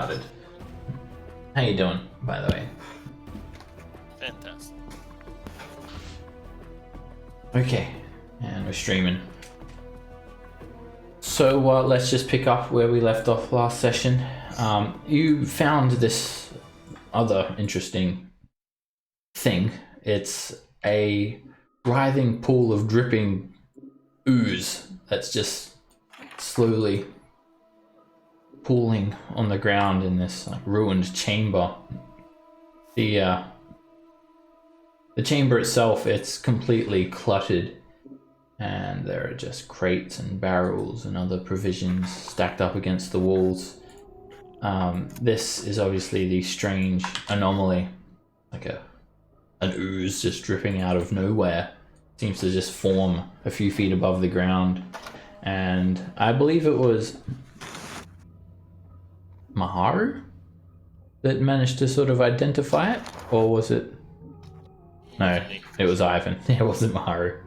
started. How you doing, by the way? Fantastic. Okay, and we're streaming. So let's just pick up where we left off last session. You found this other interesting thing. It's a writhing pool of dripping ooze that's just slowly pooling on the ground in this ruined chamber. The chamber itself, it's completely cluttered, and there are just crates and barrels and other provisions stacked up against the walls. This is obviously the strange anomaly, like an ooze just dripping out of nowhere. Seems to just form a few feet above the ground, and I believe it was Maharu that managed to sort of identify it, or was it? No, it was Ivan. It wasn't Maharu.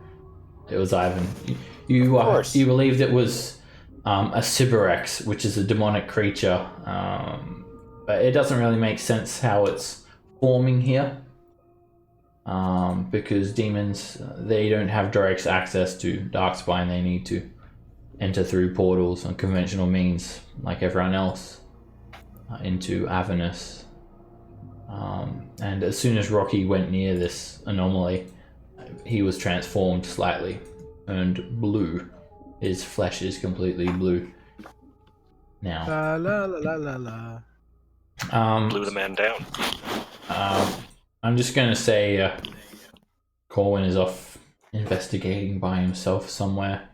It was Ivan. You believed it was a Sybarex, which is a demonic creature, but it doesn't really make sense how it's forming here, because demons, they don't have direct access to Darkspine. They need to enter through portals and conventional means, like everyone else, into Avernus. And as soon as Rocky went near this anomaly, he was transformed slightly, turned blue. His flesh is completely blue now. La la la la la la. Blew the man down. I'm just going to say Corwin is off investigating by himself somewhere.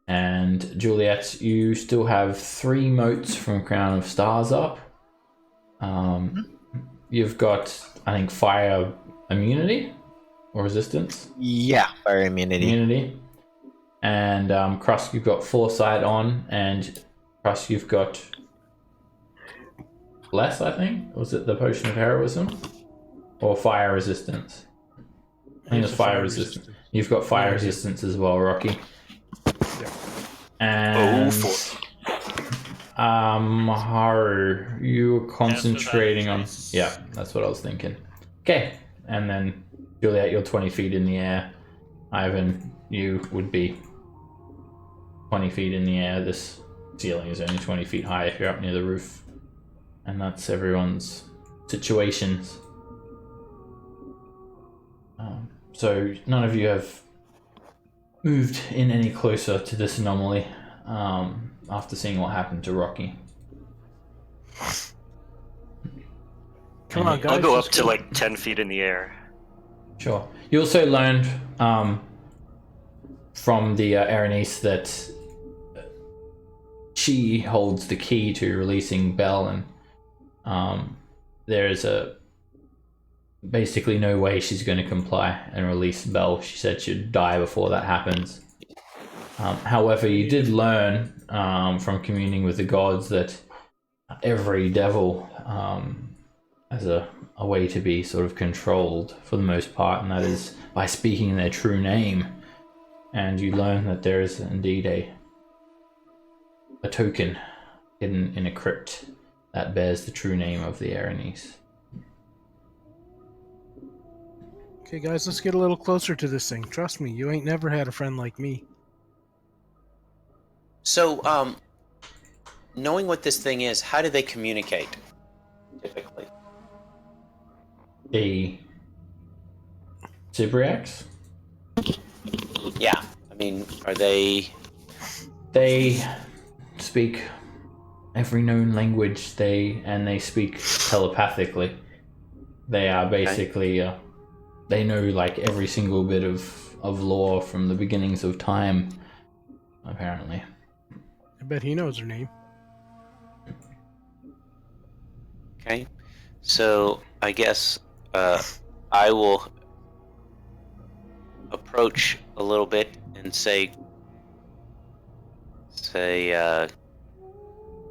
And Juliet, you still have 3 motes from Crown of Stars up. You've got, I think, fire immunity or resistance. Yeah, fire immunity. And Krusk, you've got foresight on, and Krusk, you've got less, I think. Was it the potion of heroism or fire resistance? I think it was fire resistance. You've got fire resistance as well, Rocky. Yeah. And Maharu, you were concentrating on... Yeah, that's what I was thinking. Okay, and then Juliet, you're 20 feet in the air. Ivan, you would be 20 feet in the air. This ceiling is only 20 feet high if you're up near the roof. And that's everyone's situations. So none of you have moved in any closer to this anomaly after seeing what happened to Rocky. Come on, guys. I'll go up to like 10 feet in the air. Sure. You also learned from the Erenice that she holds the key to releasing Bell, and there is basically no way she's going to comply and release Bell. She said she'd die before that happens. However, you did learn from communing with the gods that every devil has a way to be sort of controlled for the most part, and that is by speaking their true name. And you learn that there is indeed a token hidden in a crypt that bears the true name of the Erenice. Okay, guys, let's get a little closer to this thing. Trust me, you ain't never had a friend like me. So, knowing what this thing is, how do they communicate, typically? The Cybriacs? Yeah, I mean, are they... They speak every known language, and they speak telepathically. They are basically... they know like every single bit of lore from the beginnings of time, apparently. I bet he knows her name. Okay, so I guess I will approach a little bit and say,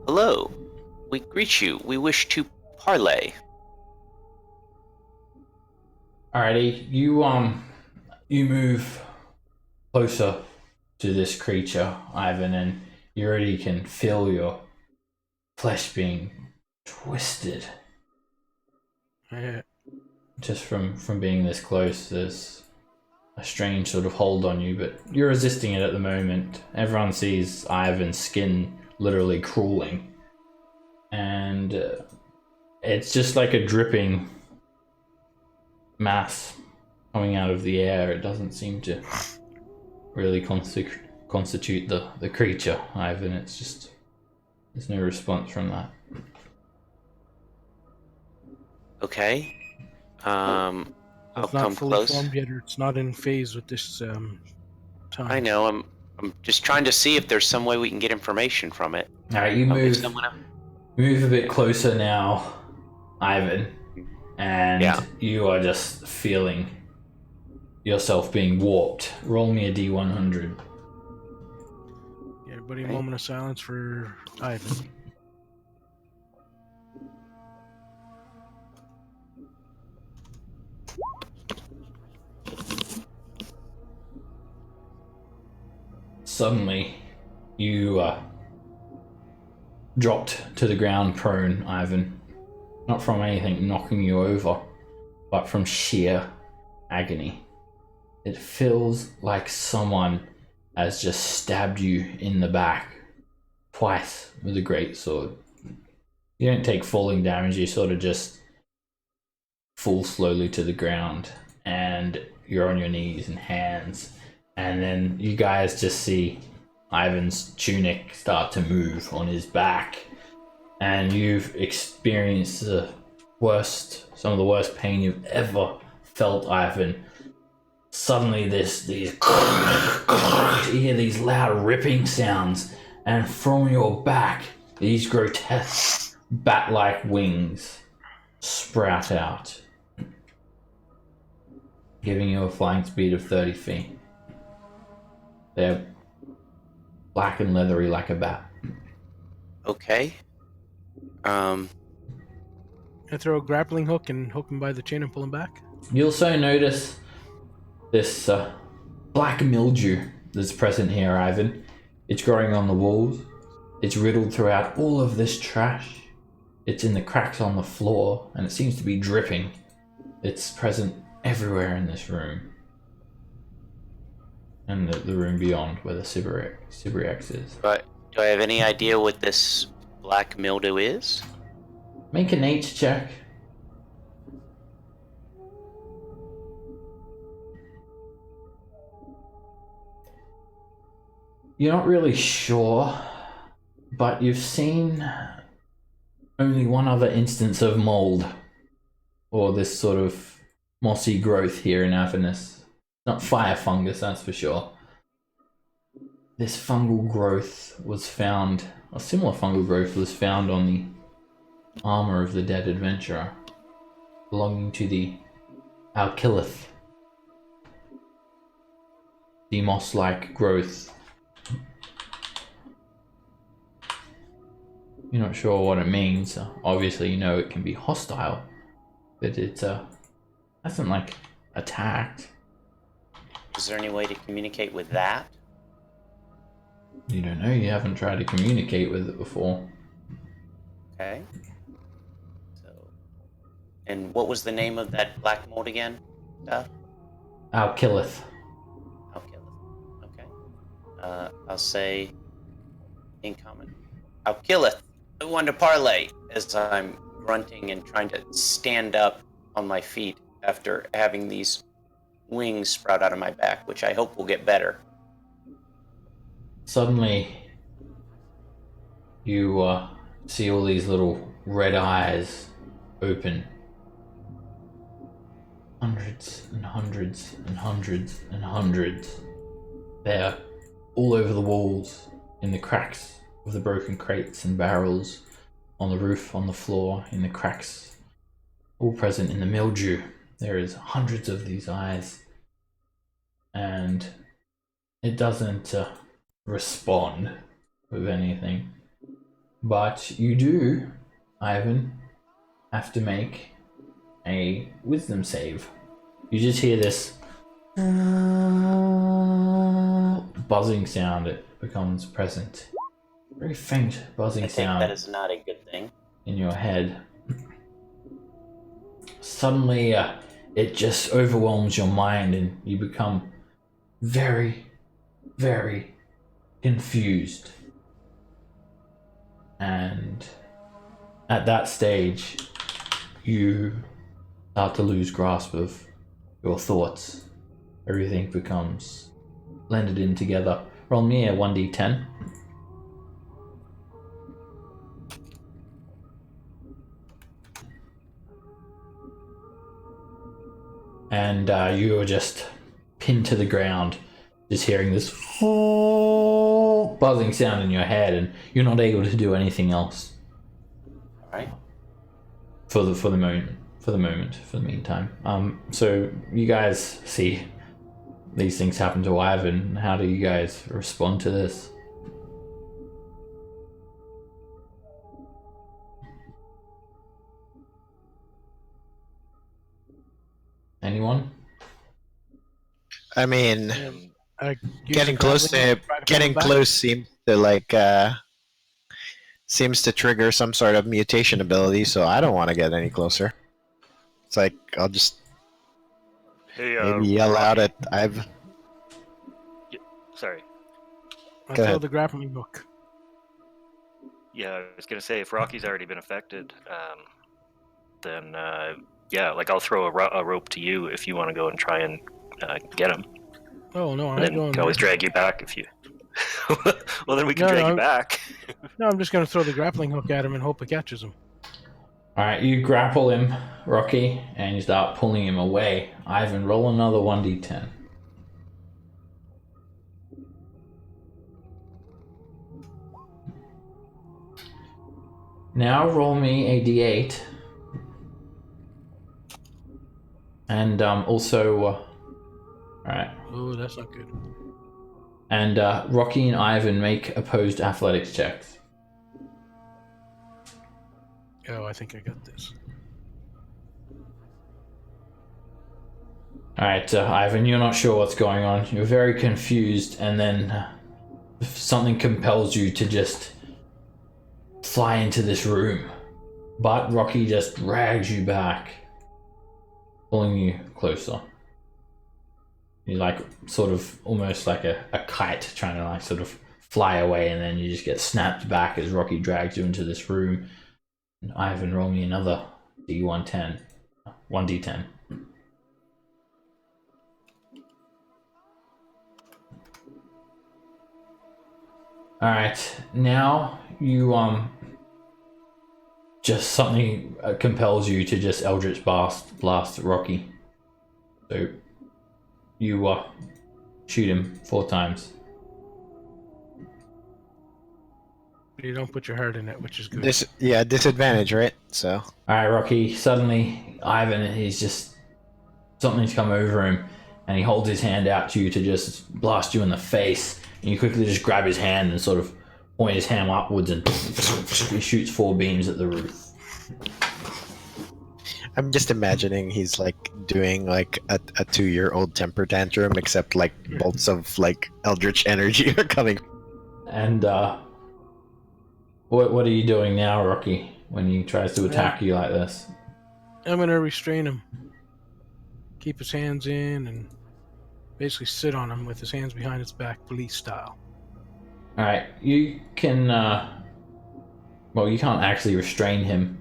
hello, we greet you, we wish to parley. Alrighty, you move closer to this creature, Ivan, and you already can feel your flesh being twisted. Yeah. Just from being this close, there's a strange sort of hold on you, but you're resisting it at the moment. Everyone sees Ivan's skin literally crawling, and it's just like a dripping mass coming out of the air. It doesn't seem to really constitute the creature, Ivan. It's just, there's no response from that. Okay. I'll It's come not fully close. formed yet, or it's not in phase with this time. I know. I'm just trying to see if there's some way we can get information from it. All right, you move a bit closer now, Ivan, and you are just feeling yourself being warped. Roll me a D100. Yeah, everybody, a moment of silence for Ivan. Suddenly, you dropped to the ground prone, Ivan. Not from anything knocking you over, but from sheer agony. It feels like someone has just stabbed you in the back twice with a greatsword. You don't take falling damage, you sort of just fall slowly to the ground, and you're on your knees and hands. And then you guys just see Ivan's tunic start to move on his back, and you've experienced some of the worst pain you've ever felt, Ivan. Suddenly you hear these loud ripping sounds, and from your back, these grotesque bat-like wings sprout out, giving you a flying speed of 30 feet. They're black and leathery like a bat. Okay. I throw a grappling hook and hook him by the chin and pull him back. You also notice this black mildew that's present here, Ivan. It's growing on the walls. It's riddled throughout all of this trash. It's in the cracks on the floor, and it seems to be dripping. It's present everywhere in this room. And the room beyond where the Sybriax is. But do I have any idea what this black mildew is? Make a nature check. You're not really sure, but you've seen only one other instance of mold, or this sort of mossy growth here in Avernus. Not fire fungus, that's for sure. This fungal growth was found, a similar fungal growth was found on the armor of the dead adventurer, belonging to the Alkilith. The moss-like growth. You're not sure what it means. Obviously, you know it can be hostile, but it hasn't like attacked. Is there any way to communicate with that? You don't know. You haven't tried to communicate with it before. Okay. So, and what was the name of that black mold again? Alkilith. Alkilith. Okay. I'll say in common. Alkilith. I want to parlay as I'm grunting and trying to stand up on my feet after having these wings sprout out of my back, which I hope will get better. Suddenly, you see all these little red eyes open. Hundreds and hundreds and hundreds and hundreds. They're all over the walls, in the cracks of the broken crates and barrels, on the roof, on the floor, in the cracks, all present in the mildew. There is hundreds of these eyes, and it doesn't respond with anything. But you do, Ivan, have to make a wisdom save. You just hear this buzzing sound. It becomes present. Very faint buzzing I think sound. that is not a good thing. in your head. Suddenly, it just overwhelms your mind and you become very, very confused. And at that stage, you start to lose grasp of your thoughts. Everything becomes blended in together. Roll me a 1d10. And you are just pinned to the ground, just hearing this buzzing sound in your head, and you're not able to do anything else. All right. For the meantime. So you guys see these things happen to Ivan. How do you guys respond to this? Anyone? I mean, Use getting the close grappling to hook, try to pull getting him back. close seems to trigger some sort of mutation ability. So I don't want to get any closer. It's like I'll just Hey, maybe yell out at I've. Sorry. I Go throw ahead. the grappling hook. Yeah, I was gonna say if Rocky's already been affected, then yeah, like I'll throw a rope to you if you want to go and try and get him. Oh no, And I'm then going can always there. drag you back if you. Well, then we can No, drag no. you back. No, I'm just going to throw the grappling hook at him and hope it catches him. Alright, you grapple him, Rocky, and you start pulling him away. Ivan, roll another 1d10. Now roll me a d8. And also... Alright. Oh, that's not good. And Rocky and Ivan make opposed athletics checks. Oh, I think I got this. Alright, Ivan, you're not sure what's going on. You're very confused, and then something compels you to just fly into this room. But Rocky just drags you back, pulling you closer. You're like sort of almost like a kite trying to like sort of fly away, and then you just get snapped back as Rocky drags you into this room. And Ivan, roll me another D110. 1d10. Alright, now you just something compels you to just Eldritch blast Rocky. So you shoot him 4 times. You don't put your heart in it, which is good. Disadvantage, right? So Alright, Rocky, suddenly Ivan, he's just something's come over him and he holds his hand out to you to just blast you in the face, and you quickly just grab his hand and sort of point his hand upwards, and he shoots 4 beams at the roof. I'm just imagining he's like doing like a 2-year-old temper tantrum, except like bolts of like eldritch energy are coming. And what are you doing now, Rocky, when he tries to attack you like this? I'm going to restrain him. Keep his hands in and basically sit on him with his hands behind his back, police style. Alright, you can well, you can't actually restrain him.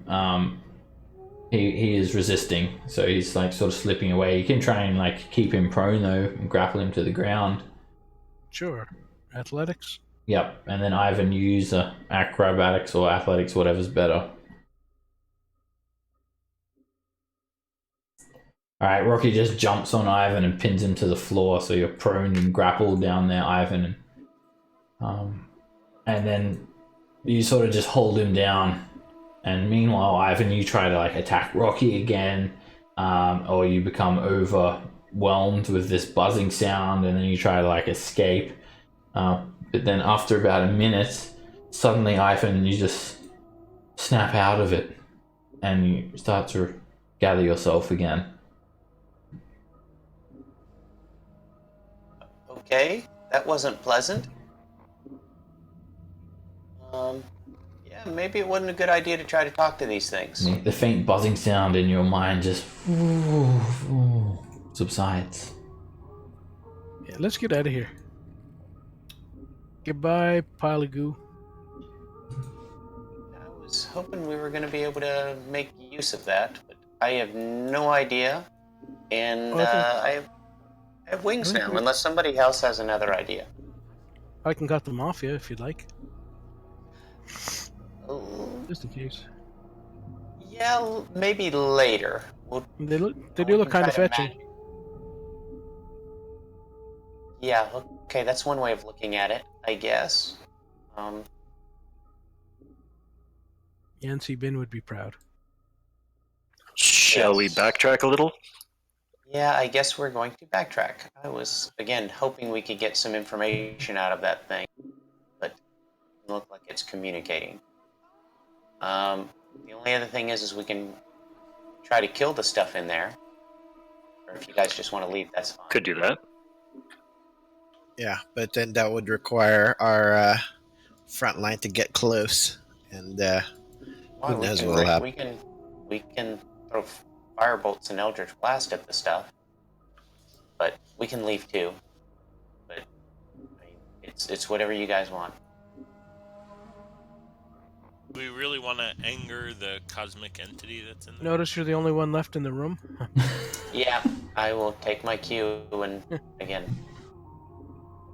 He is resisting, so he's like sort of slipping away. You can try and like keep him prone though and grapple him to the ground. Sure. Athletics? Yep, and then Ivan, you use acrobatics or athletics, whatever's better. Alright, Rocky just jumps on Ivan and pins him to the floor, so you're prone and grappled down there, Ivan. And then you sort of just hold him down. And meanwhile, Ivan, you try to like attack Rocky again, or you become overwhelmed with this buzzing sound, and then you try to like escape. But then after about a minute, suddenly Ivan, you just snap out of it, and you start to gather yourself again. Okay, that wasn't pleasant. Yeah, maybe it wasn't a good idea to try to talk to these things. The faint buzzing sound in your mind just subsides. Yeah, let's get out of here. Goodbye, pile of goo. I was hoping we were going to be able to make use of that, but I have no idea. And Well, I have wings now, unless somebody else has another idea. I can cut them off you if you'd like, Oh, just in case. yeah, maybe later. They do we look can kind of try to fetching. match- Yeah, okay, that's one way of looking at it, I guess. Yancy Bin would be proud. Shall we backtrack a little? Yeah, I guess we're going to backtrack. I was, again, hoping we could get some information out of that thing, but it looked like it's communicating. The only other thing is we can try to kill the stuff in there. Or if you guys just want to leave, that's fine. Could do that. Yeah, but then that would require our front line to get close, and Well, who knows what'll happen. we can throw firebolts and Eldritch Blast at the stuff, but we can leave too. But I mean, it's whatever you guys want. We really want to anger the cosmic entity that's in there. Notice you're the only one left in the room. Yeah, I will take my cue and again.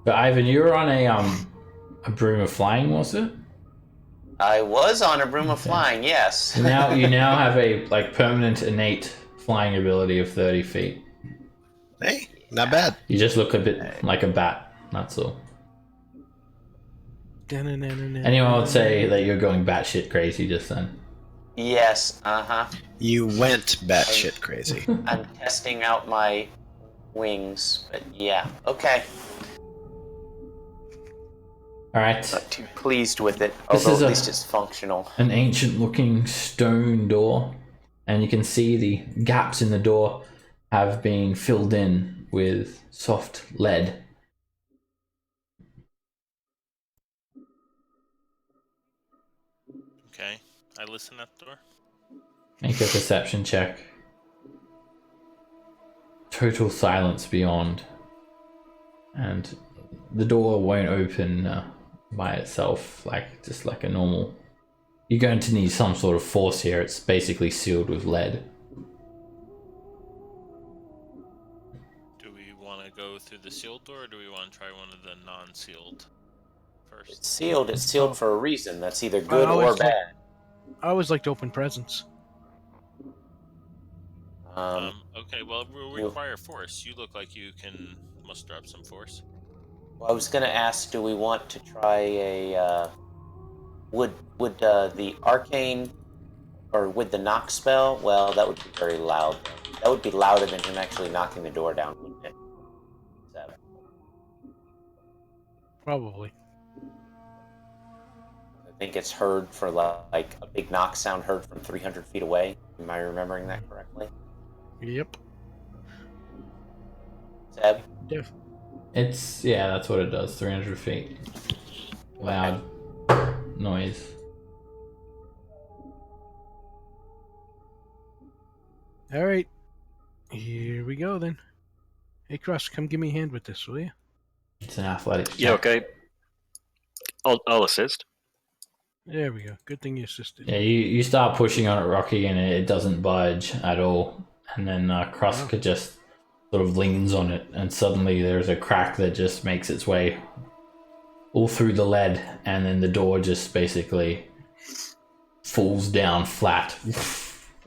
But Ivan, you were on a broom of flying, was it? I was on a broom of flying, yes. Now you now have a permanent innate flying ability of 30 feet. Hey, not bad. You just look a bit like a bat. That's all. Anyone would say that you're going batshit crazy just then. Yes, You went batshit crazy. I'm testing out my wings, but yeah, okay. All right. Not too pleased with it, This although is at least it's functional. An ancient-looking stone door, and you can see the gaps in the door have been filled in with soft lead. Okay, I listen at the door. Make a perception check. Total silence beyond, and the door won't open by itself, just like a normal. You're going to need some sort of force here. It's basically sealed with lead. Do we want to go through the sealed door, or do we want to try one of the non-sealed first? It's sealed for a reason. That's either good always or like- bad. I always like to open presents. Okay, well, we'll require force. You look like you can muster up some force. Well, I was going to ask, do we want to try a would the arcane or would the knock spell? Well, that would be very loud. That would be louder than him actually knocking the door down, wouldn't it? So, Probably. I think it's heard for like a big knock sound heard from 300 feet away. Am I remembering that correctly? Yep. Seb? Def- That's what it does. 300 feet. Loud noise. All right. Here we go then. Hey, Cross, come give me a hand with this, will you? It's an athletics check. Yeah, okay. I'll assist. There we go. Good thing you assisted. Yeah, you start pushing on it, Rocky, and it doesn't budge at all. And then Kruska just sort of leans on it, and suddenly there's a crack that just makes its way all through the lead, and then the door just basically falls down flat.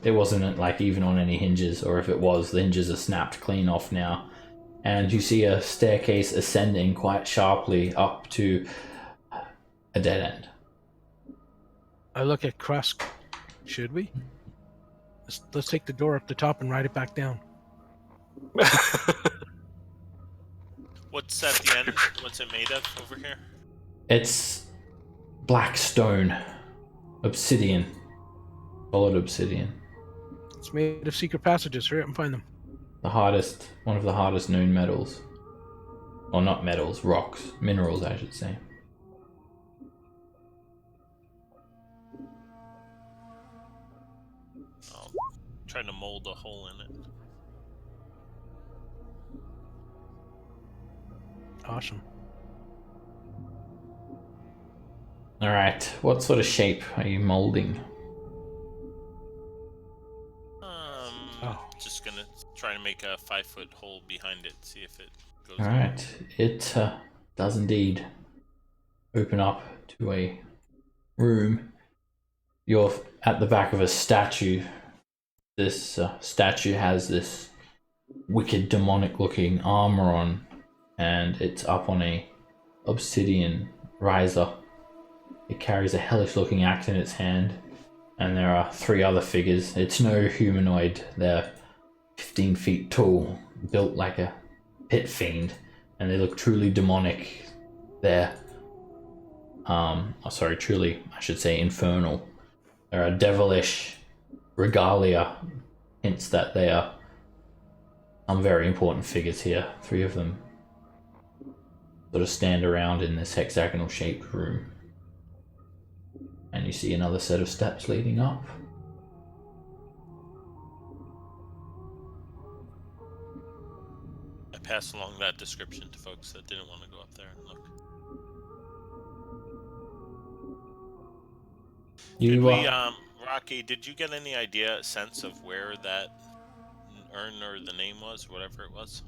It wasn't even on any hinges, or if it was, the hinges are snapped clean off now. And you see a staircase ascending quite sharply up to a dead end. I look at Cross. Should we? Let's take the door up the top and ride it back down. What's at the end? What's it made of over here? It's black stone, obsidian, solid obsidian. It's made of secret passages. Hurry up and find them. One of the hardest known metals. Or not metals, rocks, minerals, I should say. trying to mold a hole in it. Awesome. All right. What sort of shape are you molding? Just gonna try to make a 5-foot hole behind it, see if it goes. All right. It does indeed open up to a room. You're at the back of a statue. This statue has this wicked demonic looking armor on, and it's up on a obsidian riser. It carries a hellish looking axe in its hand, and there are 3 other figures. It's no humanoid. They're 15 feet tall, built like a pit fiend, and they look truly demonic. They're truly, I should say, infernal. There are devilish regalia, hints that they are some very important figures here. 3 of them sort of stand around in this hexagonal shaped room. And you see another set of steps leading up. I pass along that description to folks that didn't want to go up there and look. Rocky, did you get any sense of where that urn or the name was, whatever it was?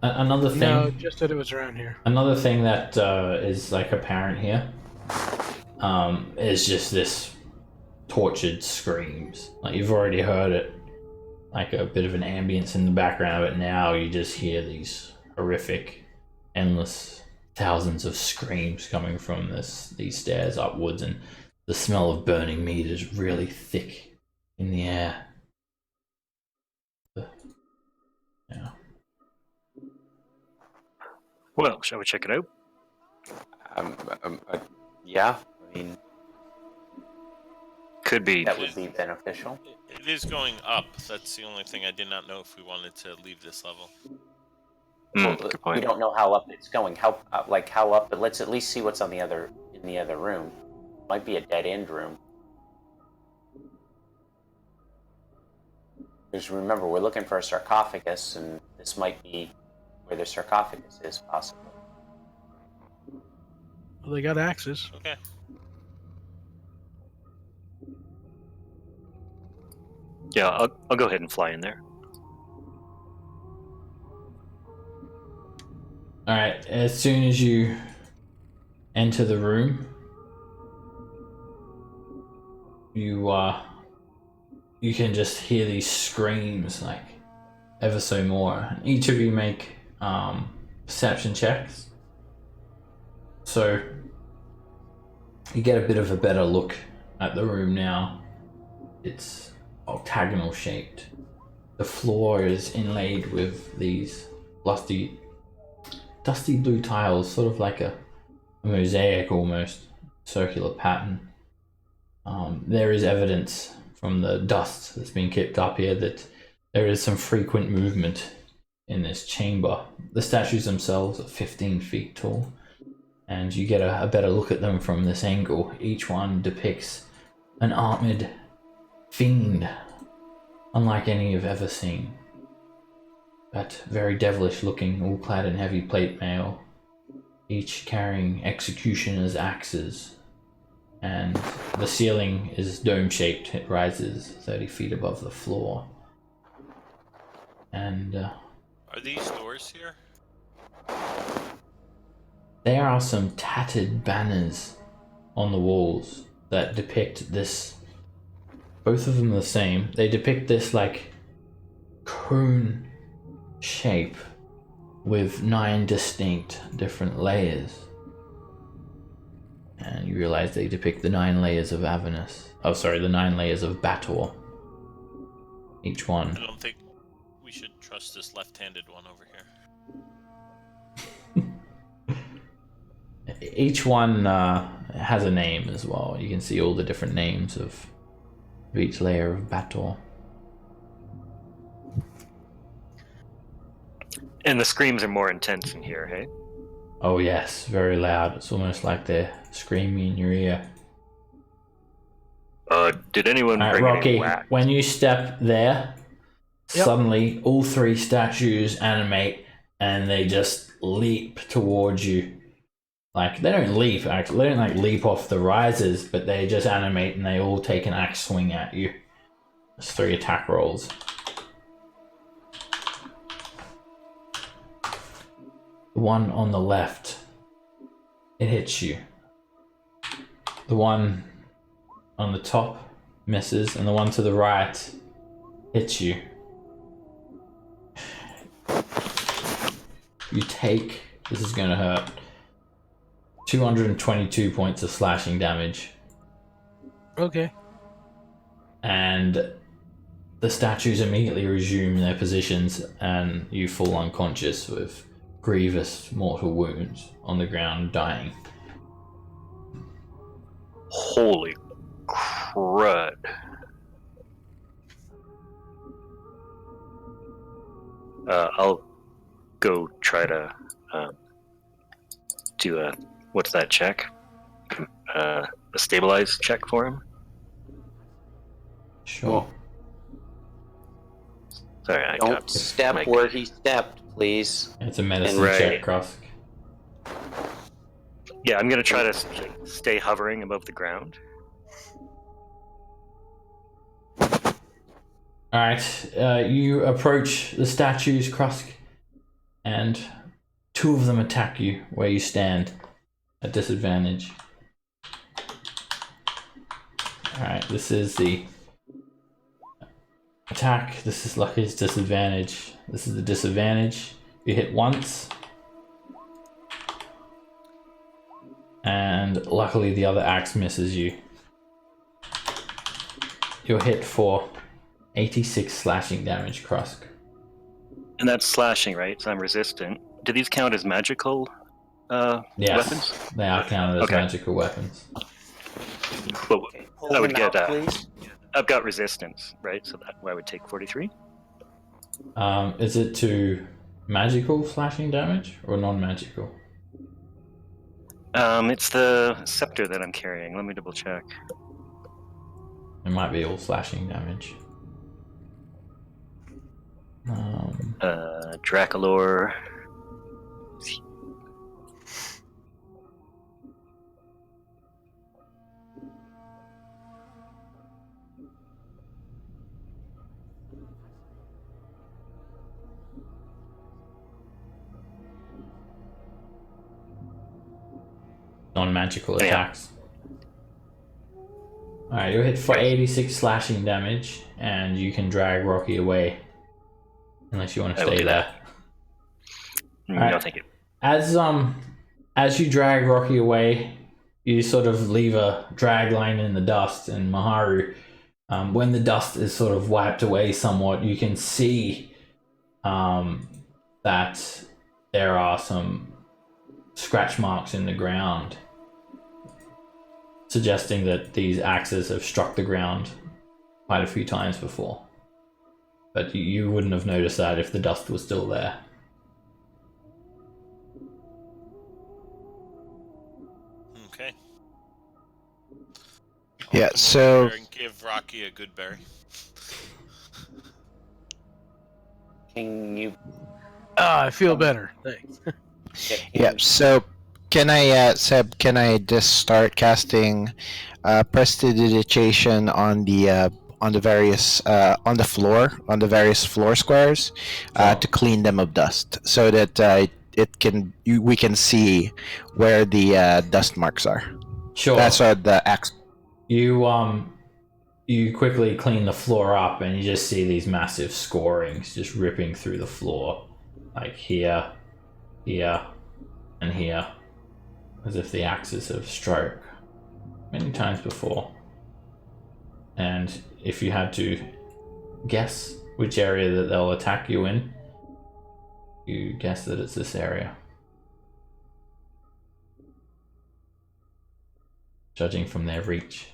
Another thing. No, just that it was around here. Another thing that is like apparent here is just this tortured screams. Like you've already heard it, like a bit of an ambience in the background, but now you just hear these horrific, endless thousands of screams coming from these stairs upwards, and the smell of burning meat is really thick in the air. Yeah. Well, shall we check it out? Yeah, I mean, Could be. that would be beneficial. It is going up. That's the only thing. I did not know if we wanted to leave this level. Good We point. don't know how up it's going. How up? But let's at least see what's in the other room. Might be a dead end room. Because remember, we're looking for a sarcophagus, and this might be where the sarcophagus is, possibly. Well, they got axes. Okay. Yeah, I'll go ahead and fly in there. All right. As soon as you enter the room, you can just hear these screams like ever so more. Each of you make perception checks. So you get a bit of a better look at the room now. It's octagonal shaped. The floor is inlaid with these dusty blue tiles, sort of like a mosaic almost, circular pattern. There is evidence from the dust that's been kicked up here that there is some frequent movement in this chamber. The statues themselves are 15 feet tall, and you get a better look at them from this angle. Each one depicts an armored fiend, unlike any you've ever seen, but very devilish looking, all clad in heavy plate mail, each carrying executioner's axes. And the ceiling is dome-shaped. It rises 30 feet above the floor. And Are these doors here? there are some tattered banners on the walls that depict this. Both of them are the same. They depict this like cone shape with 9 distinct different layers. And you realize they depict the 9 layers of Avernus. Oh, sorry, the 9 layers of Bator. Each one. I don't think we should trust this left-handed one over here. Each one has a name as well. You can see all the different names of each layer of Bator. And the screams are more intense in here, hey? Oh yes, very loud. It's almost like they're screaming in your ear. Did anyone Alright, bring any Rocky, wax? when you step there, Yep. suddenly all three statues animate and they just leap towards you. Like, they don't leap, actually. They don't, like, leap off the risers, but they just animate and they all take an axe swing at you. It's 3 attack rolls. The one on the left, it hits you. The one on the top misses, and the one to the right hits you. You take, this is gonna hurt, 222 points of slashing damage. Okay. And the statues immediately resume their positions and you fall unconscious with grievous mortal wounds on the ground, dying. Holy crud. I'll go try to do a, what's that check? A stabilize check for him? Sure. Sorry, I Don't got step my- where he stepped, please. It's a medicine Right. check, Krusk. Yeah, I'm gonna try to stay hovering above the ground. Alright, you approach the statues, Krusk, and 2 of them attack you where you stand at disadvantage. Alright, this is the attack. This is Lucky's disadvantage. This is the disadvantage. You hit once. And luckily the other axe misses you. You're hit for 86 slashing damage, Krusk. And that's slashing, right? So I'm resistant. Do these count as magical Yes, weapons? they are counted as Okay. magical weapons. Well, Pull I would him get out, please. I've got resistance, right? So that I would take 43. Is it to magical slashing damage or non-magical? It's the scepter that I'm carrying. Let me double check. It might be all slashing damage. Draculor. Non-magical Yeah. attacks. Alright, you're hit for 86 slashing damage, and you can drag Rocky away. Unless you want to I will stay do there. No, Alright. thank you. As you drag Rocky away, you sort of leave a drag line in the dust, and Maharu, when the dust is sort of wiped away somewhat, you can see that there are some scratch marks in the ground, suggesting that these axes have struck the ground quite a few times before. But you wouldn't have noticed that if the dust was still there. Okay. Yeah, Come so- over here and give Rocky a good berry. Can you I feel better. Thanks. get him? Yeah, so can I, Seb, can I just start casting prestidigitation on the various on the floor, on the various floor squares, Sure. to clean them of dust, so that we can see where the dust marks are. Sure. That's what the axe. You quickly clean the floor up and you just see these massive scorings just ripping through the floor, like here, here, and here, as if the axes have struck many times before. And if you had to guess which area that they'll attack you in, you guess that it's this area, judging from their reach.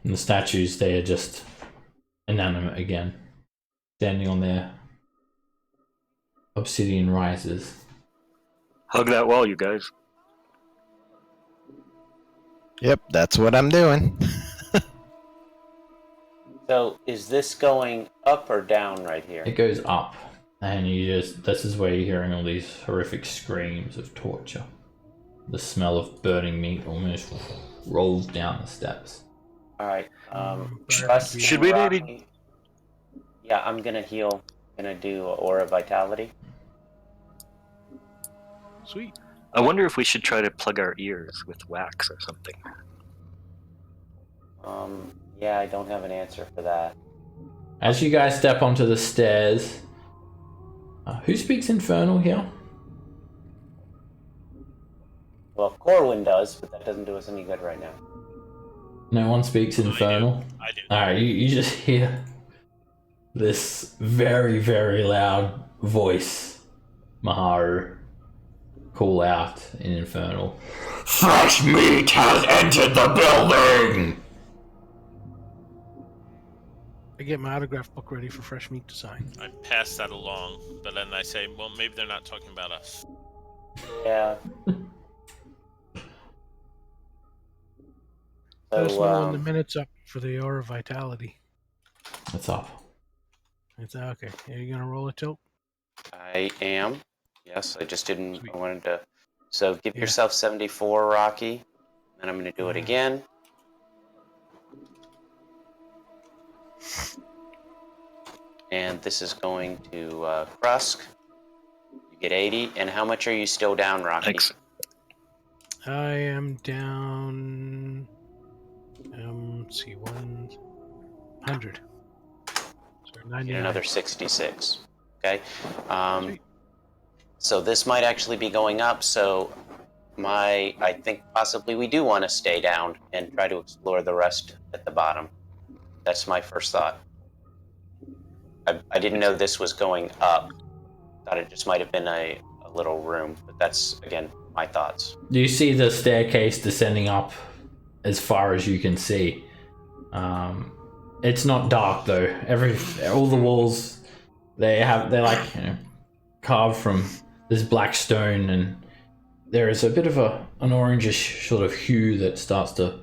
And the statues, they are just inanimate again, standing on their obsidian risers. Hug that wall, you guys. Yep, that's what I'm doing. So, is this going up or down right here? It goes up, and this is where you're hearing all these horrific screams of torture. The smell of burning meat almost rolls down the steps. Alright, Should Should we maybe- Yeah, I'm gonna heal. Gonna do Aura Vitality. Sweet. I wonder if we should try to plug our ears with wax or something. Yeah, I don't have an answer for that. As you guys step onto the stairs, who speaks Infernal here? Well, Corwin does, but that doesn't do us any good right now. No one speaks Infernal? I do. Alright, you just hear this very, very loud voice, Maharu, call out in Infernal. Fresh meat has entered the building! I get my autograph book ready for fresh meat to sign. I pass that along, but then I say, well, maybe they're not talking about us. Yeah. Let us know when the So, minute's up for the Aura Vitality. What's up? It's okay. Are you gonna roll a tilt? I am. Yes, I just didn't. Sweet. I wanted to. So give Yeah. yourself 74, Rocky. And I'm going to do it again. And this is going to Krusk. You get 80. And how much are you still down, Rocky? Thanks. I am down. Let's see, 100. So You 99. get another 66. Okay. Sweet. So this might actually be going up. So I think possibly we do want to stay down and try to explore the rest at the bottom. That's my first thought. I didn't know this was going up. Thought it just might have been a little room, but that's again my thoughts. You see the staircase descending up as far as you can see. It's not dark though. All the walls they're like, you know, carved from this black stone, and there is a bit of an orangish sort of hue that starts to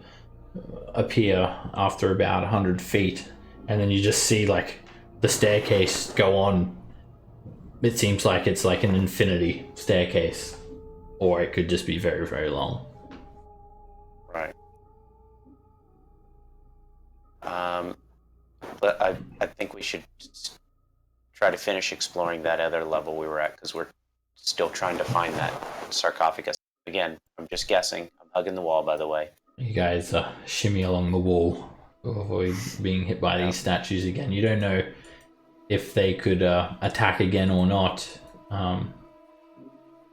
appear after about 100 feet, and then you just see like the staircase go on. It seems like it's like an infinity staircase, or it could just be very, very long. Right. But I think we should try to finish exploring that other level we were at, because we're still trying to find that sarcophagus. Again, I'm just guessing. I'm hugging the wall, by the way. You guys shimmy along the wall to avoid being hit by these statues again. You don't know if they could attack again or not.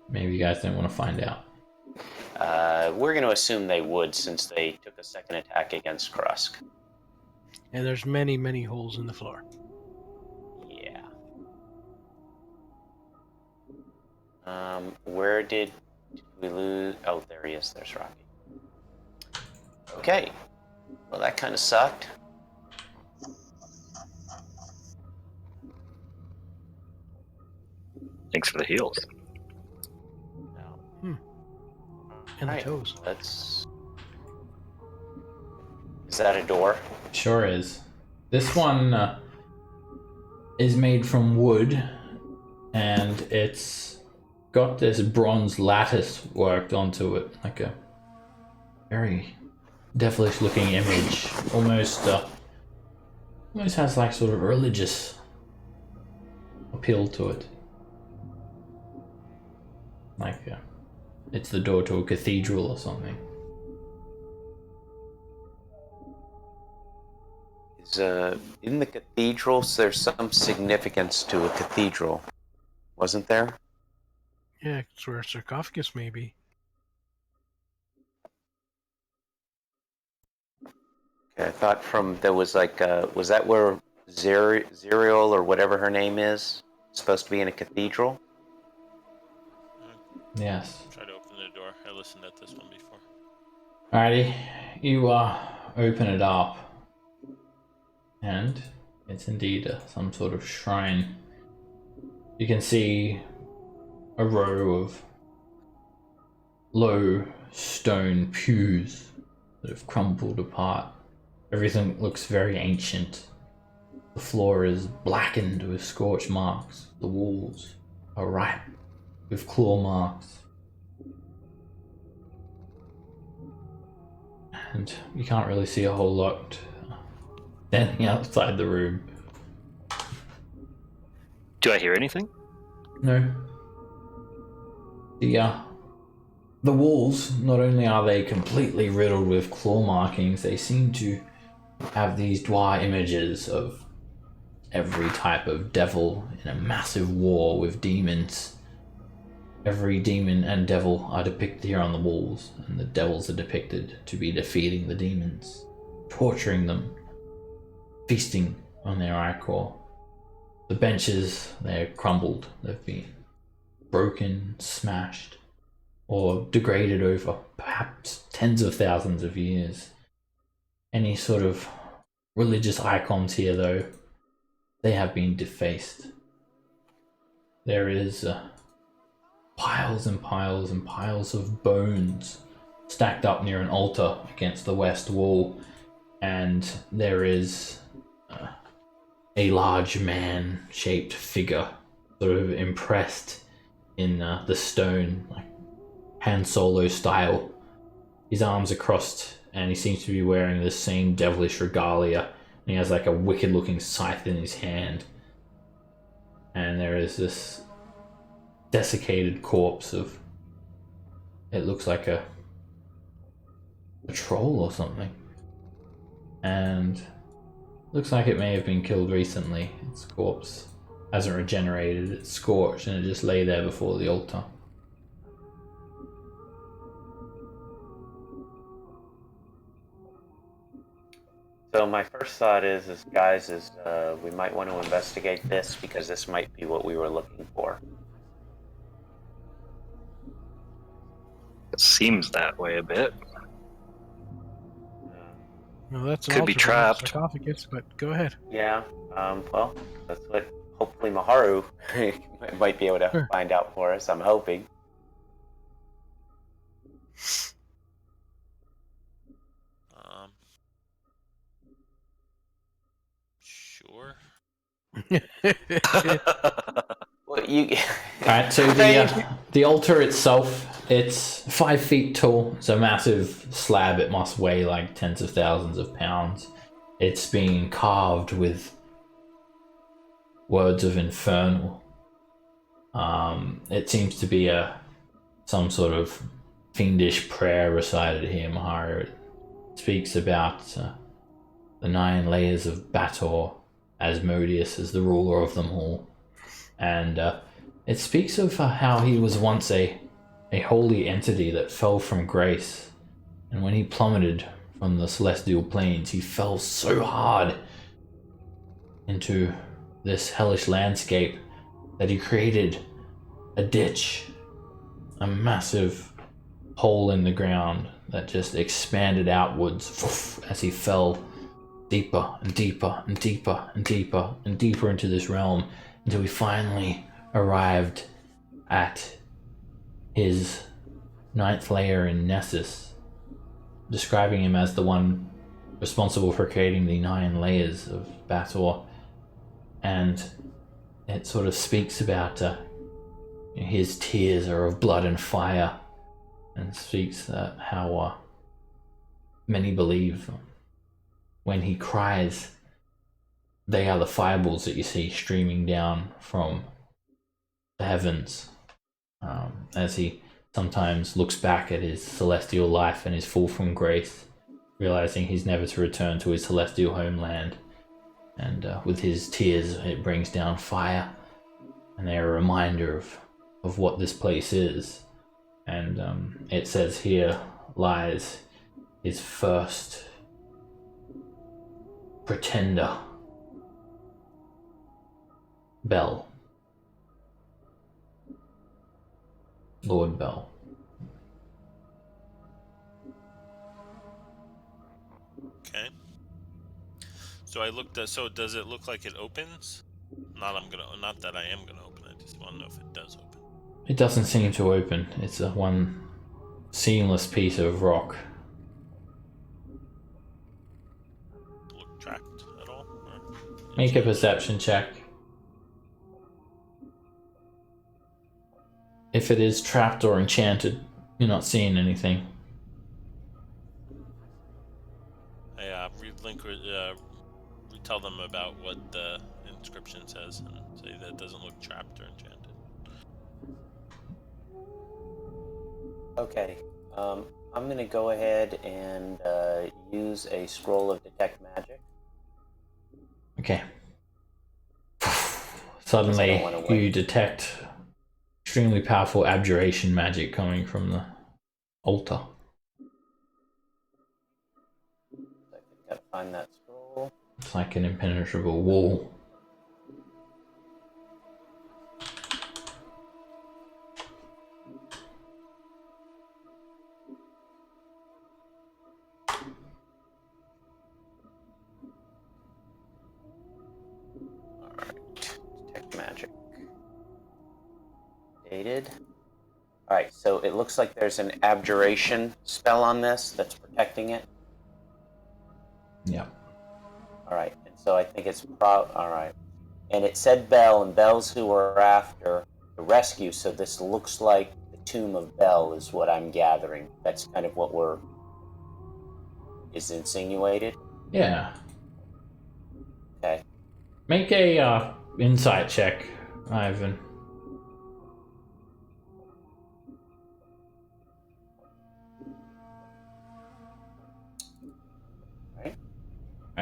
Maybe you guys don't want to find out. We're going to assume they would, since they took a second attack against Krusk. And there's many, many holes in the floor. Yeah. Where did we lose? Oh, there he is. There's Rocky. Okay. Well, that kind of sucked. Thanks for the heals. No. And Right. the toes. Let's. Is that a door? Sure is. This one is made from wood, and it's got this bronze lattice worked onto it, like a very devilish looking image. Almost has like sort of religious appeal to it. Like it's the door to a cathedral or something. Is in the cathedrals, there's some significance to a cathedral, wasn't there? Yeah, it's where a sarcophagus may be. Okay, I thought there was like was that where Zerial or whatever her name is supposed to be in a cathedral? Yes. Try to open the door. I listened at this one before. Alrighty, you open it up, and it's indeed some sort of shrine. You can see a row of low stone pews that have crumbled apart. Everything looks very ancient The floor is blackened with scorch marks. The walls are ripe with claw marks. And you can't really see a whole lot standing outside the room. Do I hear anything? No. The walls, not only are they completely riddled with claw markings, they seem to have these dwarf images of every type of devil in a massive war with demons. Every demon and devil are depicted here on the walls, and the devils are depicted to be defeating the demons, torturing them, feasting on their ichor. The benches, they're crumbled, they've been broken, smashed, or degraded over perhaps tens of thousands of years. Any sort of religious icons here, though, they have been defaced. There is piles and piles and piles of bones stacked up near an altar against the west wall, and there is a large man-shaped figure sort of impressed in the stone, like Han Solo style. His arms are crossed, and he seems to be wearing the same devilish regalia, and he has like a wicked looking scythe in his hand. And there is this desiccated corpse of, it looks like a troll or something, and looks like it may have been killed recently. Its corpse hasn't regenerated, it's scorched, and it just lay there before the altar. So my first thought is guys, we might want to investigate this because this might be what we were looking for. Seems that way a bit. No, that's an Could be altar, trapped. Sarcophagus, but go ahead. Yeah. Well, that's what hopefully Maharu might be able to Sure. find out for us. I'm hoping. Sure. Well, you. Alright, so the altar itself, it's 5 feet tall. It's a massive slab. It must weigh like tens of thousands of pounds. It's been carved with words of infernal. It seems to be some sort of fiendish prayer recited here, Maharu. It speaks about the 9 layers of Bator, Asmodeus as the ruler of them all. And it speaks of how he was once a holy entity that fell from grace. And when he plummeted from the celestial planes, he fell so hard into this hellish landscape that he created a ditch, a massive hole in the ground that just expanded outwards as he fell deeper and deeper and deeper and deeper and deeper into this realm, until we finally arrived at his 9th layer in Nessus, describing him as the one responsible for creating the 9 layers of Bator. And it sort of speaks about his tears are of blood and fire, and speaks how many believe when he cries, they are the fireballs that you see streaming down from the heavens, as he sometimes looks back at his celestial life and is full from grace, realizing he's never to return to his celestial homeland. And with his tears, it brings down fire, and they're a reminder of what this place is. And it says here lies his first pretender, Bell. Lord Bell. Okay. So I looked at. So does it look like it opens? Not that I am gonna open it. I just want to know if it does open. It doesn't seem to open. It's a one seamless piece of rock. Look tracked at all? Or... Make a perception check. If it is trapped or enchanted, you're not seeing anything. We tell them about what the inscription says and say that it doesn't look trapped or enchanted. Okay. I'm gonna go ahead and use a scroll of detect magic. Okay. I Suddenly, don't wanna you wait. detect extremely powerful abjuration magic coming from the altar. I gotta find that scroll. It's like an impenetrable wall. Alright. Detect magic. Dated. Alright, so it looks like there's an abjuration spell on this that's protecting it. Yeah. Alright, and so I think it's alright. And it said Bell, and Bell's who we're after the rescue, so this looks like the tomb of Bell is what I'm gathering. That's kind of what is insinuated. Yeah. Okay. Make a insight check, Ivan.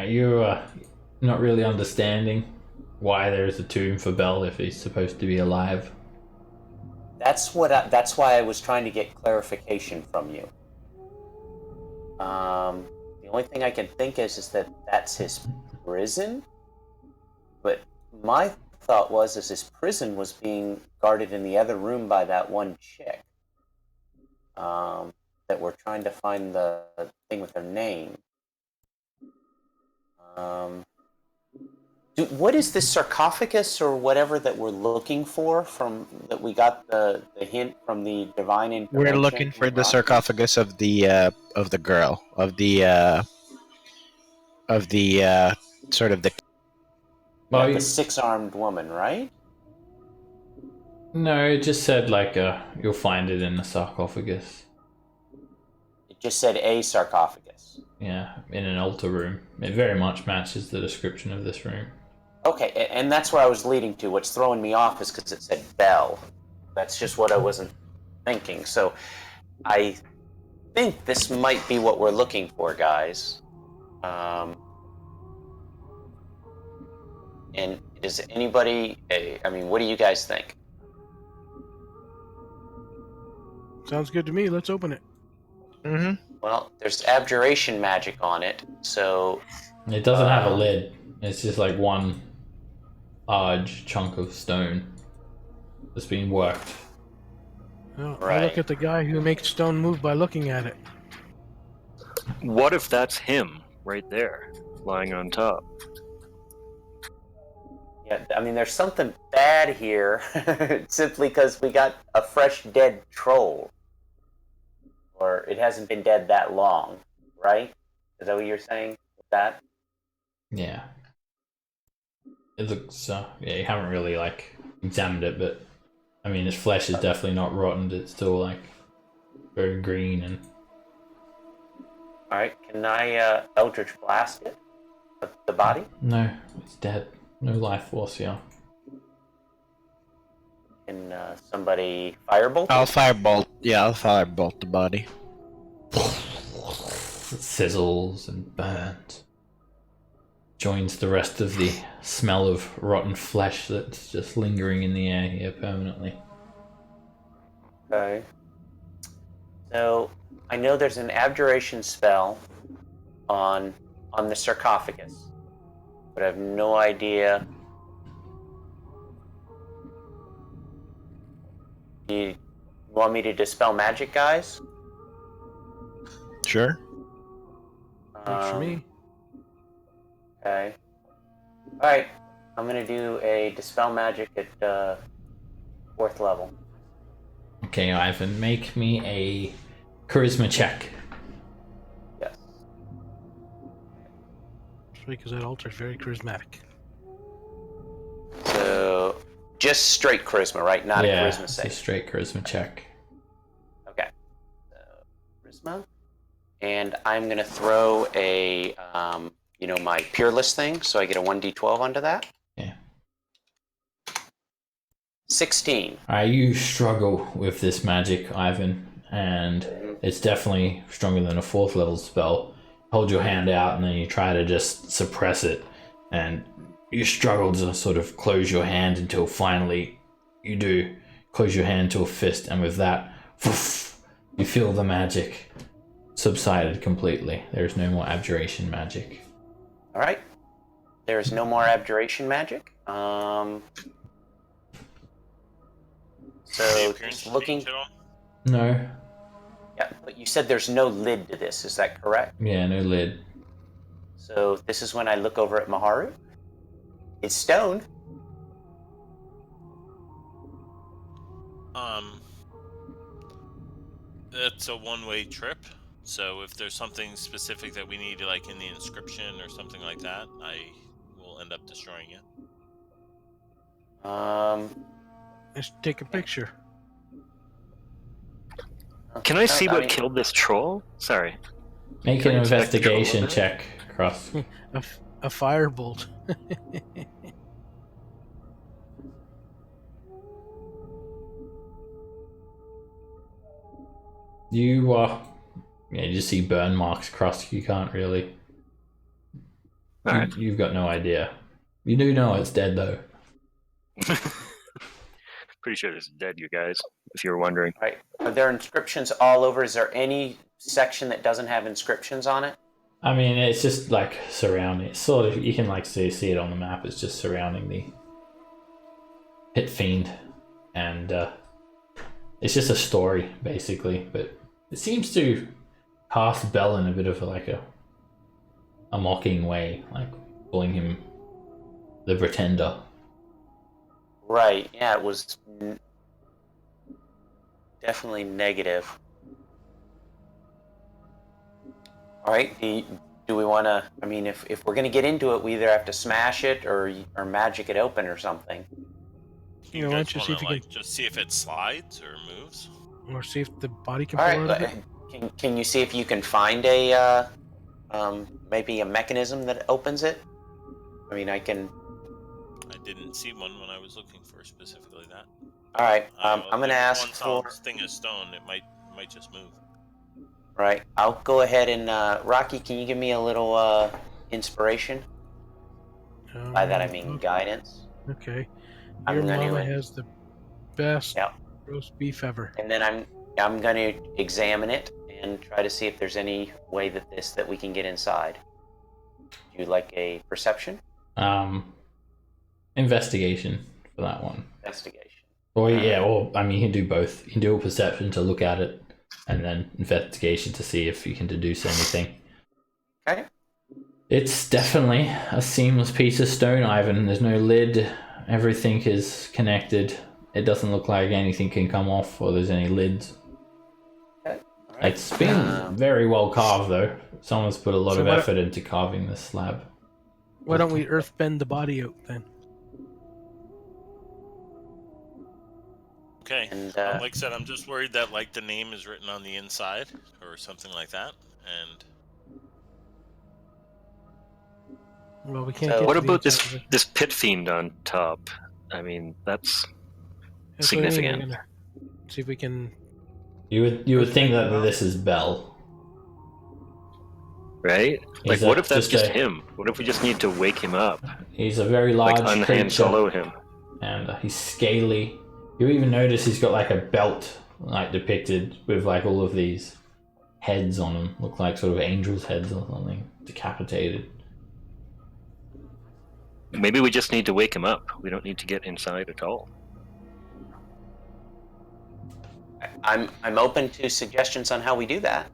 You're not really understanding why there's a tomb for Bell if he's supposed to be alive. That's why I was trying to get clarification from you. The only thing I can think is that that's his prison. But my thought was his prison was being guarded in the other room by that one chick. That we're trying to find the thing with her name. What is this sarcophagus or whatever that we're looking for from that we got the hint from the divine intervention? We're looking for the sarcophagus of the girl of the sort of the. Well, the six-armed woman, right? No, it just said like you'll find it in the sarcophagus. It just said a sarcophagus. Yeah, in an altar room. It very much matches the description of this room. Okay, and that's where I was leading to. What's throwing me off is because it said Bell. That's just what I wasn't thinking. So I think this might be what we're looking for, guys. And does anybody... I mean, what do you guys think? Sounds good to me. Let's open it. Mm-hmm. Well, there's abjuration magic on it, so... It doesn't have a lid. It's just like one large chunk of stone that's being worked. Oh, Right. I look at the guy who makes stone move by looking at it. What if that's him right there, lying on top? Yeah, I mean, there's something bad here simply because we got a fresh dead troll. Or it hasn't been dead that long, right? Is that what you're saying with that? Yeah. It looks, yeah, you haven't really like examined it, but I mean, its flesh is definitely not rotten. It's still like very green and. Alright, can I Eldritch Blast it? The body? No, it's dead. No life force here. Can somebody Firebolt it? I'll firebolt the body. It sizzles and burns. Joins the rest of the smell of rotten flesh that's just lingering in the air here permanently. Okay. So, I know there's an abjuration spell on the sarcophagus, but I have no idea. You want me to dispel magic, guys? Sure. Works for me. Okay. Alright. I'm gonna do a dispel magic at 4th level. Okay, Ivan, make me a charisma check. Yes. because that altar's very charismatic. So, just straight charisma, right? Not a yeah, charisma it's a save. straight charisma check. Okay. So, charisma. And I'm going to throw a, my peerless thing, so I get a 1d12 onto that. Yeah. 16. You struggle with this magic, Ivan, and it's definitely stronger than a 4th level spell. Hold your hand out and then you try to just suppress it, and you struggle to sort of close your hand until finally you do close your hand to a fist, and with that, you feel the magic subsided completely. There's no more abjuration magic. All right. There's no more abjuration magic. So, appearance just looking. change at all? No. Yeah, but you said there's no lid to this. Is that correct? Yeah, no lid. So this is when I look over at Maharu. It's stone. It's a one-way trip. So if there's something specific that we need, like in the inscription or something like that, I will end up destroying it. Let's take a picture. Can I see what mean, killed this troll? Sorry. Make Can an I inspect the troll a investigation bit? check, Cross. A firebolt. You you just see burn marks, Cross. You can't really. Alright. You've got no idea. You do know it's dead though. Pretty sure this is dead, you guys, if you were wondering. Right. Are there inscriptions all over? Is there any section that doesn't have inscriptions on it? I mean, it's just like surrounding. It's sort of, you can like see it on the map. It's just surrounding the pit fiend, and it's just a story basically. But it seems to cast Bell in a bit of a mocking way, like calling him the Pretender. Right. Yeah, it was definitely negative. All right. Do we want to? I mean, if we're going to get into it, we either have to smash it or magic it open or something. You know, why don't you see if you like just see if it slides or moves? or see if the body can All pull out of right. it. Can you see if you can find a maybe a mechanism that opens it? I mean, I can. I didn't see one when I was looking for specifically that. All right. I'm If going to ask one for. thing is stone, it might just move. Right. I'll go ahead and Rocky. Can you give me a little inspiration? By that I mean guidance. Okay. I'm Your gonna mama do it. has the best Yeah. roast beef ever. And then I'm going to examine it and try to see if there's any way that we can get inside. Do you like a perception? Investigation for that one. Investigation. Or I mean, you can do both. You can do a perception to look at it, and then investigation to see if you can deduce anything. Okay. It's definitely a seamless piece of stone, Ivan. There's no lid. Everything is connected. It doesn't look like anything can come off or there's any lids. Okay. All right. It's been very well carved, though. Someone's put a lot So of what- effort into carving this slab. Why don't we earth bend the body out then? Okay. And Like I said, I'm just worried that like the name is written on the inside or something like that, and Well, we can't. So get What to the about inside of it. this pit fiend on top? I mean, that's That's what I mean, we're significant. gonna see if we can. You would think that this is Bell. right. Like, He's what if that's just a- him? What if we just need to wake him up, He's a very large like unhand creature, solo him? and he's scaly. You even notice he's got like a belt, like depicted with like all of these heads on him. Look like sort of angels' heads or something, decapitated. Maybe we just need to wake him up. We don't need to get inside at all. I'm open to suggestions on how we do that.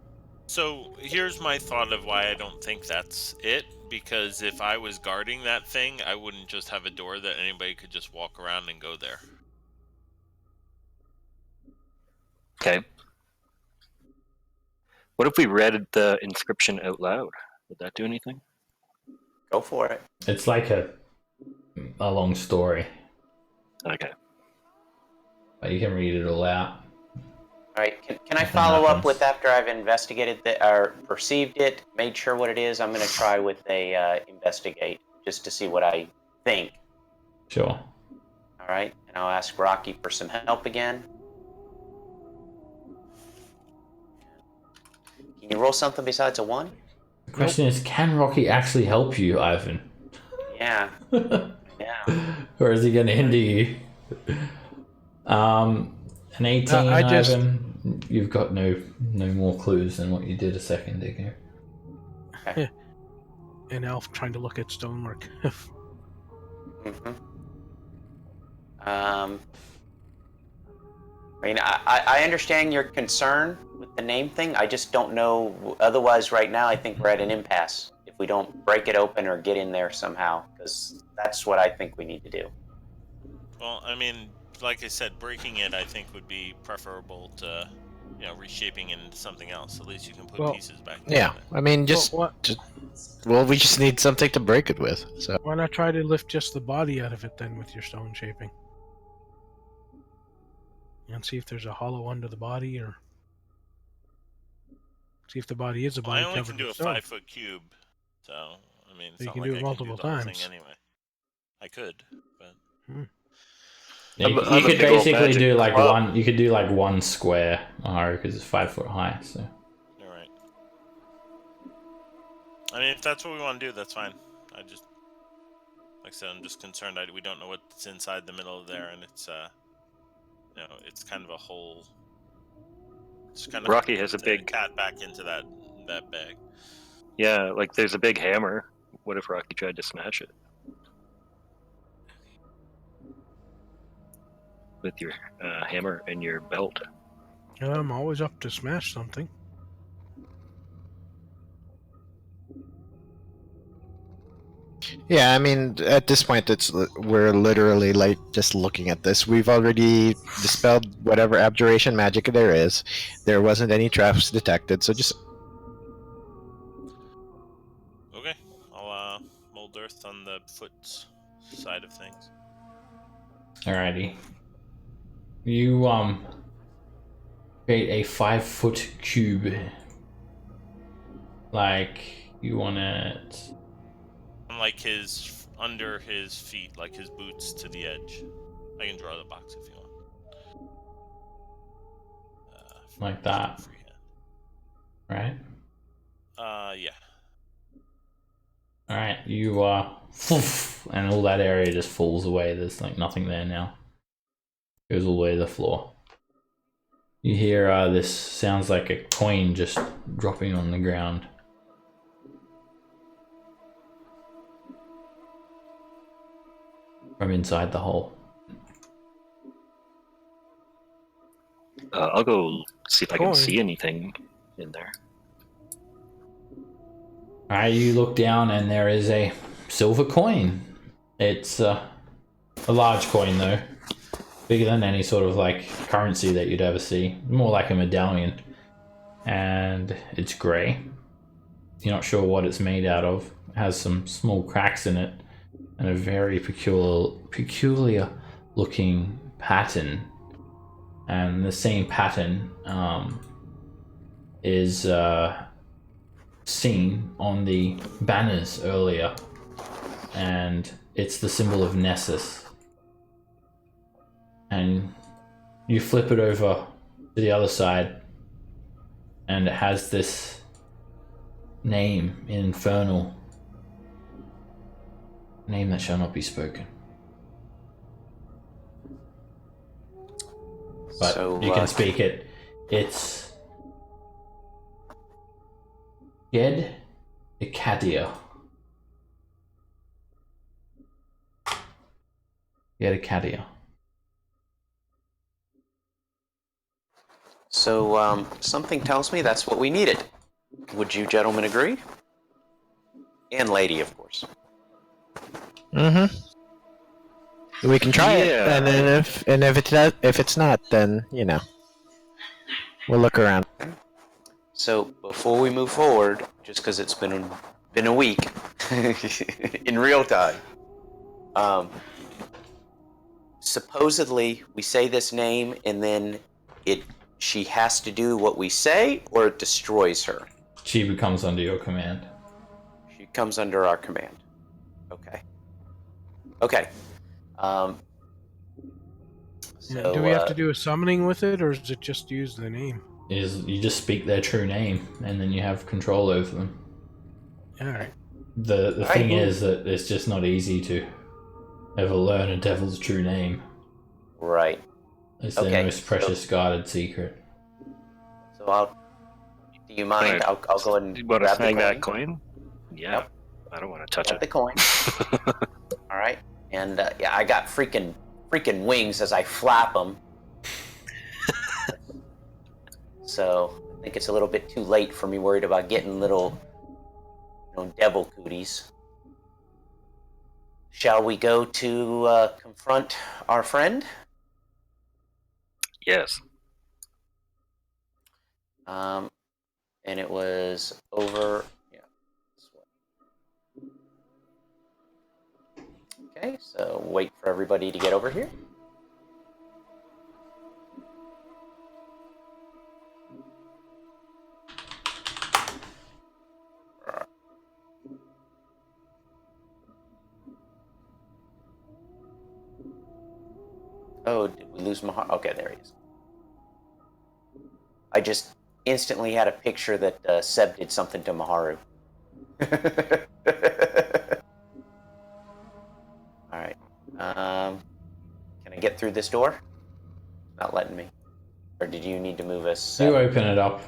so here's my thought of why I don't think that's it. Because if I was guarding that thing, I wouldn't just have a door that anybody could just walk around and go there. Okay. What if we read the inscription out loud? Would that do anything? Go for it. It's like a long story, Okay. but you can read it all out. All right. Can I Nothing follow up happens. with after I've investigated or perceived it, made sure what it is? I'm going to try with a investigate just to see what I think. Sure. All right. And I'll ask Rocky for some help again. Can you roll something besides a 1? The question is, can Rocky actually help you, Ivan? Yeah. Yeah. Or is he going to hinder you? An 18, Ivan. You've got no more clues than what you did a second ago. Okay. An elf trying to look at stonework. Mm-hmm. I mean, I understand your concern with the name thing. I just don't know. Otherwise, right now, I think we're at an impasse. If we don't break it open or get in there somehow, because that's what I think we need to do. Well, I mean, like I said, breaking it I think would be preferable to, reshaping it into something else. At least you can put pieces back Yeah, together. I mean, we just need something to break it with. So Why not try to lift just the body out of it then with your stone shaping? And see if there's a hollow under the body, or see if the body is a body I only covered can do a with stone. 5-foot cube, so I mean, it's You not can like do it I multiple can do the whole times. thing anyway. I could, but Yeah, I'm you a could big old basically magic do like club. one. You could do like one square, because it's 5 foot high. So you're right. I mean, if that's what we want to do, that's fine. Like I said, I'm just concerned we don't know what's inside the middle of there, and it's it's kind of a hole. It's kind of Rocky has a to big- cat back into that bag. Yeah, like there's a big hammer. What if Rocky tried to smash it? With your hammer and your belt. I'm always up to smash something. yeah, I mean, at this point, we're literally like just looking at this. We've already dispelled whatever abjuration magic there is. There wasn't any traps detected, so just Okay, I'll mold earth on the foot side of things. alrighty. You create a 5 foot cube. Like you want it. Like under his feet, like his boots to the edge. I can draw the box if you want. Like that. Freehand. Right? Yeah. Alright, you and all that area just falls away. There's like nothing there now. Goes all the way to the floor. You hear this sounds like a coin just dropping on the ground. From inside the hole. I'll go see if I can Coin. see anything in there. Alright, you look down and there is a silver coin. It's a large coin though. Bigger than any sort of like currency that you'd ever see. More like a medallion. And it's grey. You're not sure what it's made out of. It has some small cracks in it. And a very peculiar looking pattern. And the same pattern is seen on the banners earlier, and it's the symbol of Nessus. And you flip it over to the other side, and it has this name in Infernal. Name that shall not be spoken. But So, you can speak it. It's Ged Icadia. Ged Icadia. So, something tells me that's what we needed. Would you gentlemen agree? And lady, of course. mm-hmm. We can try it, Yeah. and then if it's not, then we'll look around. So, before we move forward, just because it's been been a week in real time. Supposedly, we say this name, and then she has to do what we say, or it destroys her. She becomes under your command. She comes under our command. Okay. Okay. So, do we have to do a summoning with it, or is it just use the name? You just speak their true name, and then you have control over them. All right. The thing is that it's just not easy to ever learn a devil's true name. Right. It's their most precious guarded secret. So do you mind? I'll go ahead and You want to grab snag the that coin? Yeah. Yep. I don't want to touch Grab it. the coin. All right. And yeah, I got freaking wings as I flap them. So I think it's a little bit too late for me worried about getting little devil cooties. Shall we go to confront our friend? Yes. And it was over. Yeah. This way. Okay, so wait for everybody to get over here. Oh, did we lose Mahar? Okay, there he is. I just instantly had a picture that Seb did something to Maharu. Alright. Can I get through this door? Not letting me. Or did you need to move us? Seb? You open it up.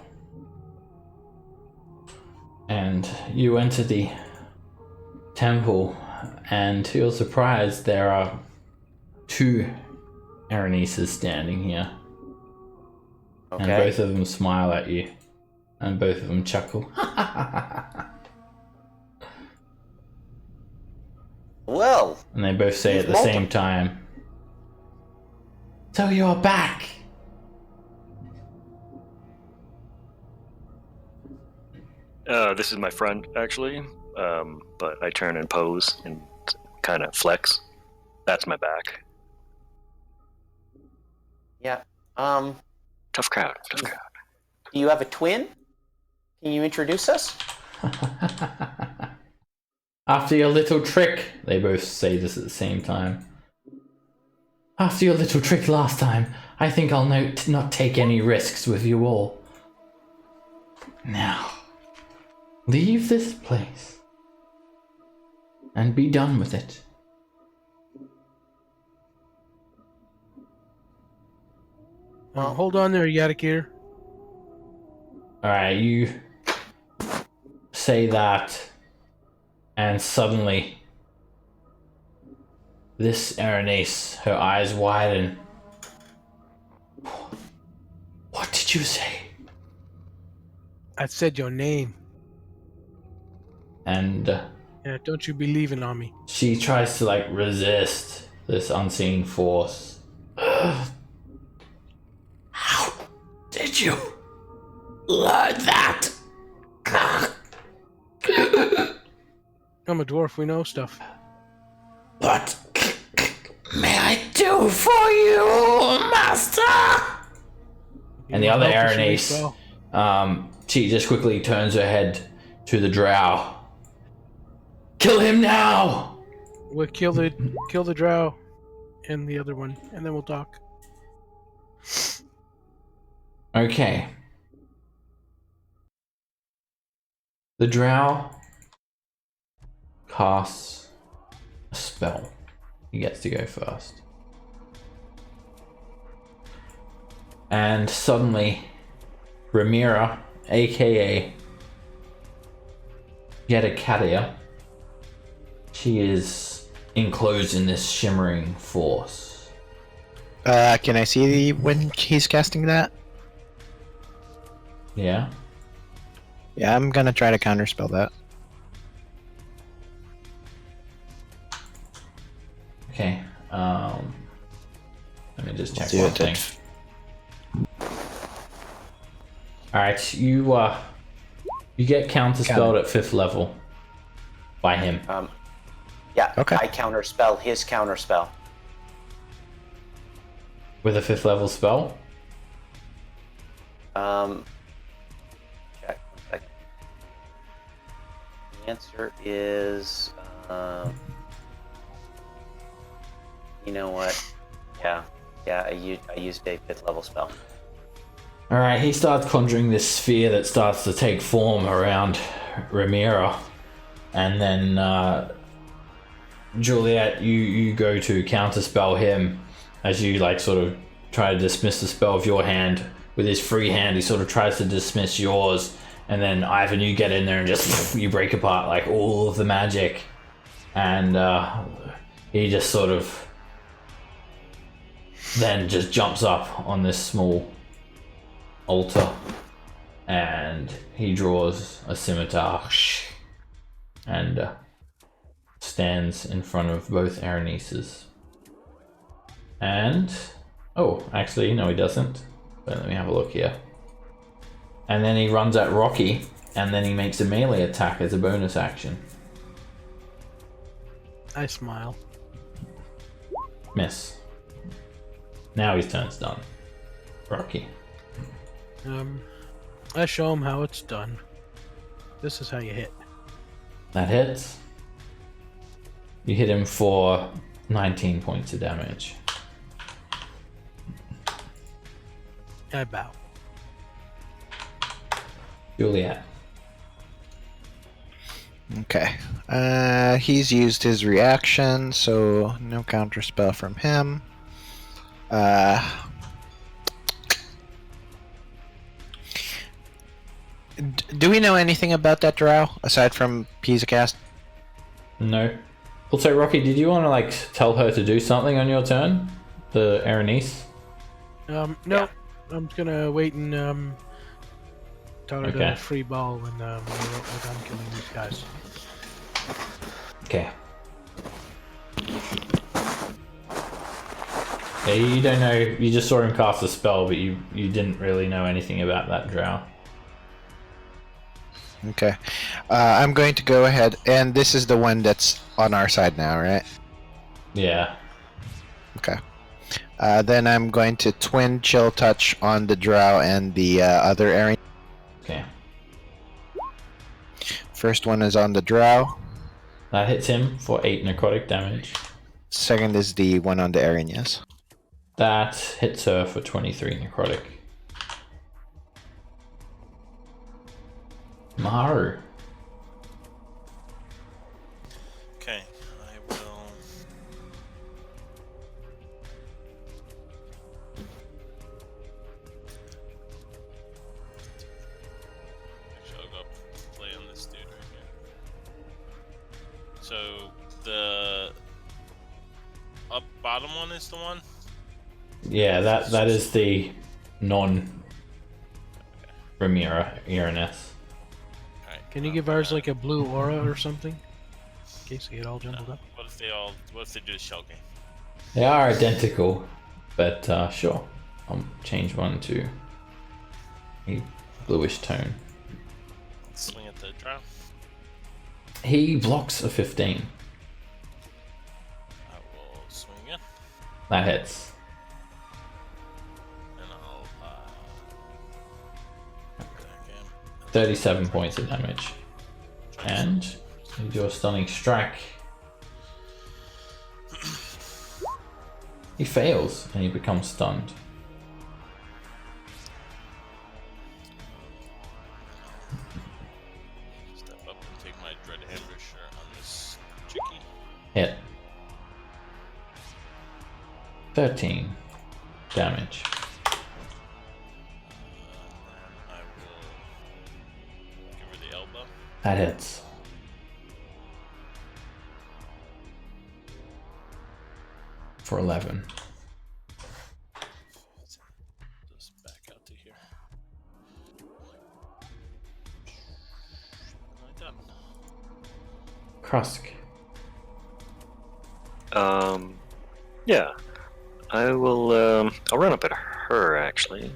And you enter the temple, and to your surprise, there are 2 Aaroneses standing here. Okay. And both of them smile at you. And both of them chuckle. Well. And they both say at the same time, "So you're back!" This is my friend, actually. But I turn and pose and kind of flex. That's my back. Yeah. Tough crowd. Do you have a twin? Can you introduce us? After your little trick, they both say this at the same time. After your little trick last time, I think I'll not take any risks with you all. Now, leave this place and be done with it. Hold on there, Yadakir. Alright, you say that, and suddenly this Aaronese, her eyes widen. What did you say? I said your name. And Yeah, don't you be leaving on me. she tries to resist this unseen force. How did you learn that? I'm a dwarf, we know stuff. What may I do for you, master? And the other Aaronese, she just quickly turns her head to the drow. Kill him now! We'll kill the drow and the other one, and then we'll talk. Okay. The drow casts a spell. He gets to go first. And suddenly, Ramira, aka Yedakadia, she is enclosed in this shimmering force. Can I see when he's casting that? Yeah? Yeah, I'm gonna try to counterspell that. Okay. Let me just check Do one it thing. Alright, you get counterspelled at 5th level. by him. Yeah. Okay. I counterspell his counterspell. With a 5th level spell? Check 1 second. The answer is, you know what? Yeah, I used a 5th level spell. Alright, he starts conjuring this sphere that starts to take form around Ramira. And then, Juliet, you go to counterspell him as you like sort of try to dismiss the spell of your hand. With his free hand, he sort of tries to dismiss yours. And then Ivan, you get in there and just you break apart like all of the magic. And he just sort of then just jumps up on this small altar and he draws a scimitar and stands in front of both Arenices. And oh, actually no, he doesn't. But let me have a look here. And then he runs at Rocky, and then he makes a melee attack as a bonus action. I smile. Miss. Now his turn's done. Rocky. I show him how it's done. This is how you hit. That hits. You hit him for 19 points of damage. I bow. Juliet. Okay. He's used his reaction, so no counter spell from him. Do we know anything about that drow aside from Pizzacast? No. Also, Rocky, did you want to like tell her to do something on your turn? The Arenice? No. Yeah. I'm just gonna wait and tell her Okay. to free ball when we're done killing these guys. Okay. Yeah, you don't know. You just saw him cast a spell, but you didn't really know anything about that drow. Okay. I'm going to go ahead, and this is the one that's on our side now, right? Yeah. Okay. Then I'm going to twin chill touch on the drow and the other area. Okay. First one is on the drow. That hits him for 8 necrotic damage. Second is the one on the Arenias. That hits her for 23 necrotic. Maharu. Okay, I will. Actually, I'll go play on this dude right here. So the up bottom one is the one. Yeah, that is the non Ramira Uranus. Alright, Can you give ours like a blue aura or something? In case they get all jumbled up. What if they do the shell game? They are identical, but sure. I'll change one to a bluish tone. Let's swing at the drow. He blocks a 15. I will swing again, That hits. and I'll attack him. 37 points of damage. And you do a stunning strike. He fails and he becomes stunned. Step up and take my dread ambusher on this chickie. Hit. 13 damage. I will give her the elbow. That hits. For 11. Just back out to here. Like that. Krusk. Yeah. I will, I'll run up at her, actually.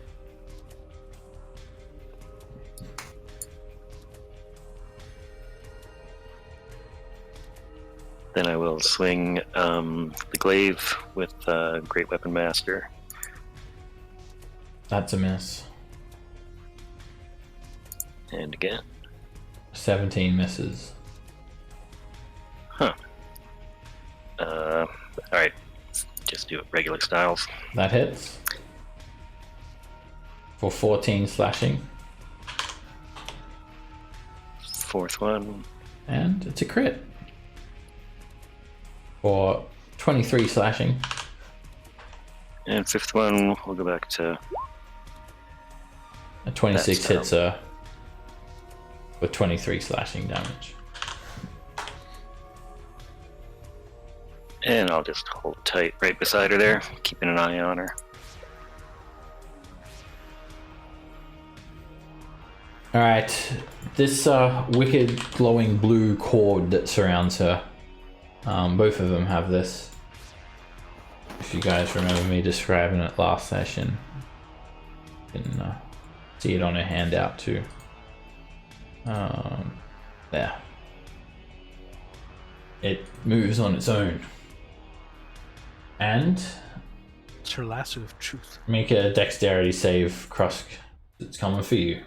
Then I will swing the glaive with Great Weapon Master. That's a miss. And again. 17 misses. Alright. Just do it regular styles. That hits. For 14 slashing. Fourth one. And it's a crit. For 23 slashing. And fifth one, we'll go back to... A 26 That's hits her with 23 slashing damage. And I'll just hold tight right beside her there, keeping an eye on her. Alright, this wicked glowing blue cord that surrounds her. Both of them have this. If you guys remember me describing it last session. You can see it on a handout too. There. It moves on its own. And It's her lasso of truth. make a dexterity save, Krusk. It's coming for you.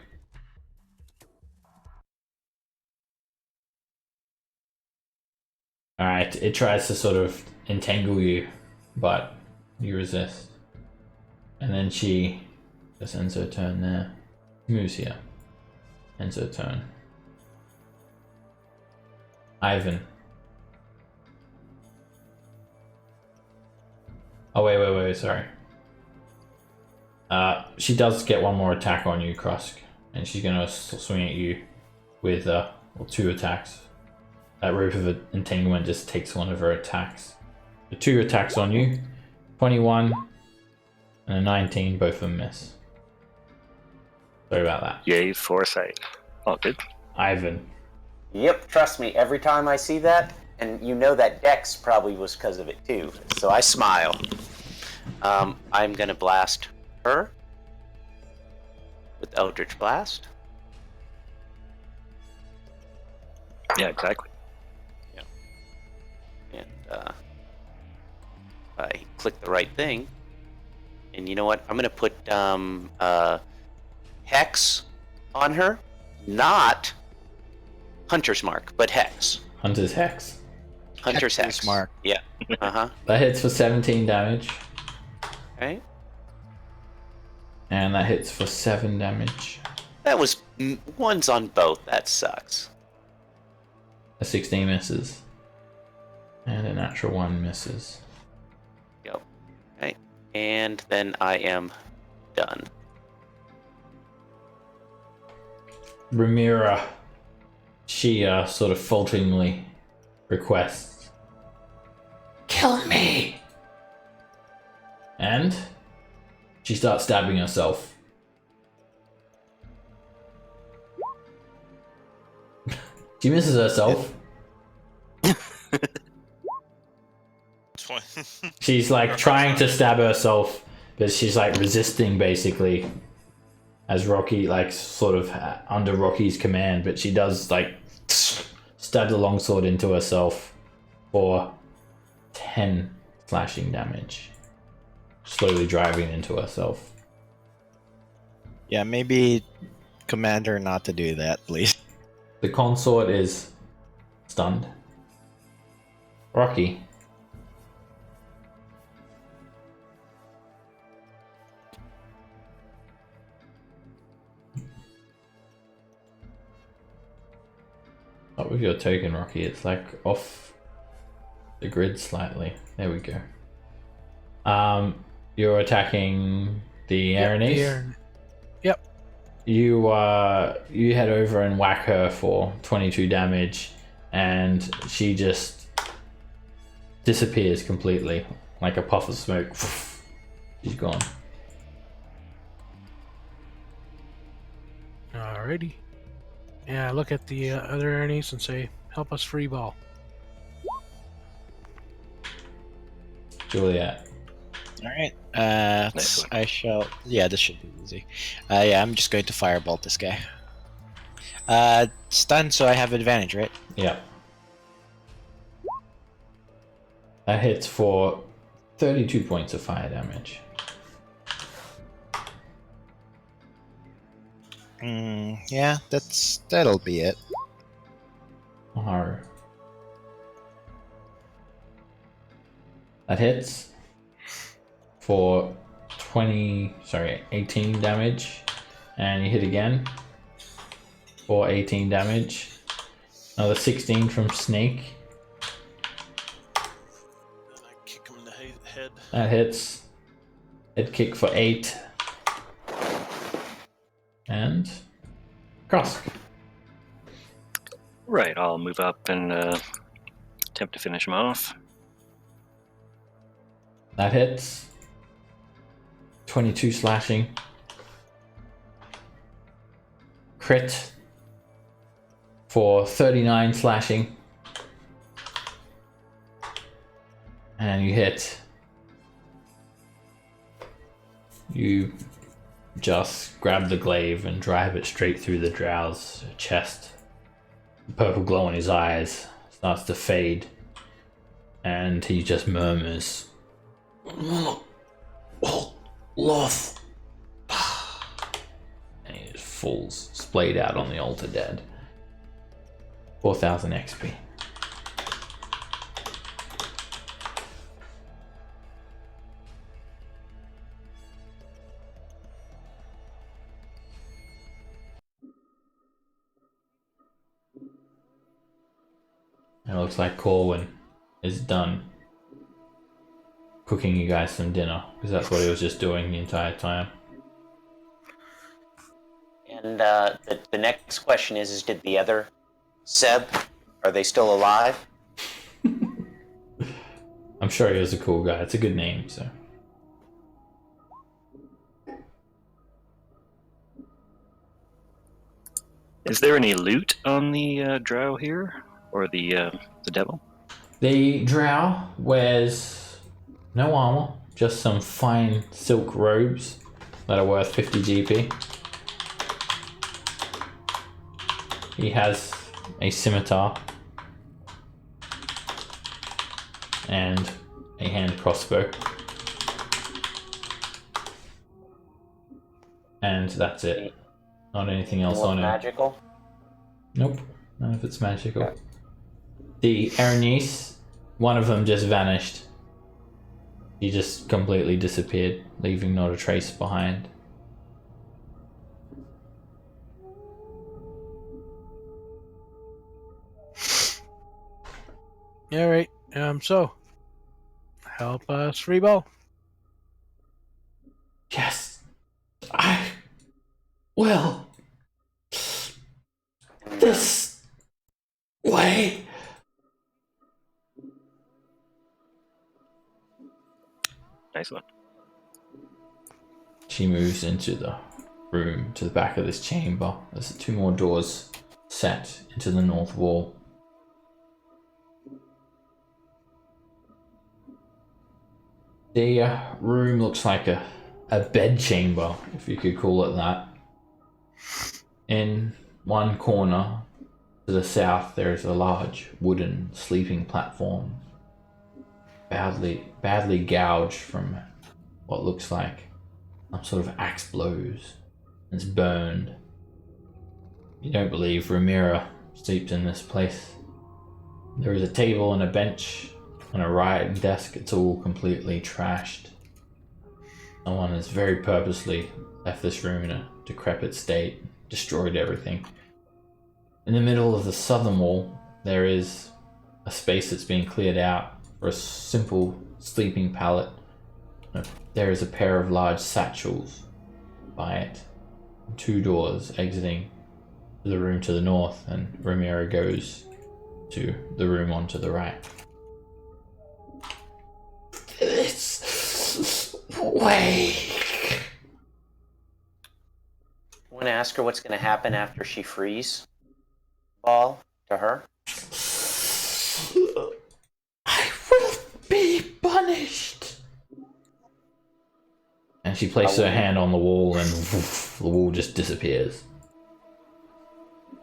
Alright, it tries to sort of entangle you, but you resist. And then she just ends her turn there. Moves here. Ends her turn. Ivan. Oh, wait, sorry. She does get one more attack on you, Krusk. And she's gonna swing at you with two attacks. That rope of entanglement just takes one of her attacks. The two attacks on you, 21 and a 19, both of them miss. Sorry about that. Yay, foresight. All good. Ivan. Yep, trust me, every time I see that, and you know that Dex probably was because of it too, so I smile. I'm gonna blast her with Eldritch Blast. Yeah, exactly. And I click the right thing. And you know what? I'm gonna put Hex on her, not Hunter's Mark, but Hex. Hunter's Hex. Hunter's Hex. Mark. Yeah. That hits for 17 damage. Okay. And that hits for 7 damage. That was ones on both. That sucks. A 16 misses. And a natural 1 misses. Yep. Okay. And then I am done. Ramira, she sort of falteringly requests, "Kill me!" And she starts stabbing herself. She misses herself. 20. She's like trying to stab herself, but she's like resisting basically. As Rocky, like, sort of under Rocky's command, but she does, like, stab the longsword into herself for 10 slashing damage. Slowly driving into herself. Yeah, maybe command her not to do that, please. The consort is stunned. Rocky. Start with your token, Rocky. It's like off the grid slightly. There we go. You're attacking the Aranese. Yep. You head over and whack her for 22 damage, and she just disappears completely, like a puff of smoke. She's gone. Alrighty. Yeah, I look at the other Aranese and say, "Help us free ball." Juliet. All right. Nice one. I shall. Yeah, this should be easy. Yeah, I'm just going to firebolt this guy. Stun, so I have advantage, right? Yeah. That hits for 32 points of fire damage. Yeah, that'll be it. Or that hits for 18 damage, and you hit again for 18 damage. Another 16 from Snake. And I kick him in the head. That hits. Head kick for 8. And Krusk. Right, I'll move up and attempt to finish him off. That hits. 22 slashing. Crit for 39 slashing. And you hit. You just grab the glaive and drive it straight through the drow's chest. The purple glow in his eyes starts to fade, and he just murmurs, "Loth." And he just falls, splayed out on the altar dead. 4,000 XP. It looks like Corwin is done cooking you guys some dinner, because that's what he was just doing the entire time. And the next question is did the other Seb, are they still alive? I'm sure he was a cool guy. It's a good name, so. Is there any loot on the drow here? Or the devil? The drow wears no armor, just some fine silk robes that are worth 50 GP. He has a scimitar and a hand crossbow. And that's it. Not anything else on him. Magical? Nope, none of it's magical. Okay. The Erenice, one of them just vanished. He just completely disappeared, leaving not a trace behind. Alright, so help us, Rebo. Yes, I will. This way. Nice one. She moves into the room to the back of this chamber. There's 2 more doors set into the north wall. The room looks like a bed chamber, if you could call it that. In one corner to the south, there is a large wooden sleeping platform, badly gouged from what looks like some sort of axe blows. It's burned. You don't believe Ramira sleeps in this place. There is a table and a bench and a writing desk. It's all completely trashed. Someone has very purposely left this room in a decrepit state, destroyed everything. In the middle of the southern wall, there is a space that's been cleared out for a simple sleeping pallet. There is a pair of large satchels by it. 2 doors exiting the room to the north, and Ramiro goes to the room on to the right. This way. I want to ask her what's going to happen after she frees Ball to her. I will be punished. And she places her hand on the wall, and the wall just disappears,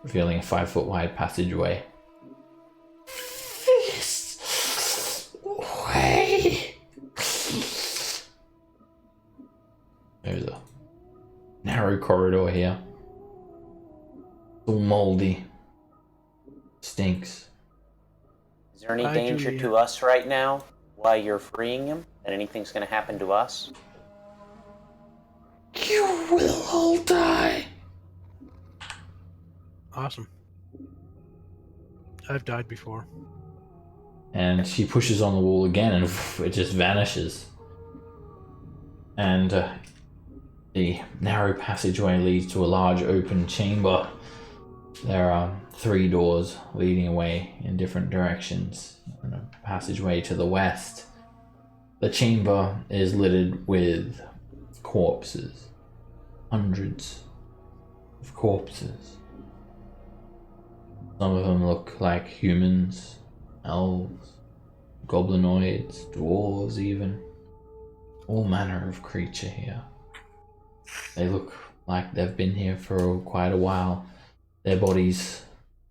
revealing a 5-foot wide passageway. This way. narrow corridor here. It's all moldy. Stinks. Is there any Hi, danger Julia. to us right now while you're freeing him? That anything's going to happen to us? You will all die. Awesome. I've died before. And she pushes on the wall again and it just vanishes. And the narrow passageway leads to a large open chamber. There are 3 doors leading away in different directions, and a passageway to the west. The chamber is littered with corpses. Hundreds of corpses. Some of them look like humans, elves, goblinoids, dwarves even. All manner of creature here. They look like they've been here for quite a while. Their bodies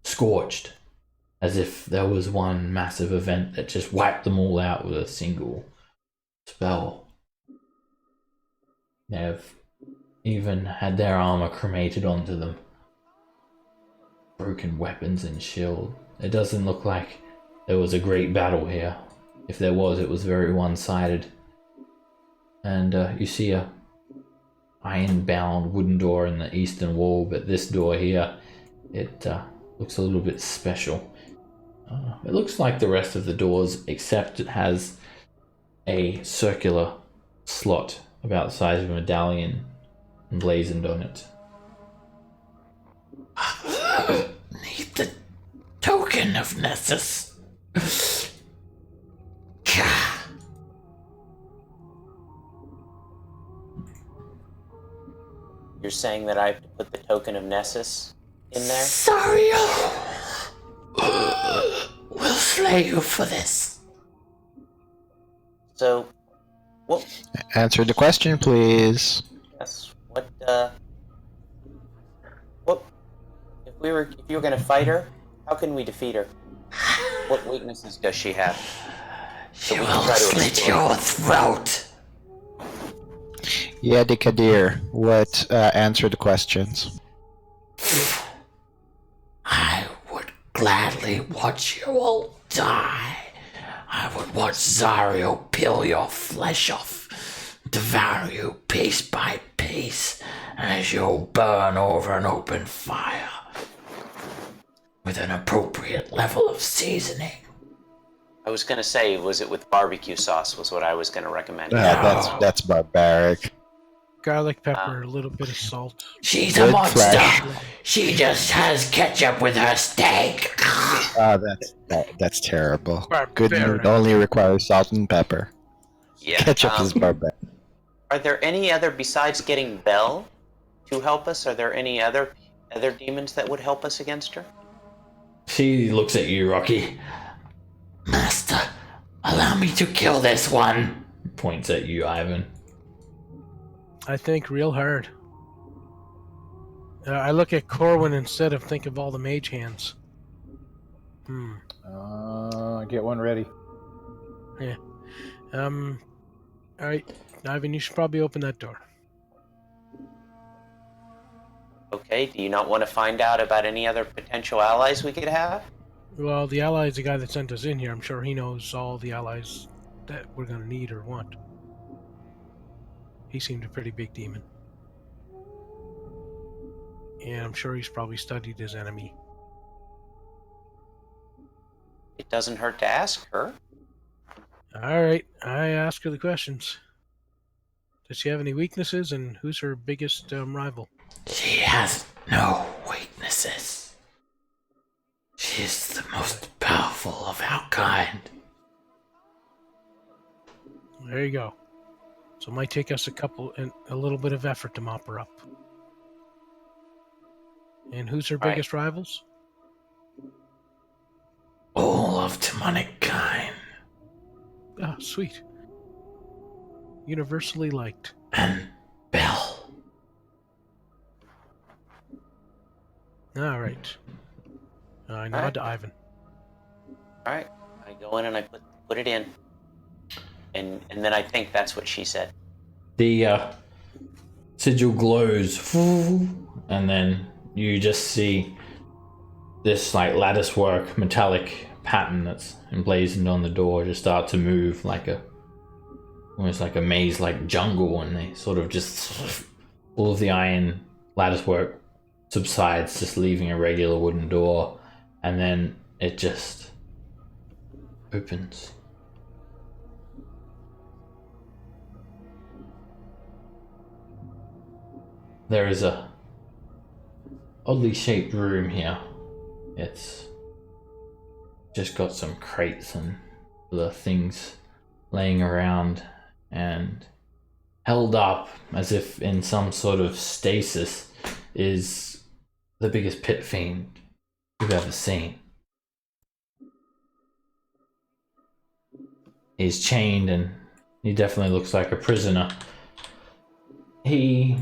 scorched, as if there was one massive event that just wiped them all out with a single spell. They've even had their armor cremated onto them. Broken weapons and shield. It doesn't look like there was a great battle here. If there was, it was very one-sided. And you see a iron-bound wooden door in the eastern wall, but this door here, it looks a little bit special. It looks like the rest of the doors, except it has a circular slot about the size of a medallion emblazoned on it. Need the token of Nessus. You're saying that I have to put the token of Nessus in there? Sorry, we'll slay you for this. So, what? Answer the question, please. Yes. What? If you were going to fight her, how can we defeat her? What weaknesses does she have? She will slit your throat. Yeah, Kadir, what? Answer the questions. I would gladly watch you all die. I would watch Zario peel your flesh off, devour you piece by piece as you burn over an open fire with an appropriate level of seasoning. I was going to say, was it with barbecue sauce was what I was going to recommend. That's barbaric. Garlic pepper, a little bit of salt. She's Good a monster. flesh. She just has ketchup with her steak. That's terrible. Barbaric. Good meat only requires salt and pepper. Yeah. Ketchup is barbaric. Are there any other, besides getting Belle to help us, are there any other demons that would help us against her? She looks at you, Rocky. Master, allow me to kill this one. Points at you, Ivan. I think real hard. I look at Corwin instead of think of all the mage hands. Get one ready. Yeah. Alright, Ivan, you should probably open that door. Okay, do you not want to find out about any other potential allies we could have? Well, the ally is the guy that sent us in here. I'm sure he knows all the allies that we're going to need or want. He seemed a pretty big demon. And I'm sure he's probably studied his enemy. It doesn't hurt to ask her. Alright, I ask her the questions. Does she have any weaknesses, and who's her biggest rival? She has no weaknesses. She is the most powerful of our kind. There you go. So it might take us a little bit of effort to mop her up. And who's her Right. biggest rivals? All of demonic kind. Ah, sweet. Universally liked. And Belle. Alright. I nod Alright. to Ivan. Alright, I go in and I put it in. And then I think that's what she said. The sigil glows, and then you just see this like lattice work metallic pattern that's emblazoned on the door just start to move like almost like a maze like jungle, and they sort of just all of the iron lattice work subsides, just leaving a regular wooden door, and then it just opens. There is a oddly shaped room here. It's just got some crates and other things laying around, and held up as if in some sort of stasis is the biggest pit fiend you've ever seen. He's chained and he definitely looks like a prisoner. He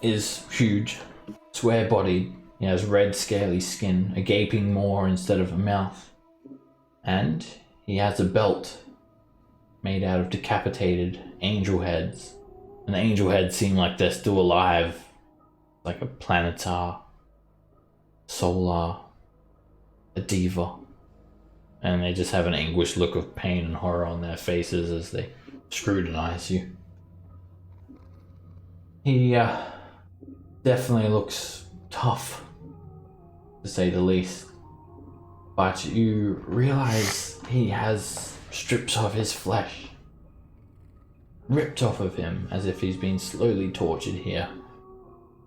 is huge, square-bodied. He has red, scaly skin, a gaping maw instead of a mouth, and he has a belt made out of decapitated angel heads. And the angel heads seem like they're still alive, like a planetar, solar, a diva, and they just have an anguished look of pain and horror on their faces as they scrutinize you. He definitely looks tough, to say the least, but you realize he has strips of his flesh ripped off of him as if he's been slowly tortured here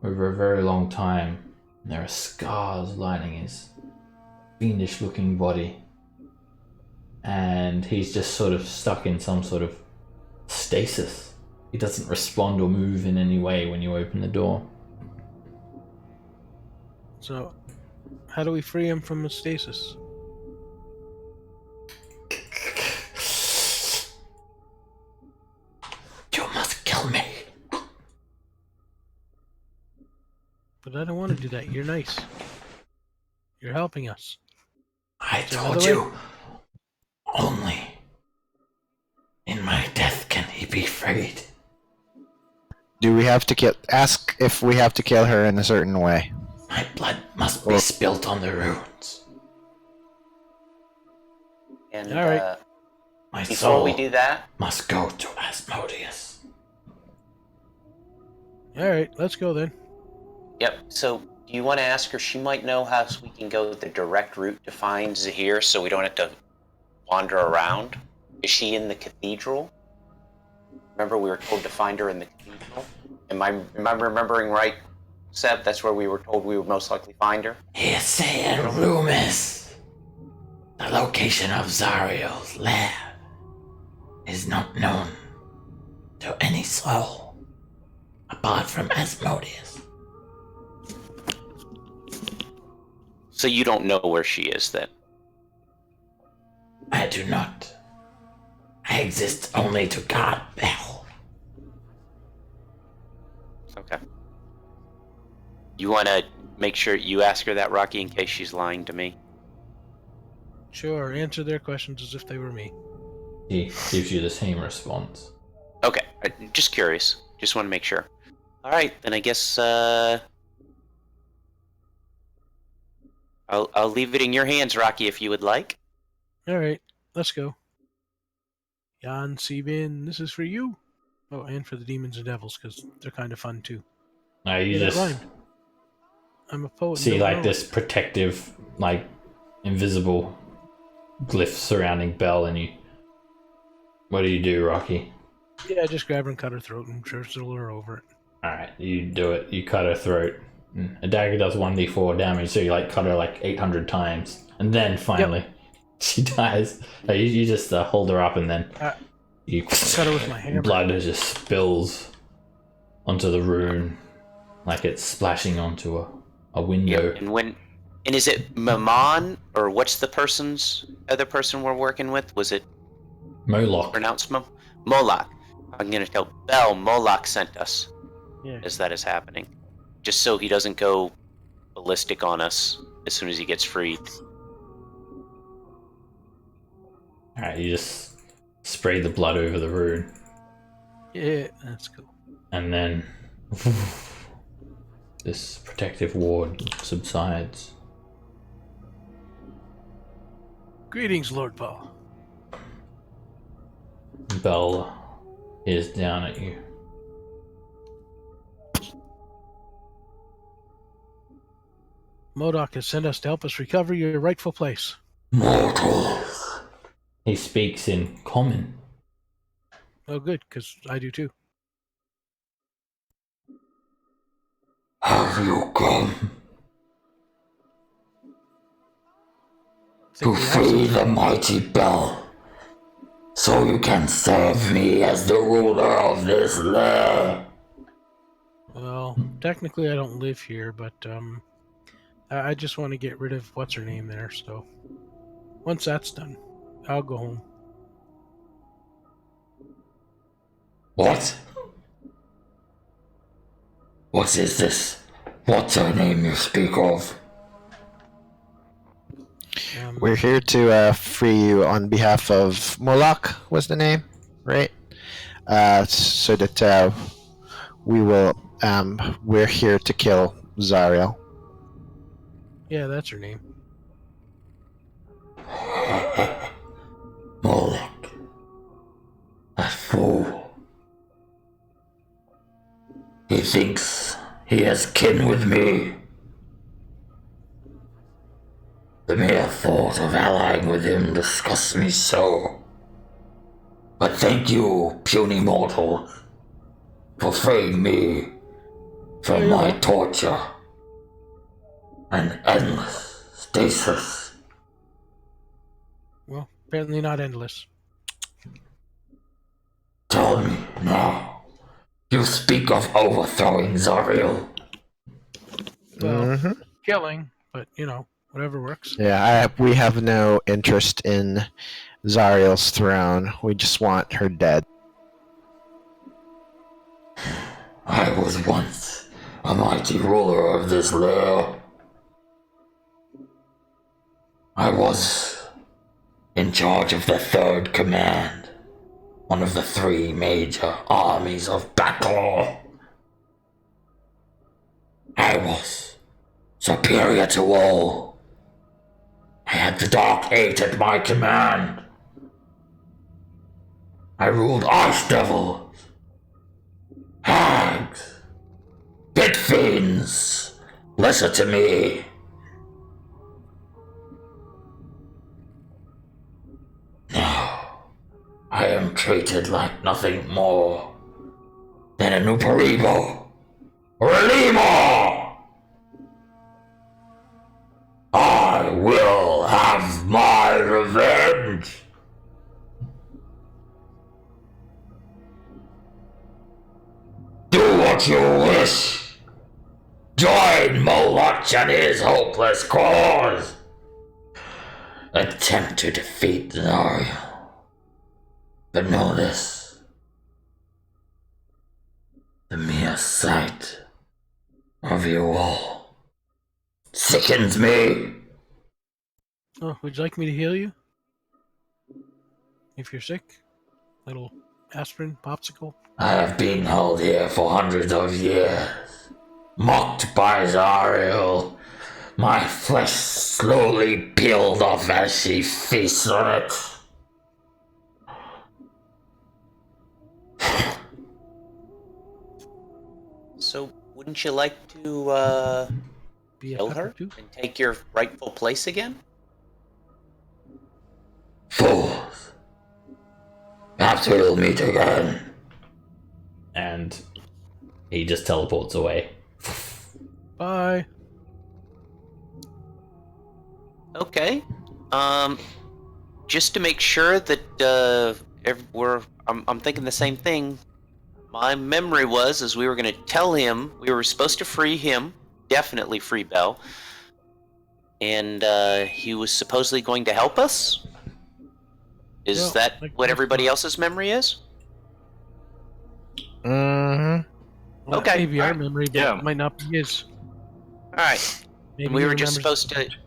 over a very long time. There are scars lining his fiendish looking body, and he's just sort of stuck in some sort of stasis. He doesn't respond or move in any way when you open the door. So, how do we free him from the stasis? You must kill me. But I don't want to do that. You're nice. You're helping us. I Is there told another you, way? only in my death can he be freed. Do we have to kill? Ask if we have to kill her in a certain way. My blood must be spilt on the runes. And All right. My before soul we do that, must go to Asmodeus. All right, let's go then. yep. So, do you want to ask her? She might know how we can go the direct route to find Zahir, so we don't have to wander around. Is she in the cathedral? Remember, we were told to find her in the cathedral. Am I remembering right, Seb? That's where we were told we would most likely find her. Hearsay and rumors. The location of Zariel's lair is not known to any soul apart from Asmodeus. So you don't know where she is then? I do not. I exist only to guard Bell. Okay. You want to make sure you ask her that, Rocky, in case she's lying to me? Sure, answer their questions as if they were me. He gives you the same response. Okay, just curious. Just want to make sure. All right, then I guess I'll leave it in your hands, Rocky, if you would like. All right, let's go. Jan Sebin, this is for you. Oh, and for the demons and devils, because they're kind of fun too. Now you Yeah, that just rhymed. I'm a poet. and see don't like know this protective, like invisible glyph surrounding Bell, and you. What do you do, Rocky? it. Yeah, just grab her and cut her throat and drizzle her over it. Alright, you do it. You cut her throat. A dagger does 1d4 damage, so you like cut her like 800 times. And then finally, she dies. You just hold her up and then you Cut her with my hammer. blood just spills onto the rune like it's splashing onto a window. And is it Maman, or what's the other person we're working with? Was it Moloch. pronounced Moloch? I'm going to tell Bell Moloch sent us Yeah. as that is happening. Just so he doesn't go ballistic on us as soon as he gets freed. Alright, you just spray the blood over the rune. Yeah, that's cool. And then this protective ward subsides. Greetings, Lord Paul. Bell is down at you. MODOK has sent us to help us recover your rightful place. Mortals. He speaks in common. Oh, good, because I do too. Have you come to free the mighty Bell, so you can serve me as the ruler of this lair? Well, technically I don't live here, but I just want to get rid of what's her name there. So once that's done, I'll go home. What? What is this? What's her name you speak of? We're here to free you on behalf of Moloch, was the name, right? So that we will. We're here to kill Zariel. Yeah, that's her name. Moloch. That fool. He thinks he has kin with me. The mere thought of allying with him disgusts me so. But thank you, puny mortal, for freeing me from my torture and endless stasis. Well, apparently not endless. Tell me now. You speak of overthrowing Zariel. Well, killing, but whatever works. Yeah, we have no interest in Zariel's throne. We just want her dead. I was once a mighty ruler of this lair. I was in charge of the Third Command, one of the 3 major armies of battle. I was superior to all. I had the Dark 8 at my command. I ruled archdevils, hags, pit fiends, lesser to me. Now, I am treated like nothing more than an Uparibo or a Lemur. I will have my revenge. Do what you wish. Join Moloch and his hopeless cause. Attempt to defeat Zariel. But know this. The mere sight of you all sickens me. Oh, would you like me to heal you? If you're sick? Little aspirin, popsicle? I have been held here for hundreds of years, mocked by Zariel. My flesh slowly peeled off as she feasts on it. So, wouldn't you like to Be a kill pepper her too? and take your rightful place again? Fools. Perhaps we'll meet again. And he just teleports away. Bye. Okay. Just to make sure that I'm thinking the same thing. My memory was, as we were going to tell him, we were supposed to free him, definitely free Bell, and he was supposedly going to help us. Is Well, that like what most everybody else's memory is? Mm-hmm. Well, Okay. Maybe our memory, but Yeah. it might not be his. All right. Maybe we he were just remembers- supposed to,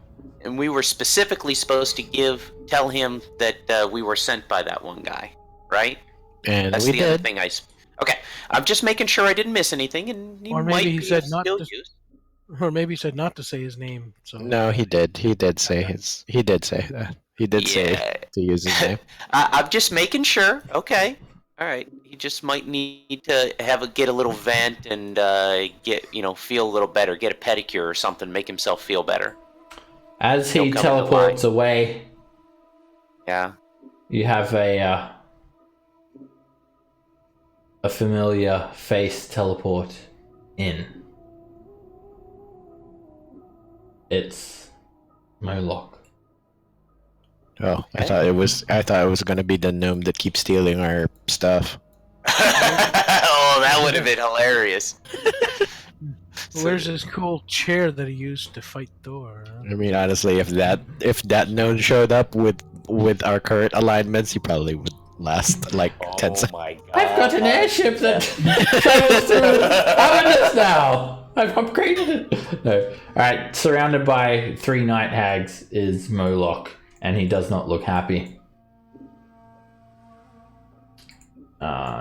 and we were specifically supposed to tell him that we were sent by that one guy, right? And That's we the other did. thing Okay, I'm just making sure I didn't miss anything, and he Or might maybe he be said of not skill to- use. Or maybe he said not to say his name. So No, he did. He did say Okay. his. He did say that. He did say Yeah. to use his name. I'm just making sure. Okay. All right. He just might need to get a little vent and feel a little better, get a pedicure or something, make himself feel better. As He'll he come into teleports line. away, Yeah. you have a familiar face teleport in. It's Moloch. Oh, I Okay. thought it was. I thought it was gonna be the gnome that keeps stealing our stuff. Oh, that would have been hilarious. where's his cool chair that he used to fight Thor? I mean, honestly, if that gnome showed up with our current alignments, he probably would last like 10 seconds. my god. I've got an airship that travels through Avernus now. I've upgraded it. No. Alright, surrounded by 3 night hags is Moloch, and he does not look happy.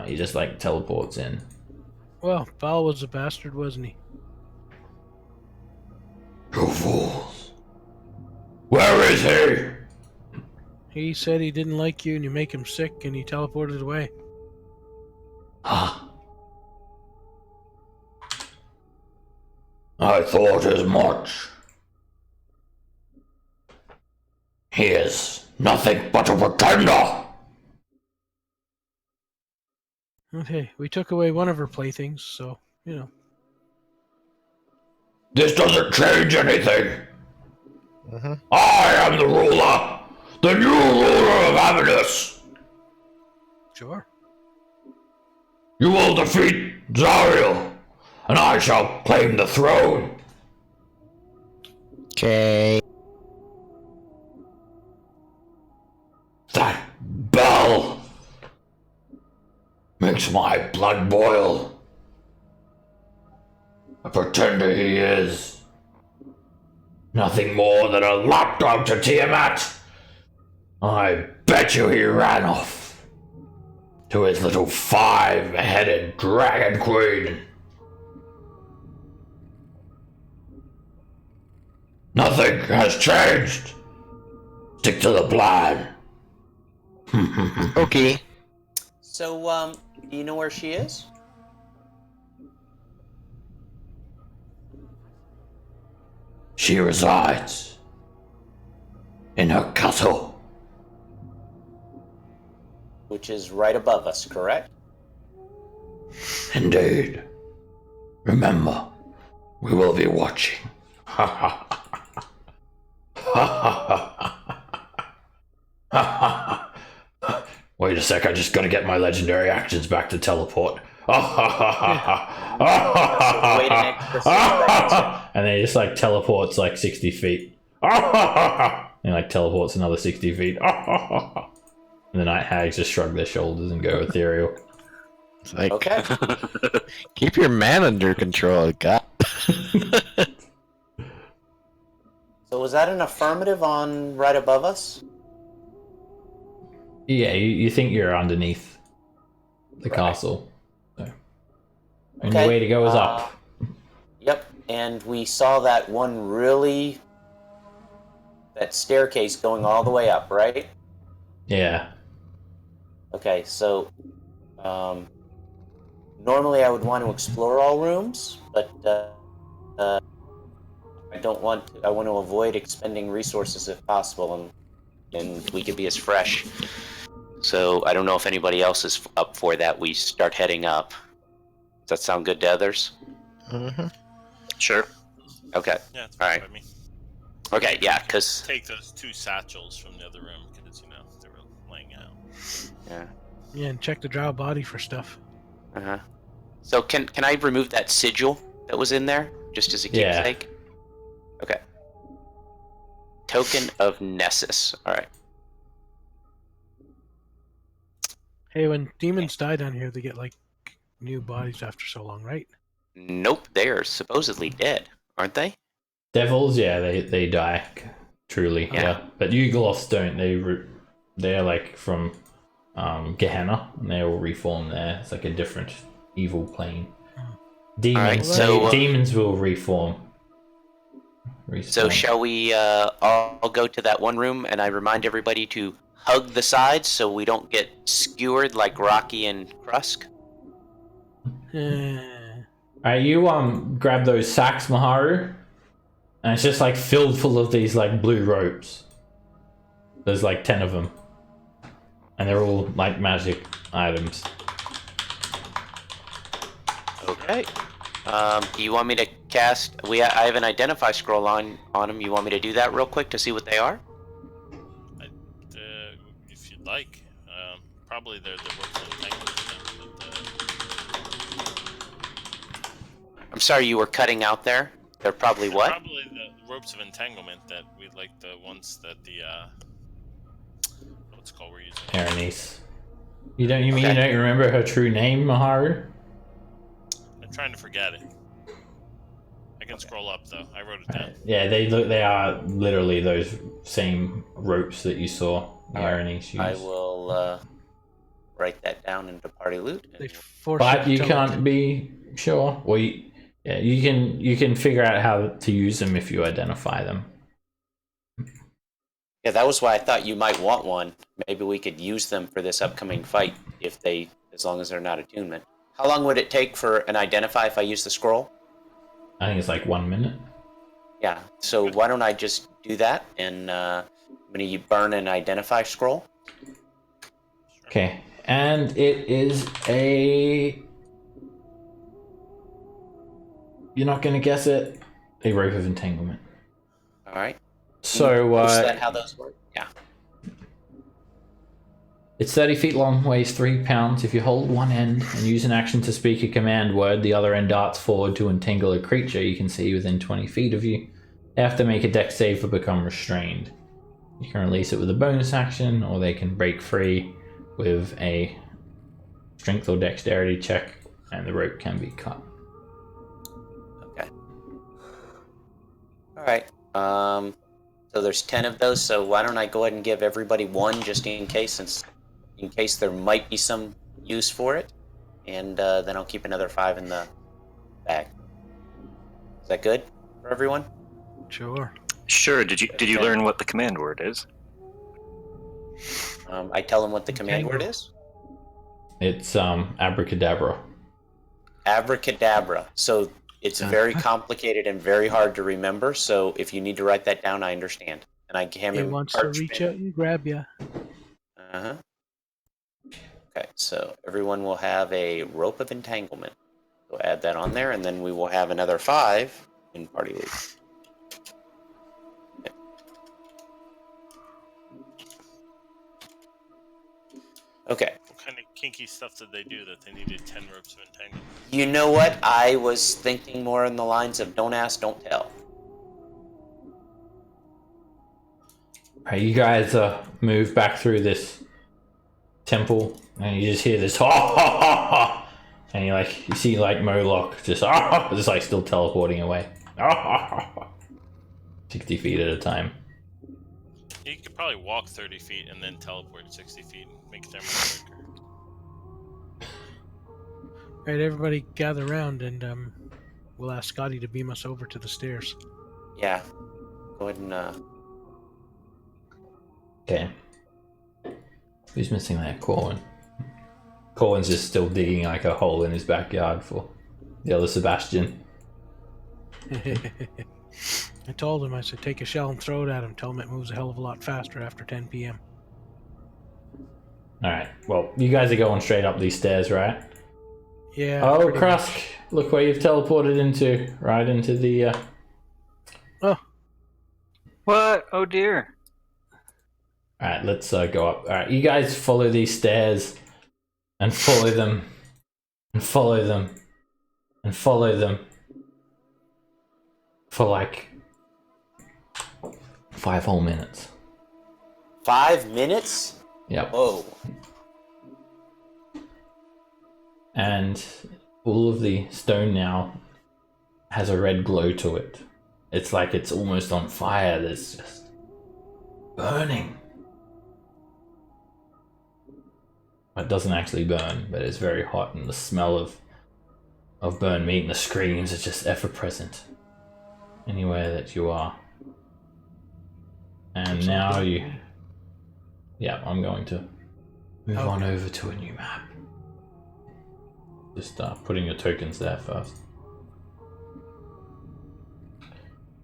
He just like teleports in. Well, Val was a bastard, wasn't he? You fools! Where is he? He said he didn't like you and you make him sick and he teleported away. Ah. I thought as much. He is nothing but a pretender. Okay, we took away one of her playthings, so, you know. This doesn't change anything. Mm-hmm. I am the ruler, the new ruler of Avernus. Sure. You will defeat Zariel, and I shall claim the throne. Okay. That bell makes my blood boil. A pretender he is. Nothing more than a lapdog to Tiamat. I bet you he ran off to his little 5-headed dragon queen. Nothing has changed. Stick to the plan. Okay. So, do you know where she is? She resides in her castle. Which is right above us, correct? Indeed. Remember, we will be watching. Ha ha ha ha ha ha. Wait a sec, I just gotta get my legendary actions back to teleport. So wait an extra 6 seconds. And then he just like teleports like 60 feet. And like teleports another 60 feet. And the night hags just shrug their shoulders and go ethereal. It's like, Okay. keep your man under control, God. So was that an affirmative on right above us? Yeah, you think you're underneath the castle. So. And Okay, the way to go is up. Yep, and we saw that that staircase going all the way up, right? Yeah. Okay, so normally I would want to explore all rooms, but I don't want to. I want to avoid expending resources if possible, and we could be as fresh. So I don't know if anybody else is up for that. We start heading up. Does that sound good to others? Mm-hmm. Sure. Okay. Yeah, it's All fine right. by me. Okay. Yeah. Because Take those 2 satchels from the other room because they were laying out. yeah. Yeah, and check the drow body for stuff. Uh huh. So can I remove that sigil that was in there just as a Yeah. keepsake? Okay. Token of Nessus. All right. Hey, when demons die down here, they get like new bodies after so long, right? Nope. They are supposedly dead, aren't they? Devils, yeah, they die. Truly, Yeah. yeah. But Yugoloths don't. They're like from Gehenna, and they all reform there. It's like a different evil plane. Alright, Demons, so, demons will reform. So shall we all go to that one room, and I remind everybody to hug the sides so we don't get skewered like Rocky and Krusk? Alright, you grab those sacks, Maharu, and it's just like filled full of these like blue ropes. There's like 10 of them, and they're all like magic items. Okay. Do you want me to cast? I have an identify scroll on them. You want me to do that real quick to see what they are? If you'd like. Probably they're the ropes of entanglement. I'm sorry, you were cutting out there. They're probably what? Probably the ropes of entanglement that we like, the ones that the what's it called we're using. Berenice. You don't remember her true name, Maharu? I'm trying to forget it. I can scroll up though. I wrote it down. Yeah, they are literally those same ropes that you saw Berenice use. I will write that down into party loot. But you can't be sure. Well, you can figure out how to use them if you identify them. Yeah, that was why I thought you might want one. Maybe we could use them for this upcoming fight as long as they're not attunement. How long would it take for an identify if I use the scroll? I think it's like 1 minute. Yeah, so why don't I just do that, and I'm going to burn an identify scroll. Okay, and it is a... You're not going to guess it. A rope of entanglement. Alright. So, is that how those work? Yeah. It's 30 feet long, weighs 3 pounds. If you hold one end and use an action to speak a command word, the other end darts forward to entangle a creature you can see within 20 feet of you. They have to make a dex save or become restrained. You can release it with a bonus action, or they can break free with a strength or dexterity check, and the rope can be cut. Okay. Alright. So there's 10 of those, so why don't I go ahead and give everybody one just in case, in case there might be some use for it, and then I'll keep another 5 in the bag. Is that good for everyone? Sure. Sure. Did you learn what the command word is? I tell them what the command word is? It's abracadabra. Abracadabra. So it's very complicated and very hard to remember, so if you need to write that down, I understand. And I give him He wants to reach out and grab you. Uh-huh. Okay, so everyone will have a rope of entanglement. We'll add that on there, and then we will have another 5 in party loot. Okay. Okay. What kind of kinky stuff did they do that they needed 10 ropes of entanglement? You know what? I was thinking more in the lines of don't ask, don't tell. Alright, you guys move back through this temple, and you just hear this ha ha ha ha, and you see like Moloch just like still teleporting away. 60 feet at a time. You could probably walk 30 feet and then teleport 60 feet and make it there much quicker. Alright, everybody gather around, and we'll ask Scotty to beam us over to the stairs. Yeah. Go ahead and Okay. Who's missing there? Corwin. Corwin's just still digging like a hole in his backyard for the other Sebastian. I told him, I said, take a shell and throw it at him. Tell him it moves a hell of a lot faster after 10 p.m. Alright, well, you guys are going straight up these stairs, right? Yeah. Oh, Krusk, look where you've teleported into. Right into the... Oh. What? Oh dear. Alright, let's go up. Alright, you guys follow these stairs and follow them and follow them and follow them for like 5 whole minutes. 5 minutes? Yep. Whoa. And all of the stone now has a red glow to it. It's like it's almost on fire. There's just burning. It doesn't actually burn, but it's very hot, and the smell of burnt meat and the screams are just ever present anywhere that you are. And now you... Yeah, I'm going to move on over to a new map. Just putting your tokens there first.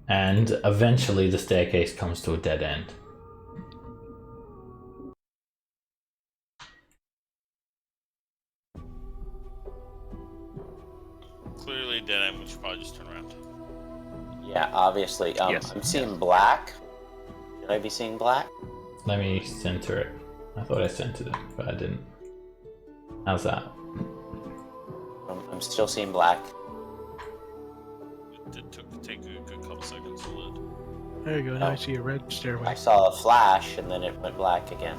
And eventually the staircase comes to a dead end. Clearly dead end, we should probably just turn around. Yeah, obviously. Yes. I'm seeing black. Should I be seeing black? Let me center it. I thought I centered it, but I didn't. How's that? I'm still seeing black. It did take a good couple seconds to load. There you go. Now I see a red I stairway. saw a flash and then it went black again.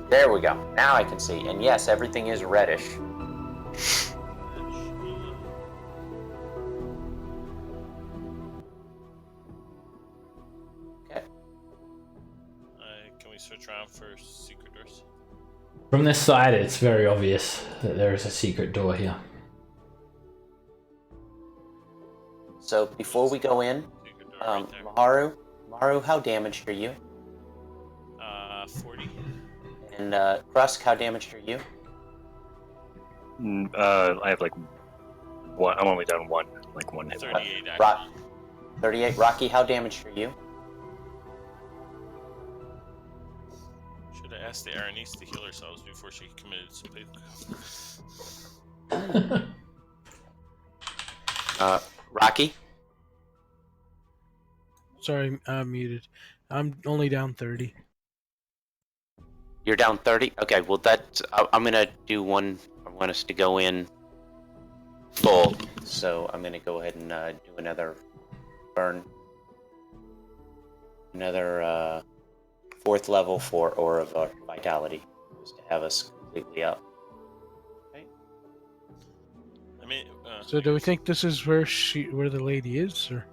There we go. Now I can see. And yes, everything is reddish. Okay. Can we switch around for secret doors? From this side, it's very obvious that there is a secret door here. So before we go in, Secret door right there. Maharu, how damaged are you? 40. And Krusk, how damaged are you? I have like one. I'm only down one, like one hit. 38 Rock, actually. 38. Rocky, how damaged are you? Should have asked the Aranese to heal herself before she committed seppuku. Rocky? Sorry, I'm muted. I'm only down 30. You're down 30? Okay, well I'm gonna do one. I want us to go in full, so I'm gonna go ahead and do another burn. Another 4th level for Aura of Vitality, just to have us completely up. Okay. I mean, So do we think this is where the lady is, or?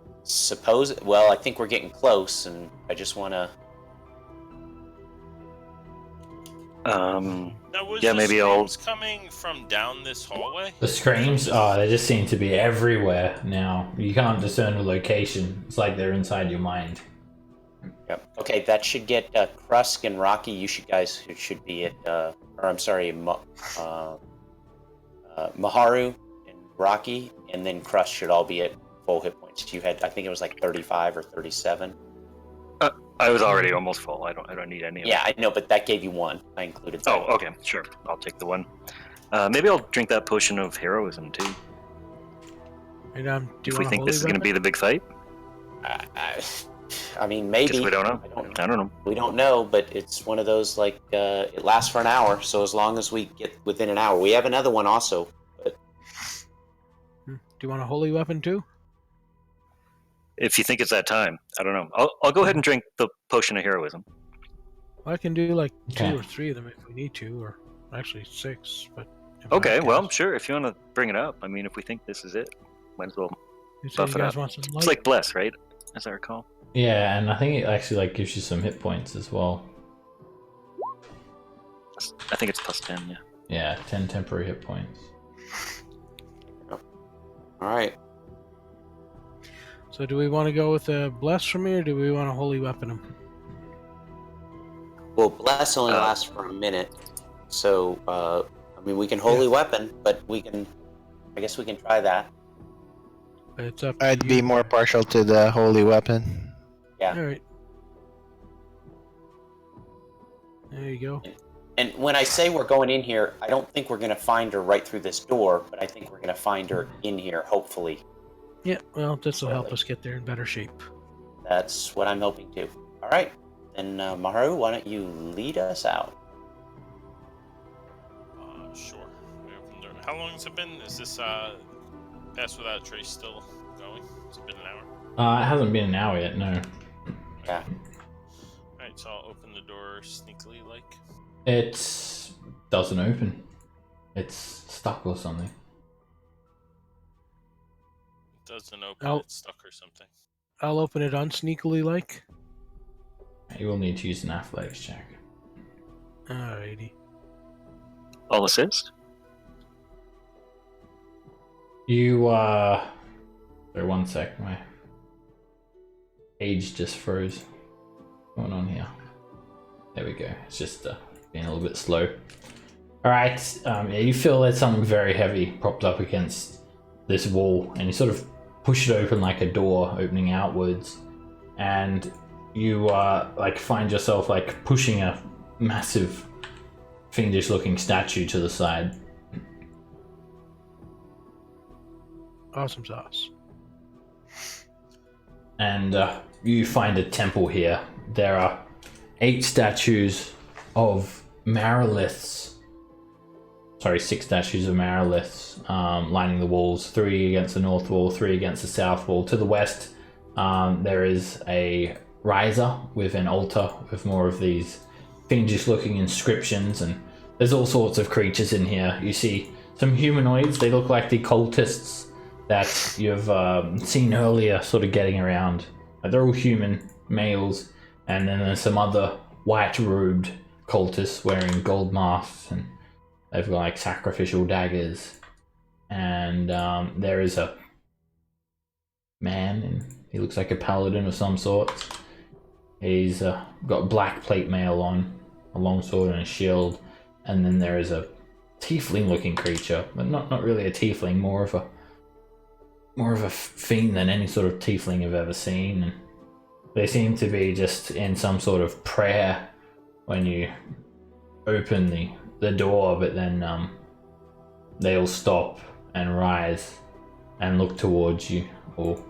Well, I think we're getting close, and I just want to... now was Yeah, the maybe I'll- screams coming from down this hallway? The screams, they just seem to be everywhere now. You can't discern the location. It's like they're inside your mind. Yep. Okay, that should get Krusk and Rocky. You guys should be at, or I'm sorry, Maharu and Rocky, and then Krusk should all be at full hit points. You had, I think it was like 35 or 37. I was already almost full. I don't need any. Yeah, I know, but that gave you one. I included that. Oh, okay, sure. I'll take the one. Maybe I'll drink that potion of heroism too. And do you If we want think this is going to be the big fight, I mean, maybe. because we don't know. I don't know. We don't know, but it's one of those, like, it lasts for an hour, so as long as we get within an hour. We have another one also, but... Do you want a holy weapon too? If you think it's that time, I don't know. I'll go ahead and drink the potion of heroism. Well, I can do like Okay. 2 or 3 of them if we need to, or actually 6. But if Okay, not, well, guys- sure. If you want to bring it up, I mean, if we think this is it, might as well. you say buff you it guys up. want some light? It's like bless, right? As I recall. Yeah, and I think it actually like gives you some hit points as well. I think it's plus 10. Yeah. Yeah, 10 temporary hit points. Alright. So do we want to go with a bless from me, or do we want a holy weapon him? Well, Bless only lasts for a minute, so, I mean, we can Holy Weapon, but I guess we can try that. But it's up to I'd you. be more partial to the holy weapon. Yeah. All right. There you go. And when I say we're going in here, I don't think we're going to find her right through this door, but I think we're going to find her in here, hopefully. Yeah, well, this will help us get there in better shape. That's what I'm hoping to. All right. Then, Maharu, why don't you lead us out? Sure. We open the door. How long has it been? Is this Pass Without a Trace still going? Has it been an hour? It hasn't been an hour yet, no. Yeah. Alright, so I'll open the door sneakily like. It doesn't open. It's stuck or something. It doesn't open, Oh. it's stuck or something. I'll open it unsneakily like. You will need to use an athletics check. Alrighty. I'll assist. You, sorry, one sec, my page just froze. What's going on here? There we go. It's just being a little bit slow. Alright, yeah, you feel there's something very heavy propped up against this wall, and you sort of push it open like a door opening outwards, and you like find yourself like pushing a massive fiendish looking statue to the side. Awesome sauce. And you find a temple here. There are 8 statues of Mariliths. Sorry, 6 statues of Mariliths lining the walls. 3 against the north wall, 3 against the south wall. To the west, there is a riser with an altar with more of these fiendish looking inscriptions, and there's all sorts of creatures in here. You see some humanoids. They look like the cultists that you've seen earlier, sort of getting around. They're all human males, and then there's some other white-robed cultists wearing gold masks, and they've got like sacrificial daggers. And there is a man, and he looks like a paladin of some sort. He's got black plate mail on, a longsword and a shield, and then there is a tiefling-looking creature, but not really a tiefling, more of a fiend than any sort of tiefling you've ever seen. And they seem to be just in some sort of prayer when you open the door, but then they'll stop and rise and look towards you all.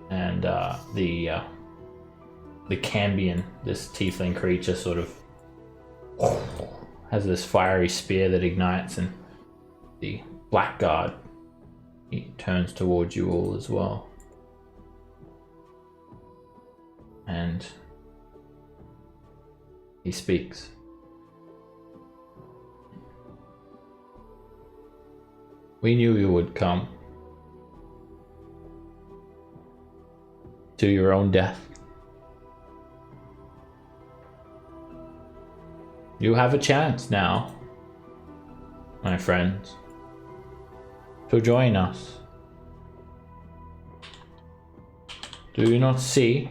And the Cambion, this tiefling creature, sort of has this fiery spear that ignites, and the blackguard, he turns towards you all as well. And he speaks. We knew you would come to your own death. You have a chance now, my friends, to join us. Do you not see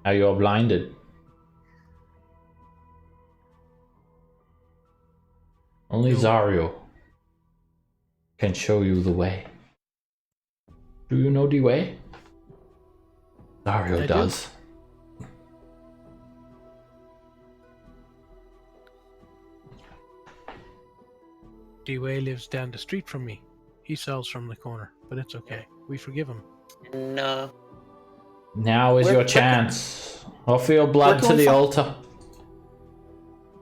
how you are blinded? Only Zariel can show you the way. Do you know the way? Zariel does. D-Way lives down the street from me. He sells from the corner, but it's okay. We forgive him. No. Now is your chance. Offer your blood to the altar,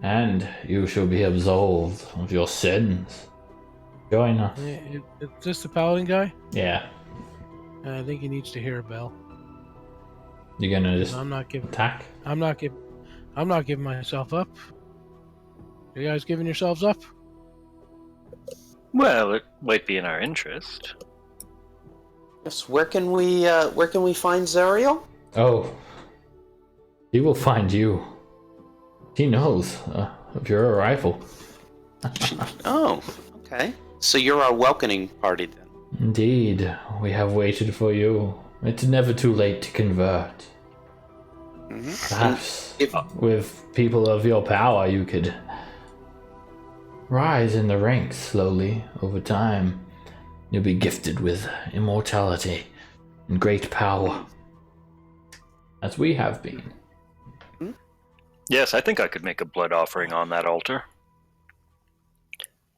and you shall be absolved of your sins. Join us. Is this the paladin guy? Yeah. I think he needs to hear a bell. You're gonna just I'm not giving. attack? I'm not giving myself up. You guys giving yourselves up? Well, it might be in our interest. Yes. Where can we find Zariel? Oh. He will find you. He knows of your arrival. Oh, okay. So you're our welcoming party then. Indeed, we have waited for you. It's never too late to convert. Mm-hmm. Perhaps with people of your power, you could rise in the ranks slowly over time. You'll be gifted with immortality and great power, as we have been. Yes, I think I could make a blood offering on that altar.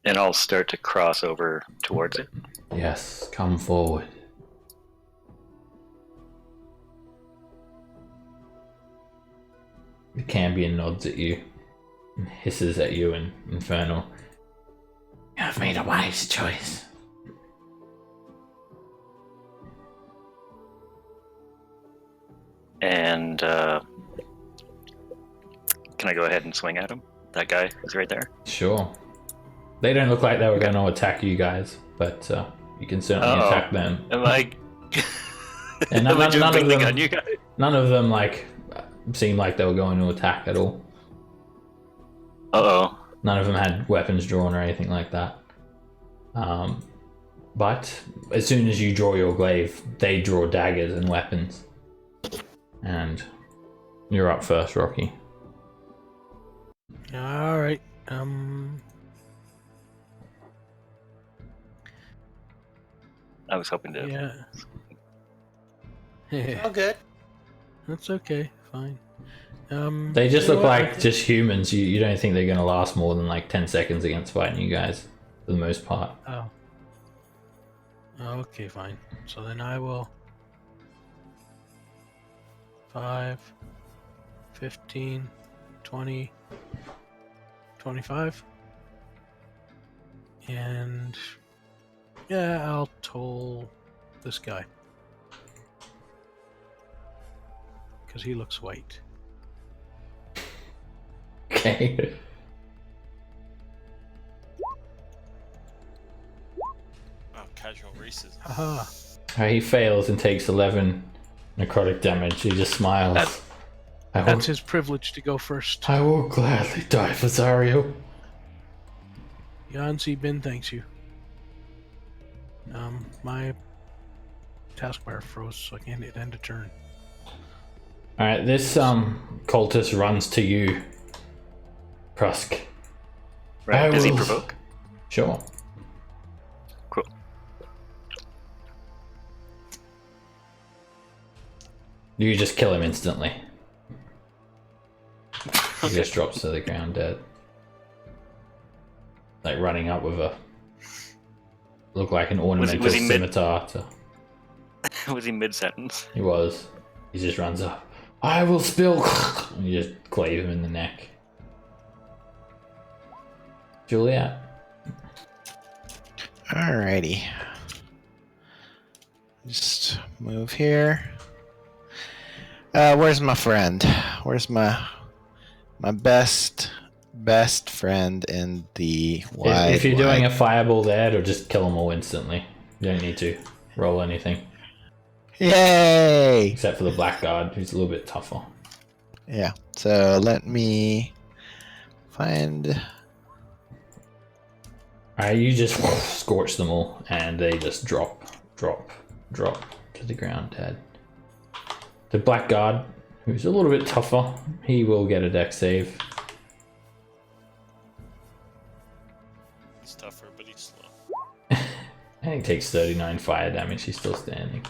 And I'll start to cross over towards it. Yes, come forward. The Cambion nods at you and hisses at you in Infernal. You have made a wise choice. And can I go ahead and swing at him? That guy is right there. Sure. They don't look like they were going to attack you guys, but you can certainly attack them. Am I? And Am I doing none of picnic them, on you guys? none of them like seemed like they were going to attack at all. Uh-oh. None of them had weapons drawn or anything like that. But as soon as you draw your glaive, they draw daggers and weapons. And you're up first, Rocky. All right. I was hoping to. Yeah. Oh, good. That's okay. Fine. They just you know look what, I like think- just humans. You don't think they're going to last more than like 10 seconds against fighting you guys, for the most part. Oh. Okay, fine. So then I will. 5, 15, 20, 25. And yeah, I'll toll this guy. Because he looks white. Okay. Oh, casual racism. Haha. He fails and takes 11 necrotic damage. He just smiles. That's his privilege to go first. I will gladly die for Zario. Yanzi Bin thanks you. My taskbar froze, so I can't hit end of turn. Alright, this cultist runs to you, Krusk. Right. Does he will- provoke? Sure. Cool. You just kill him instantly. He just drops to the ground dead. Like running up with a look like an ornamental was he mid- scimitar to Was he mid-sentence? he was. He just runs up. I will spill and you just clave him in the neck. Juliet. Alrighty. Just move here. Where's my friend? Where's my best friend in the wide? If you're doing wide- a fireball there, it'll just kill them all instantly. You don't need to roll anything. Yay! Except for the blackguard, who's a little bit tougher. Yeah. So let me find. Alright, you just scorch them all, and they just drop to the ground dead. The blackguard, who's a little bit tougher, he will get a dex save. He's tougher, but he's slow. And he takes 39 fire damage, he's still standing.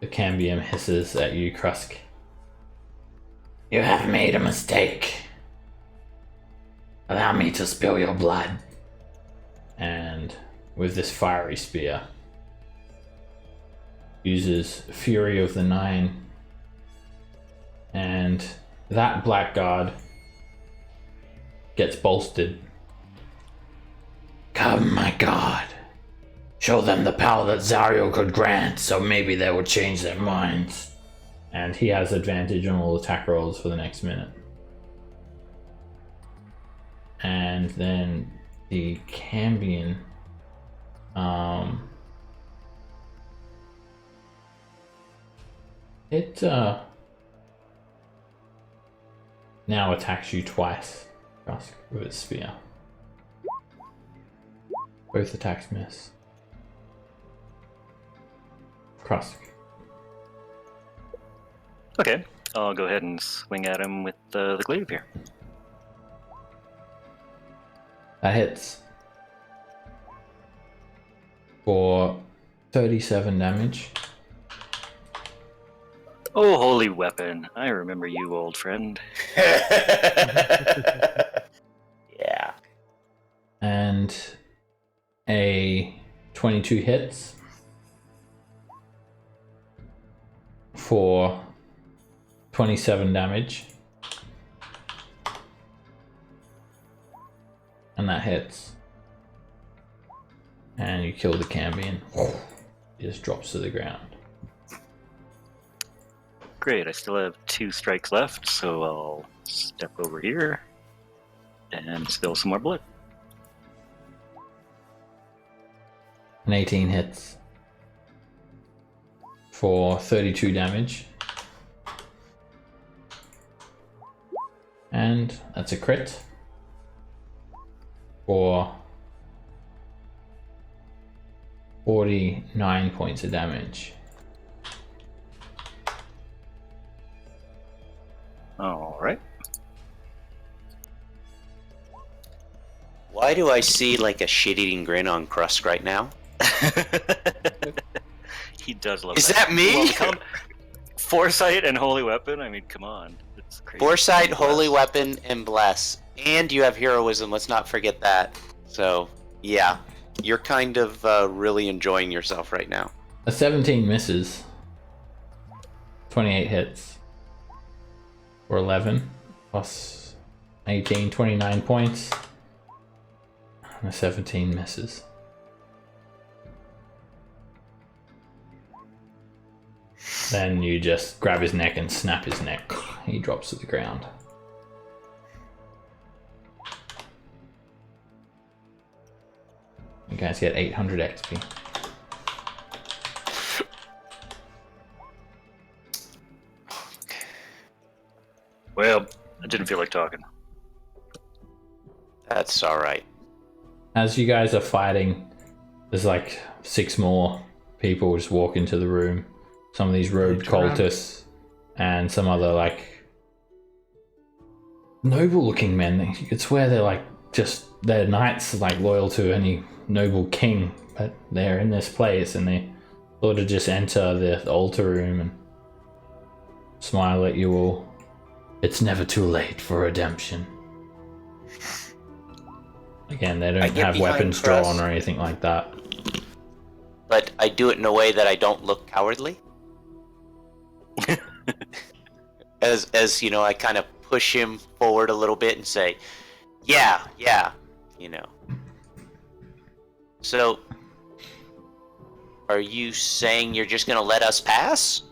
The cambium hisses at you, Krusk. You have made a mistake. Allow me to spill your blood. And with this fiery spear, uses Fury of the Nine, and that blackguard gets bolstered. Come, my god. Show them the power that Zario could grant, so maybe they will change their minds. And he has advantage on all attack rolls for the next minute. And then the Cambion, it now attacks you twice, Krusk, with its spear. Both attacks miss. Krusk. Okay, I'll go ahead and swing at him with the glaive here. That hits. For 37 damage. Oh, holy weapon! I remember you, old friend. Yeah. And a 22 hits. For 27 damage. And that hits. And you kill the Cambion. He just drops to the ground. Great, I still have 2 strikes left, so I'll step over here and spill some more blood. An 18 hits. For 32 damage. And that's a crit for 49 points of damage. All right. Why do I see like a shit-eating grin on Krusk right now? He does love Is that. that me? Well, Foresight and Holy Weapon. I mean, come on. It's crazy. Foresight, Bless. Holy Weapon, and Bless. And you have Heroism, let's not forget that. So, yeah. You're kind of really enjoying yourself right now. A 17 misses. 28 hits. For 11 plus 18, 29 points. And a 17 misses. Then you just grab his neck and snap his neck. He drops to the ground. You guys get 800 XP. Well, I didn't feel like talking. That's alright. As you guys are fighting, there's like 6 more people just walk into the room. Some of these robed cultists and some other like noble looking men. You could swear they're like they're knights, like loyal to any noble king, but they're in this place and they sort of just enter the altar room and smile at you all. It's never too late for redemption. Again, they don't have weapons drawn or anything like that. But I do it in a way that I don't look cowardly. as you know, I kind of push him forward a little bit and say, yeah, you know. So, are you saying you're just gonna let us pass?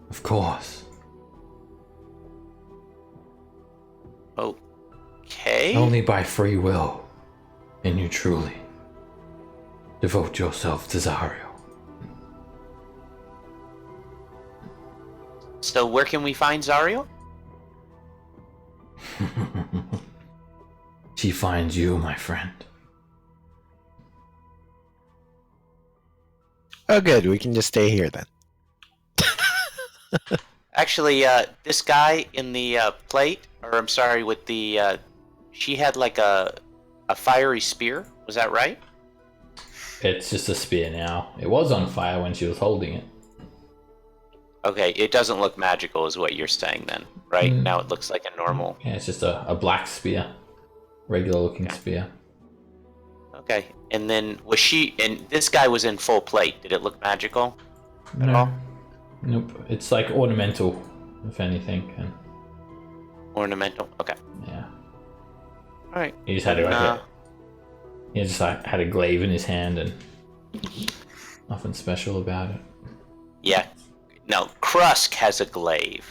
Of course. Okay. Only by free will can you truly devote yourself to Zario. So where can we find Zario? She finds you, my friend. Oh, good. We can just stay here then. Actually, this guy in the plate, or I'm sorry, with the, she had like a fiery spear. Was that right? It's just a spear now. It was on fire when she was holding it. Okay, it doesn't look magical, is what you're saying then, right? Now it looks like a normal. Yeah, it's just a black spear. Regular looking spear. Okay, and then was she? And this guy was in full plate. Did it look magical at No. all? Nope. It's like ornamental, if anything. And Ornamental. Okay. yeah. All right. He just had he just like had a glaive in his hand and nothing special about it. Yeah. No, Krusk has a glaive.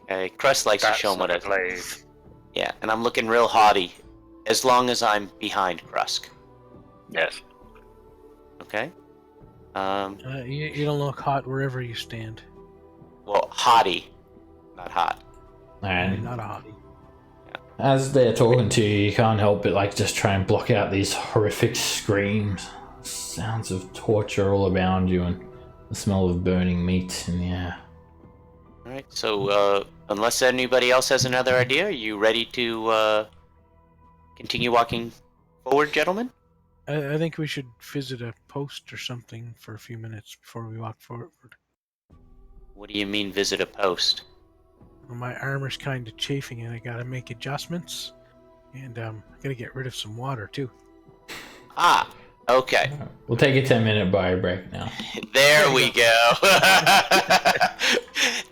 Okay, Krusk likes to show him what a glaive. Yeah, and I'm looking real haughty, as long as I'm behind Krusk. Yes. Okay. You don't look hot wherever you stand. Well, haughty, not hot. And Not a hottie. as they're talking to you, you can't help but like just try and block out these horrific screams, sounds of torture all around you, and the smell of burning meat in the air. All right. So, unless anybody else has another idea, are you ready to continue walking forward, gentlemen? I think we should visit a post or something for a few minutes before we walk forward. What do you mean, visit a post? Well, my armor's kind of chafing and I gotta make adjustments. And I gotta get rid of some water too. Ah, okay. We'll take a 10-minute bio break now. There we go.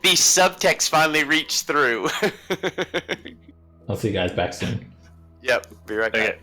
The subtext finally reached through. I'll see you guys back soon. Yep, be right back. Okay.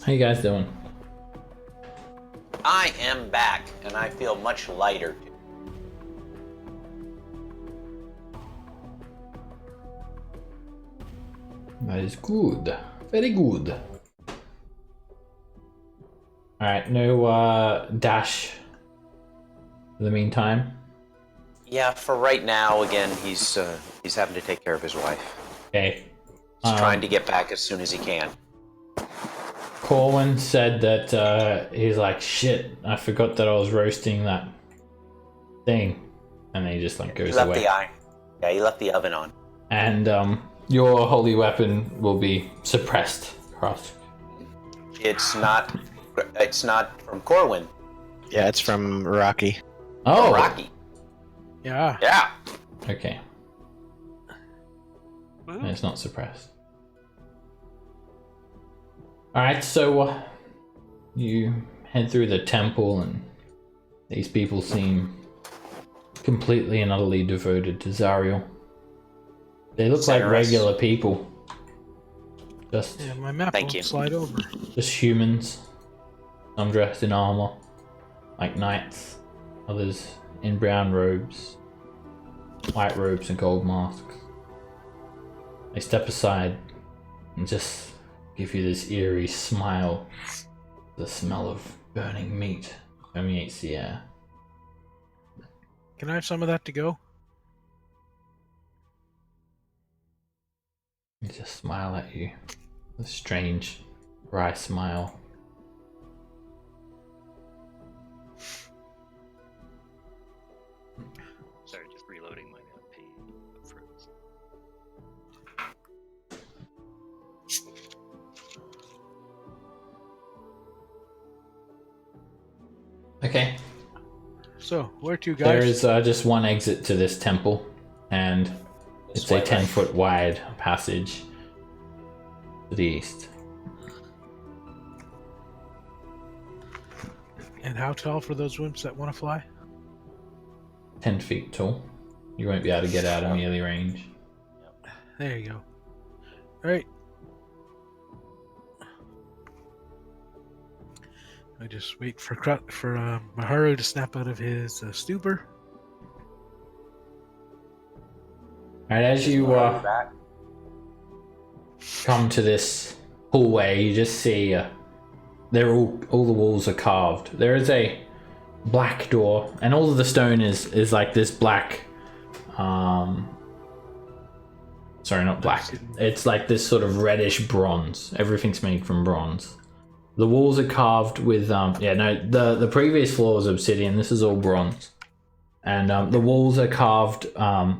How you guys doing? I am back, and I feel much lighter. That is good. Very good. Alright, no dash for the meantime. Yeah, for right now, again, he's having to take care of his wife. Okay. He's trying to get back as soon as he can. Corwin said that he's like, shit, I forgot that I was roasting that thing. And then he just like goes He left away. the iron. Yeah, he left the oven on. And your holy weapon will be suppressed, Cross. It's not from Corwin. Yeah, it's from Rocky. Oh, Rocky. Yeah. Yeah. okay. Woohoo. And it's not suppressed. Alright, so you head through the temple, and these people seem completely and utterly devoted to Zariel. They look like Generous. regular people. Just Yeah, my map Thank won't you. slide over. just humans. Some dressed in armor, like knights. Others in brown robes, white robes and gold masks. They step aside and just give you this eerie smile. The smell of burning meat permeates the air. Can I have some of that to go? They just smile at you. A strange, wry smile. Sorry, just reloading my page for this. Okay. So, where to, guys? There is just one exit to this temple, and it's a way, right? 10-foot wide passage to the east. And how tall for those wimps that want to fly? 10 feet tall. You won't be able to get out of melee range. There you go. Alright. I just wait for Maharu to snap out of his stupor. Alright, as you come to this hallway, you just see they're all the walls are carved. There is a black door, and all of the stone is like this black. Sorry, not black. It's like this sort of reddish bronze. Everything's made from bronze. The walls are carved with the previous floor was obsidian. This is all bronze, and the walls are carved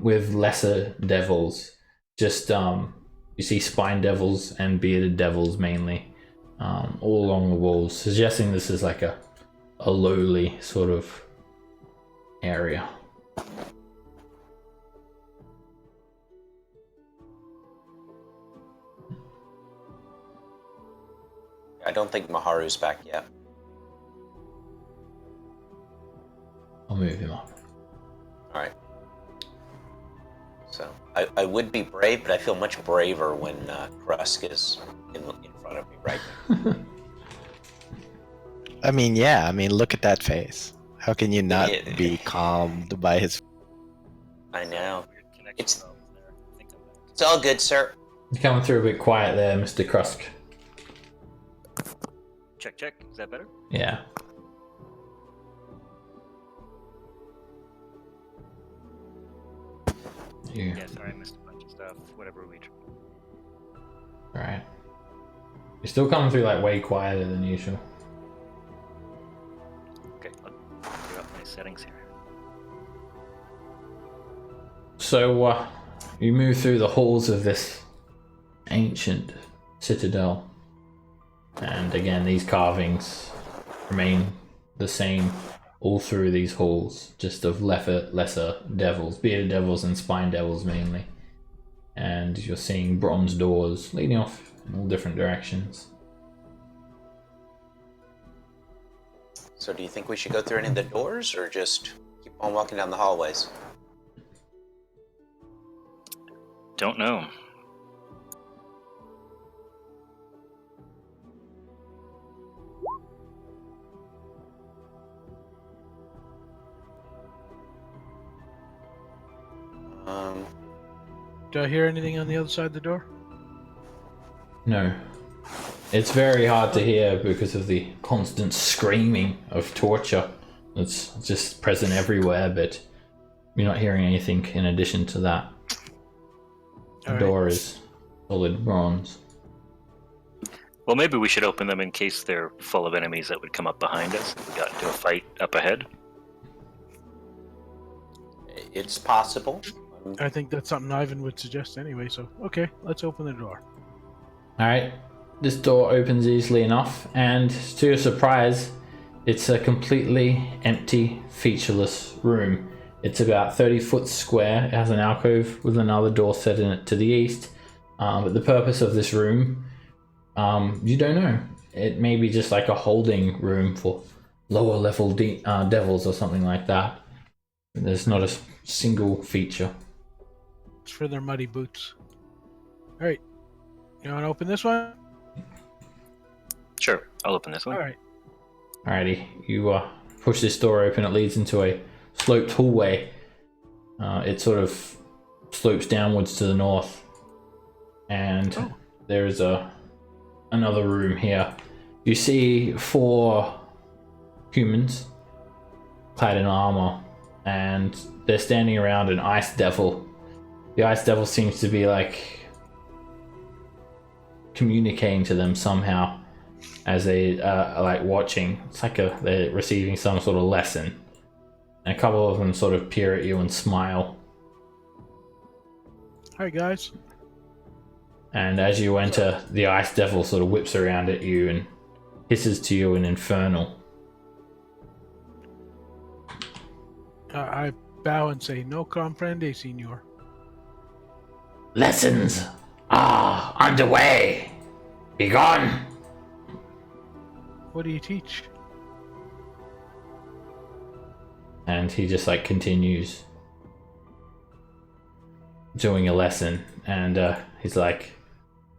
with lesser devils. Just you see spine devils and bearded devils mainly, all along the walls, suggesting this is like a lowly sort of area. I don't think Maharu's back yet. I'll move him up. All right. So I would be brave, but I feel much braver when Krusk is in front of me right now. I mean, yeah. I mean, look at that face. How can you not Yeah. be calmed by his? I know. Weird connection It's- problems there. I think I'm back. It's all good, sir. You're coming through a bit quiet there, Mr. Krusk. Check, check. Is that better? Yeah. You. Yeah, sorry, I missed a bunch of stuff. Whatever we. Right. You're still coming through like way quieter than usual. Okay, I'll figure out my settings here. So you move through the halls of this ancient citadel, and again these carvings remain the same all through these halls, just of lesser devils, bearded devils and spine devils mainly. And you're seeing bronze doors leading off in all different directions. So do you think we should go through any of the doors, or just keep on walking down the hallways? Don't know. Do I hear anything on the other side of the door? No. It's very hard to hear because of the constant screaming of torture that's just present everywhere, but you're not hearing anything in addition to that. The All door right. is solid bronze. Well, maybe we should open them in case they're full of enemies that would come up behind us if we got into a fight up ahead. It's possible. I think that's something Ivan would suggest anyway, so okay, let's open the door. Alright, this door opens easily enough, and to your surprise, it's a completely empty, featureless room. It's about 30 foot square. It has an alcove with another door set in it to the east. But the purpose of this room, you don't know. It may be just like a holding room for lower level devils or something like that. There's not a single feature. It's for their muddy boots. All right, you want to open this one? Sure, I'll open this one. All right. Alrighty, you push this door open. It leads into a sloped hallway. It sort of slopes downwards to the north, and there is another room here. You see 4 humans clad in armor, and they're standing around an ice devil. The ice devil seems to be like communicating to them somehow as they are like watching. It's like they're receiving some sort of lesson. And a couple of them sort of peer at you and smile. Hi guys. And as you enter, the ice devil sort of whips around at you and hisses to you in Infernal. I bow and say, "No comprende, senor." Lessons are underway. Begone. What do you teach? And he just like continues doing a lesson, and he's like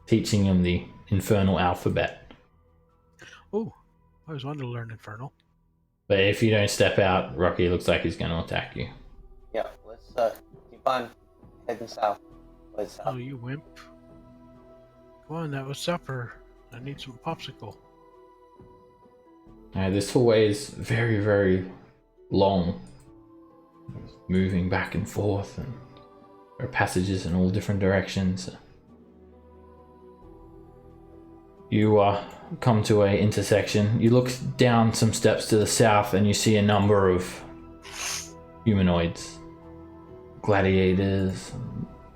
teaching him the infernal alphabet. Oh, I always wanted to learn Infernal. But if you don't step out, Rocky looks like he's going to attack you. Yeah, let's keep on heading south. Let's Oh, you wimp. Come on, that was supper. I need some popsicle. This hallway is very, very long, moving back and forth, and there are passages in all different directions. You come to a intersection. You look down some steps to the south, and you see a number of humanoids, gladiators,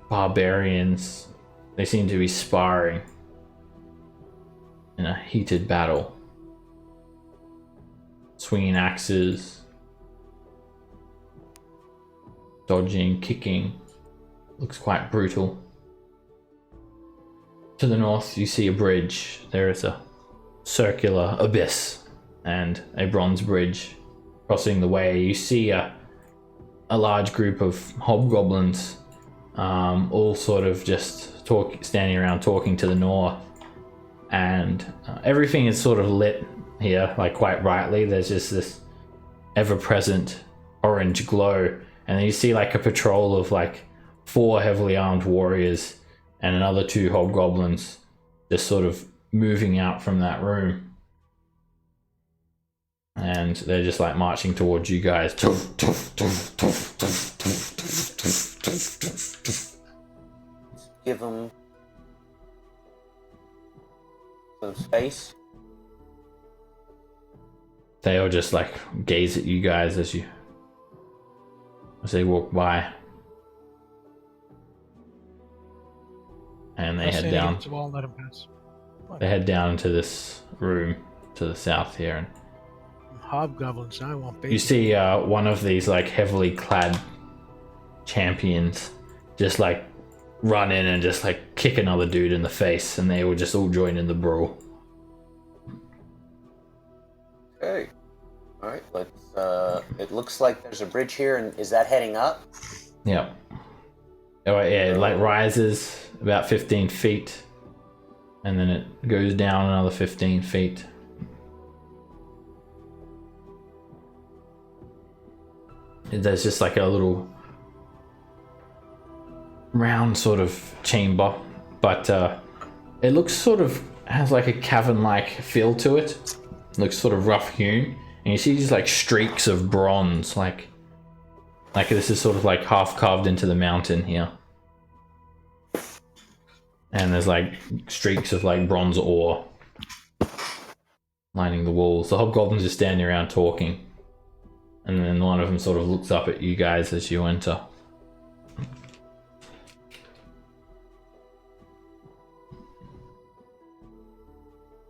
barbarians. They seem to be sparring in a heated battle, swinging axes, dodging, kicking. Looks quite brutal. To the north, you see a bridge. There is a circular abyss and a bronze bridge crossing the way. You see a large group of hobgoblins, all sort of just standing around talking to the north, and everything is sort of lit here, like quite brightly. There's just this ever-present orange glow, and then you see like a patrol of like 4 heavily armed warriors and another 2 hobgoblins just sort of moving out from that room, and they're just like marching towards you guys. give them some space. They all just like gaze at you guys as they walk by, and they head down. Let him pass. They head down into this room to the south here, and Hobgoblins, I want baby. you see one of these like heavily clad champions just like run in and just like kick another dude in the face, and they will just all join in the brawl. Okay. All right. Let's. It looks like there's a bridge here, and is that heading up? Yep. Oh yeah, it like rises about 15 feet, and then it goes down another 15 feet. There's just like a little round sort of chamber, but it looks sort of has like a cavern-like feel to it. It looks sort of rough hewn, and you see these like streaks of bronze, like this is sort of like half carved into the mountain here. And there's like streaks of like bronze ore lining the walls. The hobgoblins are standing around talking, and then one of them sort of looks up at you guys as you enter.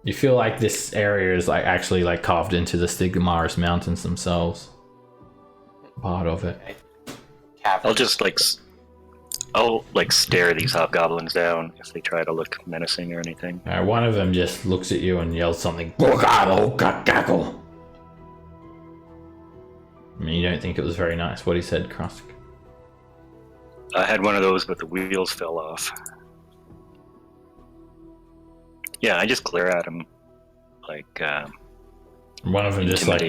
You feel like this area is like actually like carved into the Stigmaris mountains themselves. Part of it. Okay. Cavern. I'll stare these hobgoblins down if they try to look menacing or anything. One of them just looks at you and yells something. I mean, you don't think it was very nice what he said, Krusk. I had one of those, but the wheels fell off. Yeah, I just glare at him like One of them just like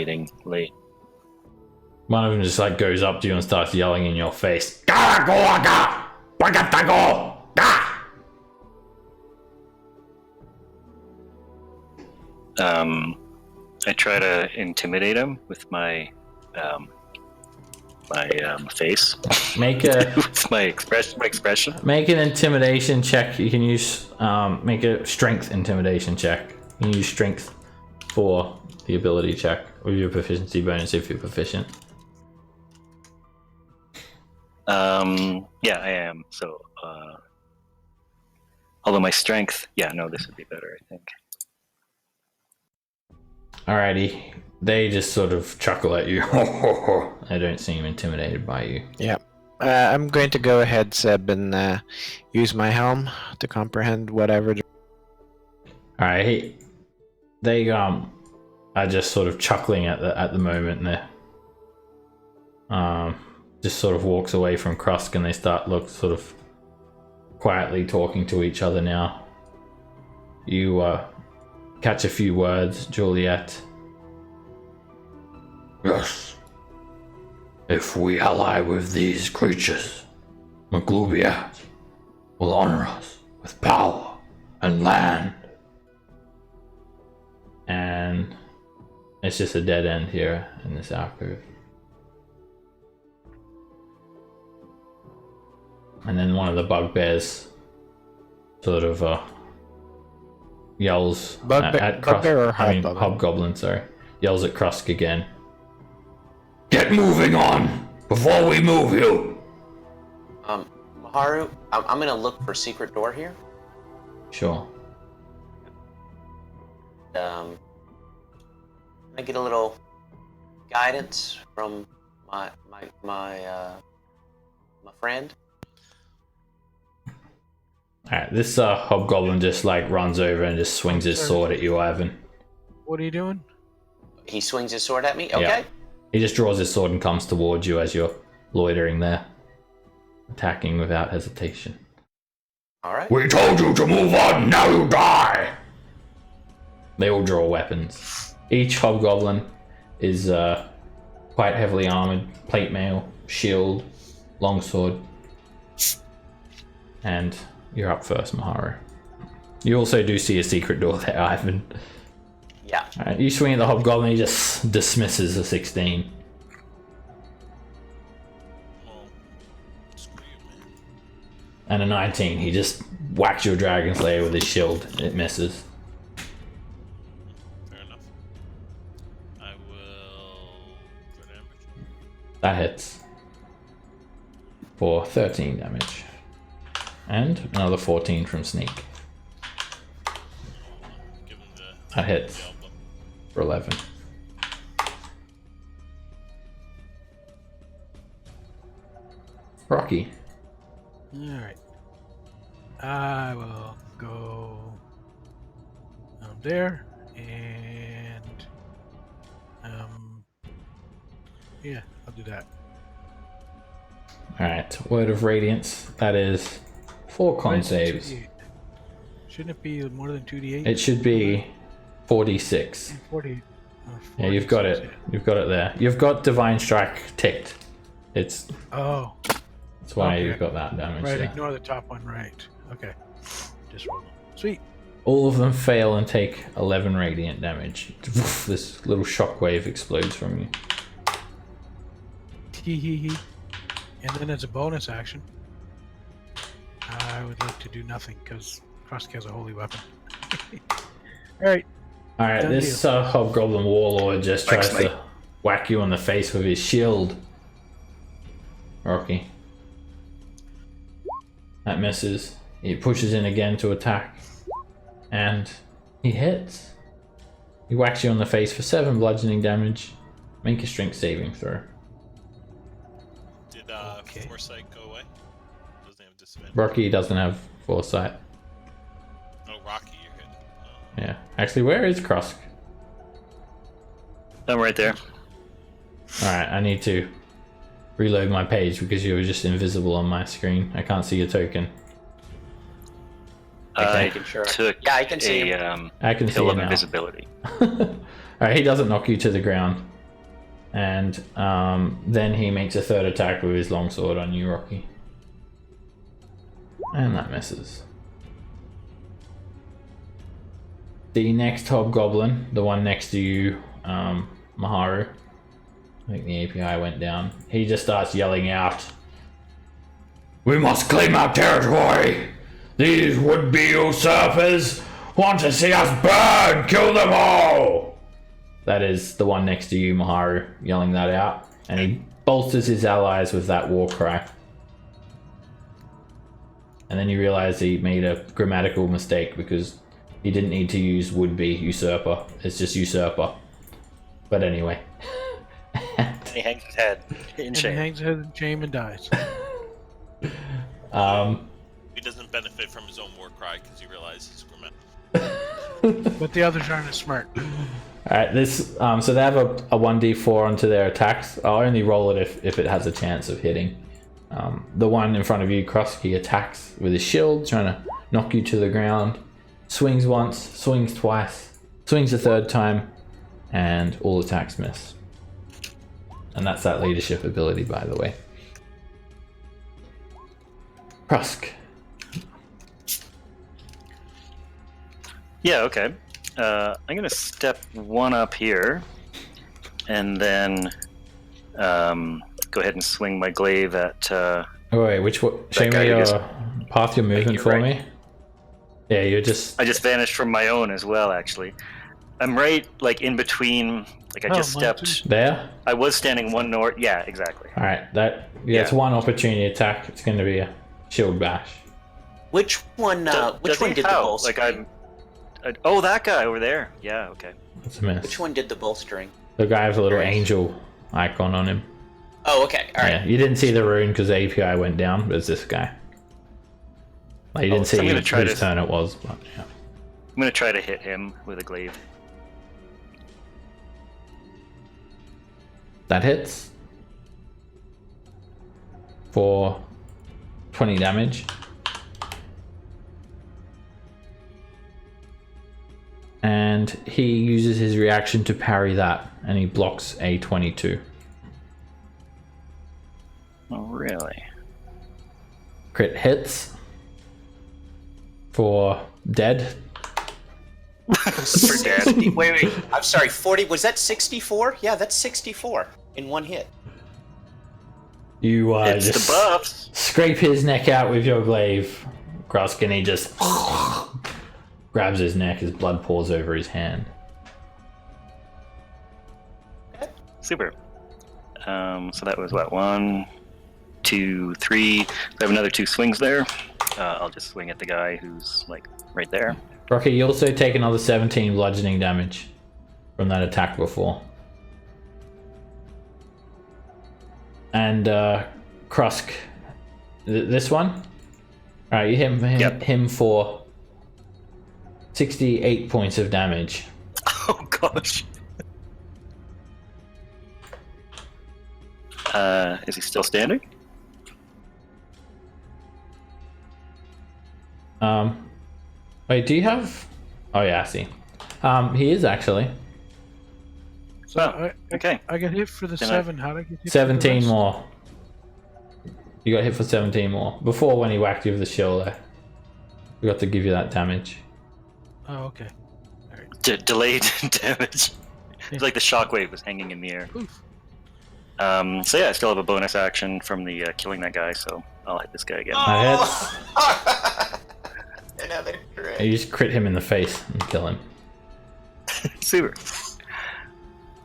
one of them just like goes up to you and starts yelling in your face. I try to intimidate him with my face. Make a with my expression. Make an intimidation check. You can use make a strength intimidation check. You can use strength for the ability check with your proficiency bonus if you're proficient. Yeah, I am. So, although my strength, this would be better, I think. Alrighty, they just sort of chuckle at you. They don't seem intimidated by you. Yeah. I'm going to go ahead, Seb, and use my helm to comprehend whatever. Alright, they are just sort of chuckling at the moment there. Just sort of walks away from Krusk, and they start sort of quietly talking to each other now. You catch a few words, Juliet. Yes. If we ally with these creatures, Maglubiat will honor us with power and land. And it's just a dead end here in this alcove. And then one of the bugbears sort of yells at Krusk. Hobgoblin, sorry. Yells at Krusk again. Get moving on before we move you. Maharu, I'm gonna look for secret door here. Sure. Can I get a little guidance from my friend? Alright, this hobgoblin just like runs over and just swings his sword at you, Ivan. What are you doing? He swings his sword at me? Okay. Yeah. He just draws his sword and comes towards you as you're loitering there, attacking without hesitation. Alright. We told you to move on, now you die! They all draw weapons. Each hobgoblin is quite heavily armored, plate mail, shield, longsword. And you're up first, Maharu. You also do see a secret door there, Ivan. Yeah. Alright, you swing at the hobgoblin, he just dismisses a 16. Screw you, man. And a 19, he just whacks your Dragon Slayer with his shield. It misses. Fair enough. I will go to ambush. That hits. For 13 damage. And another 14 from Sneak. Give him the That hits. the elbow. For 11. Rocky. Alright. I will go there and yeah, I'll do that. Alright, Word of Radiance. That is 4 con Why is it saves. 2d8? Shouldn't it be more than 2d8? It should be 46. 40. Yeah, you've got it. You've got it there. You've got Divine Strike ticked. It's Oh. That's why Okay. you've got that damage Right, there. ignore the top one. Right. Okay. Just roll. Sweet. All of them fail and take 11 radiant damage. This little shockwave explodes from you. Hee hee hee. And then as a bonus action, I would like to do nothing because Krusk has a holy weapon. Alright. Alright, Done this deal. hobgoblin warlord just Thanks, tries mate. to whack you on the face with his shield. Rocky. That misses. He pushes in again to attack. And he hits. He whacks you on the face for 7 bludgeoning damage. Make a strength saving throw. Did Okay. Foresight go away? Doesn't have disadvantage. Rocky doesn't have foresight. Oh, Rocky, you're good. Yeah. Actually, where is Krusk? I'm right there. Alright, I need to reload my page because you were just invisible on my screen. I can't see your token. I Making sure. took Yeah, I can see a him. I can see pill it of now. invisibility. Alright, he doesn't knock you to the ground. And then he makes a third attack with his longsword on you, Rocky. And that misses. The next hobgoblin, the one next to you, Maharu. I think the API went down. He just starts yelling out, "We must claim our territory! These would-be usurpers want to see us burn! Kill them all!" That is the one next to you, Maharu, yelling that out. And he bolsters his allies with that war cry. And then you realize he made a grammatical mistake because he didn't need to use would-be usurper. It's just usurper. But anyway. He hangs his head in And he shame. hangs his head in shame and dies. He doesn't benefit from his own war cry because he realizes he's grammatical. But the others aren't as smart. Alright, this so they have a 1d4 onto their attacks. I'll only roll it if it has a chance of hitting. The one in front of you, Krusky, attacks with his shield, trying to knock you to the ground. Swings once, swings twice, swings a third time, and all attacks miss. And that's that leadership ability, by the way. Krusk. Yeah, okay. I'm gonna step one up here, and then go ahead and swing my glaive at. Oh wait, which one? Show guy me who your just- path you're moving you, for right. me. Yeah, you're just. I just vanished from my own as well. Actually, I'm right like in between. Like I Oh, just mine stepped. There? I was standing one north. Yeah, exactly. Alright, it's one opportunity attack. It's going to be a shield bash. Which one? Which Does one he? did the How? bolstering? Oh, that guy over there. Yeah. Okay. It's a miss. Which one did the bolstering? The guy with a little Right. angel icon on him. Oh, okay. All right. Yeah, you didn't see the rune because the API went down, but it's this guy. Like, you didn't so see I'm gonna whose try to- turn it was, but yeah. I'm gonna try to hit him with a glaive. That hits. For 20 damage. And he uses his reaction to parry that, and he blocks a 22. Oh, really? Crit hits. For dead. For dead. Wait. I'm sorry. 40. Was that 64? Yeah, that's 64 in one hit. You It's just the buffs. scrape his neck out with your glaive. Krusk, and he just grabs his neck, his blood pours over his hand. Super. So that was what, 1, 2, 3. I have another 2 swings there. I'll just swing at the guy who's like right there. Rocky, you also take another 17 bludgeoning damage from that attack before. And Krusk, this one? Alright, you hit Yep. him for 68 points of damage. Oh gosh. Is he still standing? Wait, do you have... Oh yeah, I see. He is actually. So Oh, okay. I got hit for the Then 7. How did I get hit? For the 17 rest? more. You got hit for 17 more. Before, when he whacked you with the shield there. We got to give you that damage. Oh, okay. Delayed damage. It's like the shockwave was hanging in the air. Oof. So yeah, I still have a bonus action from the killing that guy, so I'll hit this guy again. That hits. Another crit. You just crit him in the face and kill him. Super.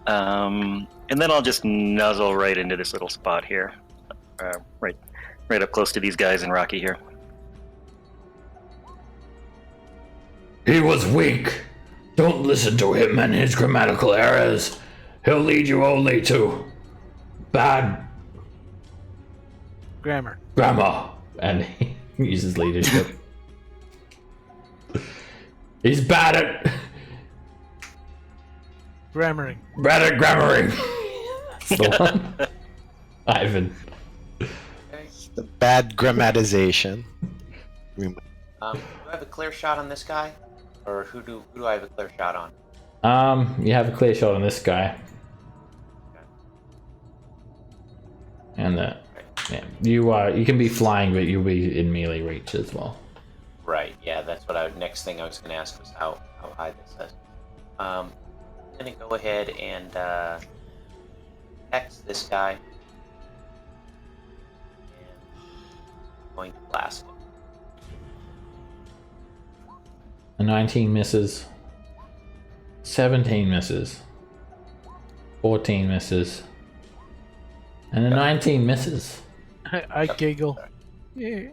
And then I'll just nuzzle right into this little spot here. Right up close to these guys in Rocky here. He was weak. Don't listen to him and his grammatical errors. He'll lead you only to bad Grammar. grammar. And he uses leadership. He's bad at Grammaring. grammaring. That's the one. Ivan. The bad grammatization. Do I have a clear shot on this guy? Or who do I have a clear shot on? You have a clear shot on this guy. And yeah, you can be flying, but you'll be in melee reach as well. Right, yeah, that's what next thing I was going to ask was how high this is. I'm going to go ahead and hex this guy. And I'm going to blast him. A 19 misses. 17 misses. 14 misses. And a 19 misses. I giggle. Yeah.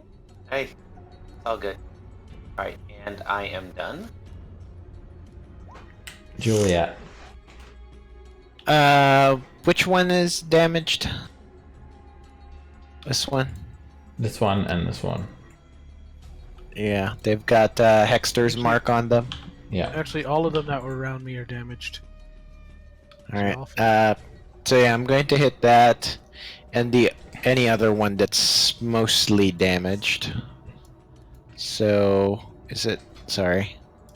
Hey, it's all good. Alright, and I am done. Juliet. Which one is damaged? This one? This one and this one. Yeah, they've got Hexter's mark on them. Yeah. Actually, all of them that were around me are damaged. Alright, so yeah, I'm going to hit that, and any other one that's mostly damaged. So, is it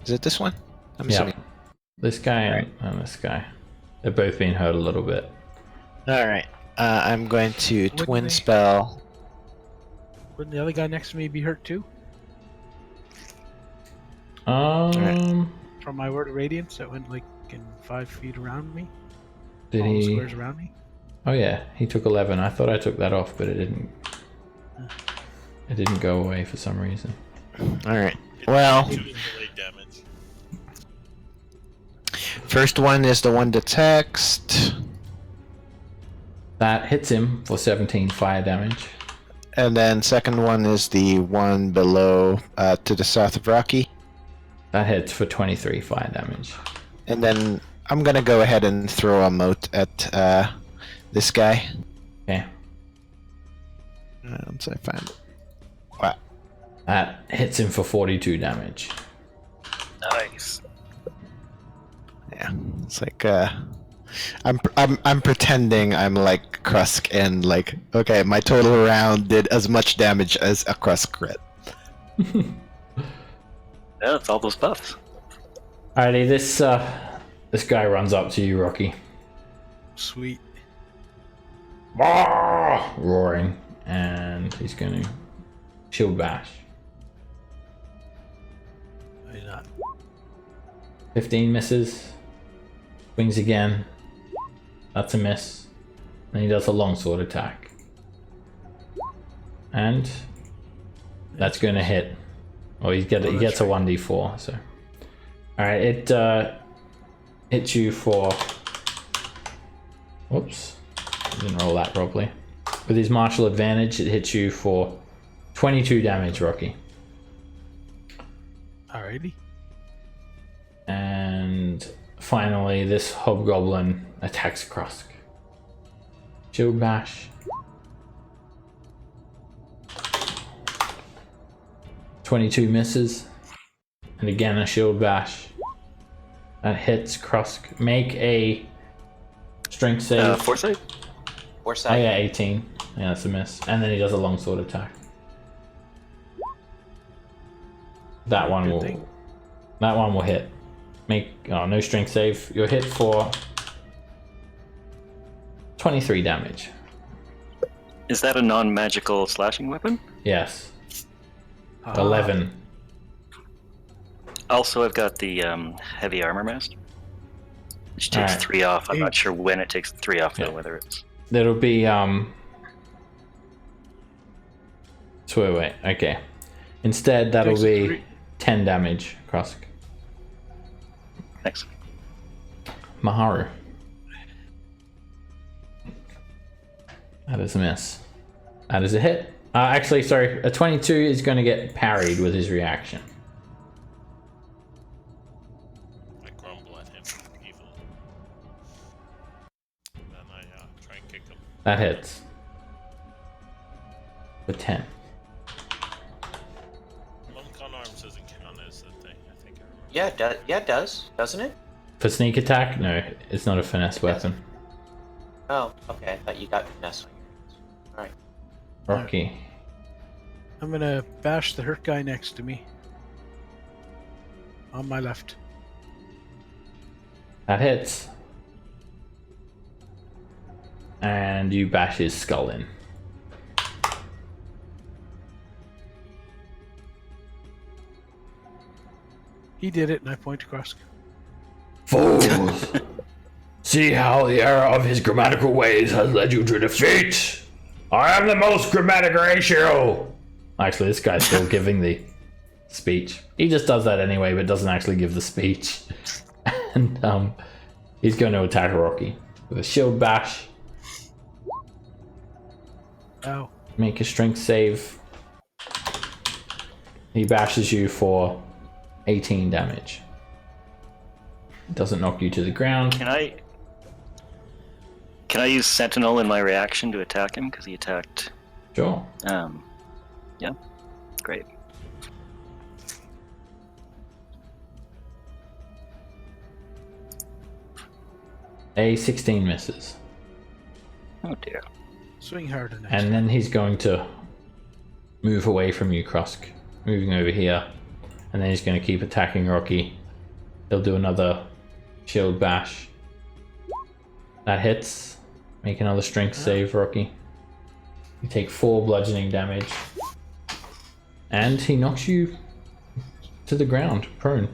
this one? I'm Yeah. assuming. This guy and this guy. They're both being hurt a little bit. Alright, I'm going to Wouldn't twin they- spell. Wouldn't the other guy next to me be hurt too? From my word of radiance that went like in 5 feet around me? Did all the he? squares around me? Oh yeah, he took 11. I thought I took that off, but it didn't. It didn't go away for some reason. Alright, well, Two is delayed damage. first one is the one that's hexed, That hits him for 17 fire damage. and then second one is the one below to the south of Rocky. That hits for 23 fire damage. And then I'm gonna go ahead and throw a mote at this guy. Okay. Once I find it. Wow. That hits him for 42 damage. Nice. Yeah, it's like I'm pretending I'm like Krusk and like, okay, my total round did as much damage as a Krusk crit. Yeah, it's all those buffs. Alrighty, this guy runs up to you, Rocky. Sweet. Roaring, and he's going to shield bash. Why not? 15 misses. Swings again. That's a miss. Then he does a longsword attack. And that's going to hit. Well, he gets a 1d4. So, all right, it hits you for. Whoops, didn't roll that properly. With his martial advantage, it hits you for 22 damage, Rocky. Alrighty. And finally, this hobgoblin attacks Krusk. Shield bash. 22 misses. And again, a shield bash. That hits Krusk. Make a strength save. Foresight? Foresight. Oh yeah, 18. Yeah, that's a miss. And then he does a longsword attack. That one Good will. thing. That one will hit. No strength save. You're hit for 23 damage. Is that a non-magical slashing weapon? Yes. Ah, 11. Also, I've got the heavy armor mask, which takes Alright. 3 off. I'm not Eight. sure when it takes 3 off, though, Yeah. whether it's... That'll be so wait. Okay. Instead, that'll Takes be 3. 10 damage. Krosk. Thanks. Maharu. That is a miss. That is a hit. Actually, sorry. A 22 is going to get parried with his reaction. I grumble at him evilly. Then I try and kick him. That hits. For 10. Monk on arms doesn't count as a thing, I think I remember. Yeah, it does, doesn't it? For sneak attack? No, it's not a finesse weapon. Oh, okay. I thought you got finesse on yours. All right. Rocky. I'm gonna bash the hurt guy next to me. On my left. That hits. And you bash his skull in. He did it, and I point across. Fools! See how the error of his grammatical ways has led you to defeat! I am the most grammatic ratio! Actually, this guy's still giving the speech. He just does that anyway, but doesn't actually give the speech. And he's going to attack Rocky with a shield bash. Ow. Make a strength save. He bashes you for 18 damage. Doesn't knock you to the ground. Can I use Sentinel in my reaction to attack him? Because he attacked... Sure. Yeah. Great. A 16 misses. Oh dear. Swing harder next And time. then he's going to move away from you, Krosk. Moving over here. And then he's going to keep attacking Rocky. He'll do another shield bash. That hits. Make another strength save, Rocky. You take 4 bludgeoning damage. And he knocks you to the ground, prone.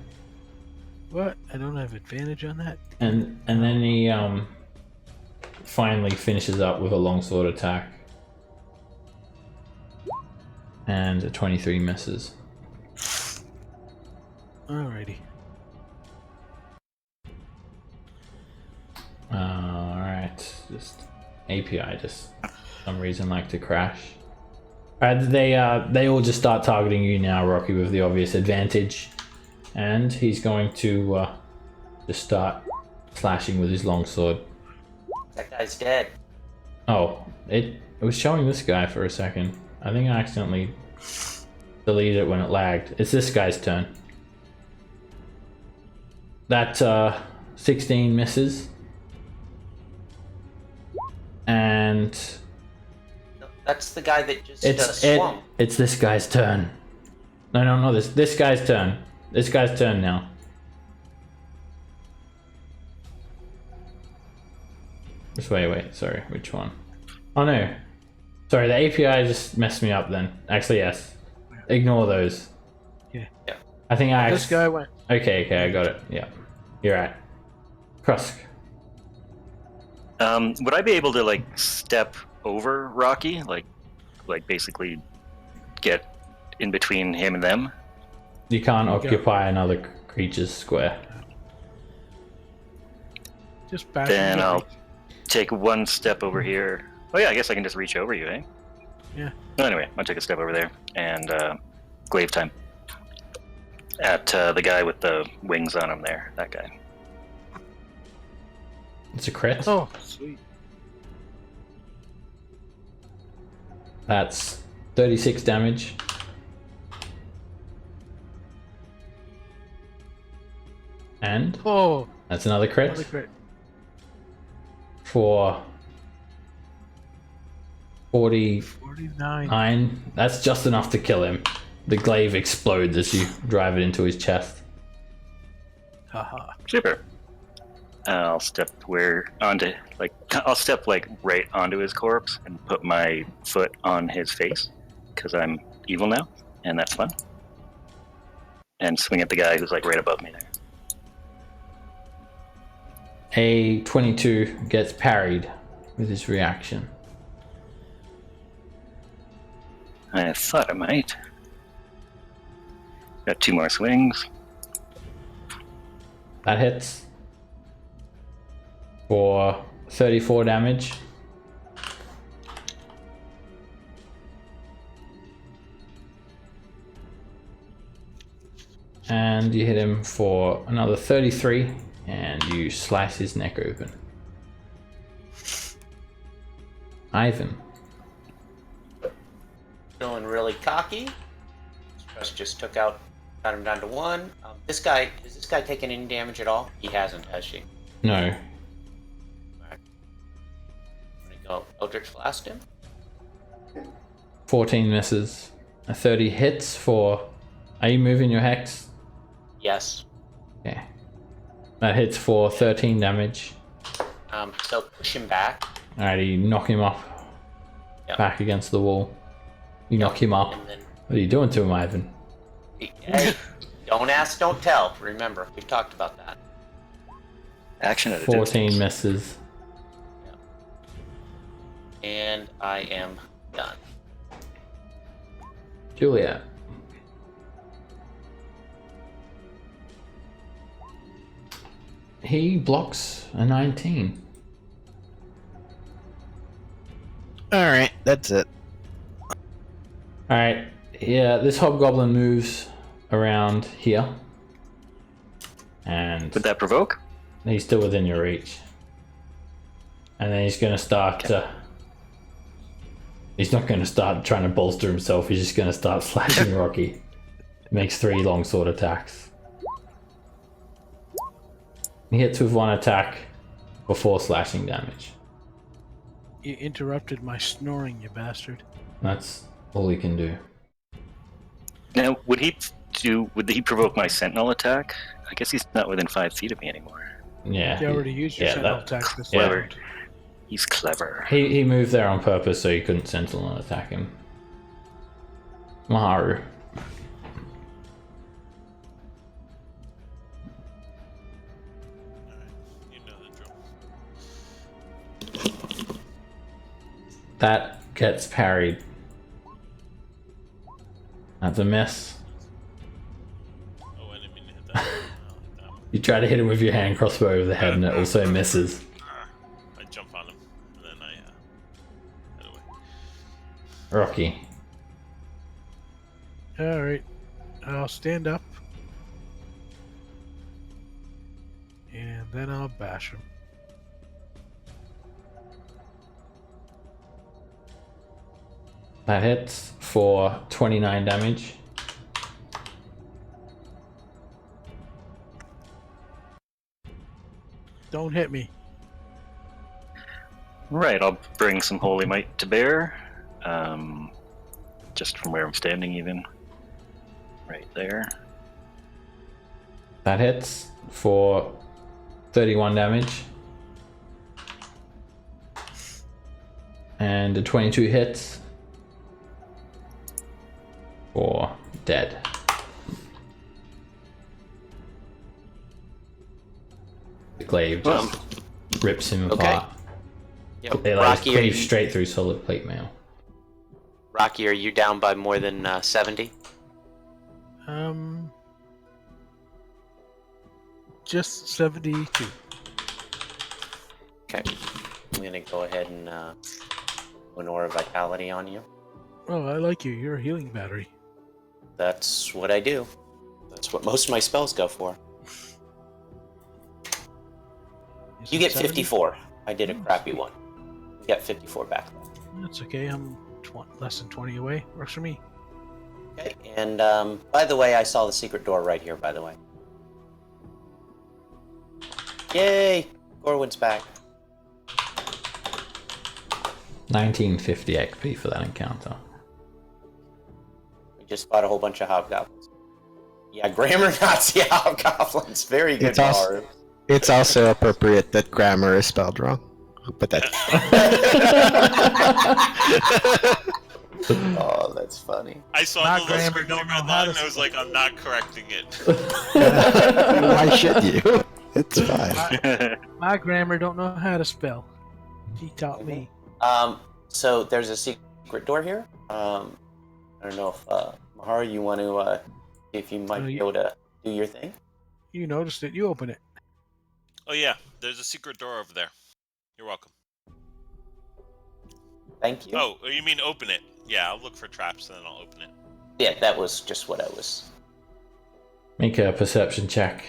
What? I don't have advantage on that? And then he finally finishes up with a longsword attack. And a 23 misses. Alrighty. Alright, just API just for some reason like to crash. Alright, they all just start targeting you now, Rocky, with the obvious advantage. And he's going to just start slashing with his longsword. That guy's dead. Oh, it was showing this guy for a second. I think I accidentally deleted it when it lagged. It's this guy's turn. That 16 misses. And No, that's the guy that just it's swung. it's this guy's turn. No, this guy's turn. This guy's turn now. Just wait, sorry, which one? Oh no. Sorry, the API just messed me up then. Actually, yes. Ignore those. Yeah. I think I... This guy went. Okay, I got it. Yeah. You're right. Krusk. Would I be able to like step over Rocky, like basically get in between him and them? You can't There you go. occupy another creature's square. Just bash Then him. I'll take one step over here. Oh yeah, I guess I can just reach over you, eh? Yeah. Well, anyway, I'll take a step over there and glaive time at the guy with the wings on him there. That guy. It's a crit. Oh, sweet. That's 36 damage. And Oh, that's another crit another crit. for 49. 49. That's just enough to kill him. The glaive explodes as you drive it into his chest. Haha. Super. I'll step I'll step like right onto his corpse and put my foot on his face because I'm evil now, and that's fun. And swing at the guy who's like right above me there. A 22 gets parried with his reaction. I thought I might. Got 2 more swings. That hits for 34 damage. And you hit him for another 33, and you slice his neck open. Ivan. Feeling really cocky. Just got him down to 1. Has this guy taken any damage at all? He hasn't, has she? No. Alright. I'm gonna go Eldritch Blast him. 14 misses. A 30 hits for... Are you moving your hex? Yes. Okay. That hits for 13 damage. So push him back. Alright, you knock him up. Yep. Back against the wall. You knock him up. And then, What are you doing to him, Ivan? hey, don't ask, don't tell. Remember, we talked about that. Action at a 14 distance. misses. And I am done. Juliet. He blocks a 19. Alright, that's it. Alright, yeah, this hobgoblin moves around here. And Would that provoke? he's still within your reach. And then he's gonna start he's not gonna start trying to bolster himself, he's just gonna start slashing Rocky. Makes 3 longsword attacks. He hits with 1 attack for 4 slashing damage. You interrupted my snoring, you bastard. That's all he can do. Now, would he provoke my sentinel attack? I guess he's not within 5 feet of me anymore. Yeah. You already used your yeah, sentinel that- attack this Clever. round. He's clever. He moved there on purpose so you couldn't sentinel attack him. Maharu. You know the drill. That gets parried. That's a miss. Oh, I didn't mean to hit that. I'll hit that one. You try to hit him with your hand crossbow over the head and it also misses. I jump on him, and then I head away. Rocky. Alright. I'll stand up. And then I'll bash him. That hits for 29 damage. Don't hit me. Right, I'll bring some holy might to bear. Just from where I'm standing, even. Right there. That hits for 31 damage. And the 22 hits for dead. The glaive just rips him Okay. apart. Yep. They like Rocky, cleave straight through solid plate mail. Rocky, are you down by more than 70? Just 72. Okay. I'm gonna go ahead and an Aura of Vitality on you. Oh, I like you. You're a healing battery. That's what I do. That's what most of my spells go for. Is You it get 70? 54. I did a crappy one. You got 54 back. That's okay. I'm less than 20 away. Works for me. Okay. And by the way, I saw the secret door right here, by the way. Yay! Gorwin's back. 1950 XP for that encounter. We just fought a whole bunch of hobgoblins. Yeah, grammar Nazi hobgoblins. Very good, It's also- Maharu. It's also appropriate that grammar is spelled wrong. But that. Oh, that's funny. I saw My the little grammar squiggly don't know red how line, to I was like, I'm not correcting it. Why should you? It's fine. My grammar don't know how to spell. She taught me. So there's a secret door here. I don't know if Mahara, you want to see if you might be able to do your thing. You noticed it. You open it. Oh yeah, there's a secret door over there. You're welcome. Thank you. Oh, you mean open it? Yeah, I'll look for traps and then I'll open it. Yeah, that was just what I was. Make a perception check.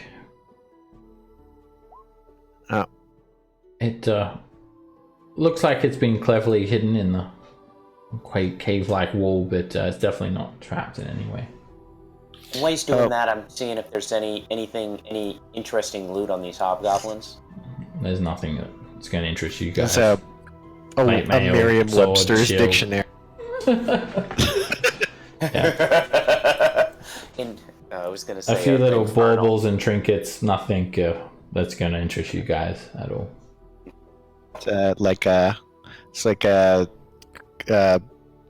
Oh. It looks like it's been cleverly hidden in the quite cave-like wall, but it's definitely not trapped in any way. While he's doing that, I'm seeing if there's any interesting loot on these hobgoblins. There's nothing that's going to interest you guys. That's a Plate mail, Merriam-Webster's sword, shield. dictionary. And I was gonna say A few little infernal. baubles and trinkets, nothing that's going to interest you guys at all. It's like a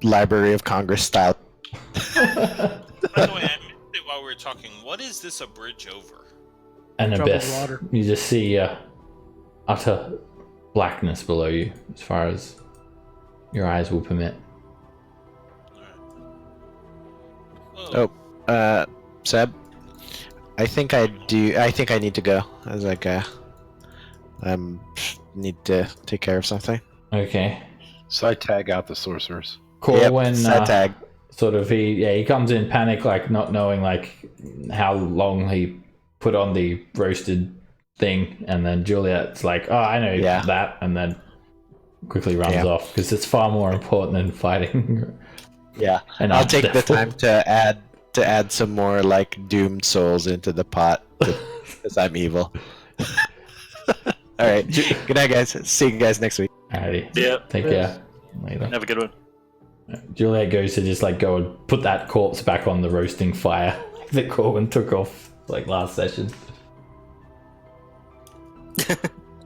Library of Congress style. By the way, I missed it while we were talking. What is this a bridge over? An Troubled abyss. water. You just see utter blackness below you, as far as your eyes will permit. Whoa. Oh, Seb, I think I need to go. I was like, need to take care of something. Okay. So I tag out the sorcerers. Corwin, side tag. sort of, he comes in panic, like not knowing like how long he put on the roasted thing, and then Juliet's like, oh, I know that, and then quickly runs off because it's far more important than fighting. Yeah, And I'll take the time to add some more like doomed souls into the pot because I'm evil. All right, good night, guys. See you guys next week. Alrighty. Yeah. Take care. Later. Have a good one. Juliet goes to just like go and put that corpse back on the roasting fire that Corwin took off like last session.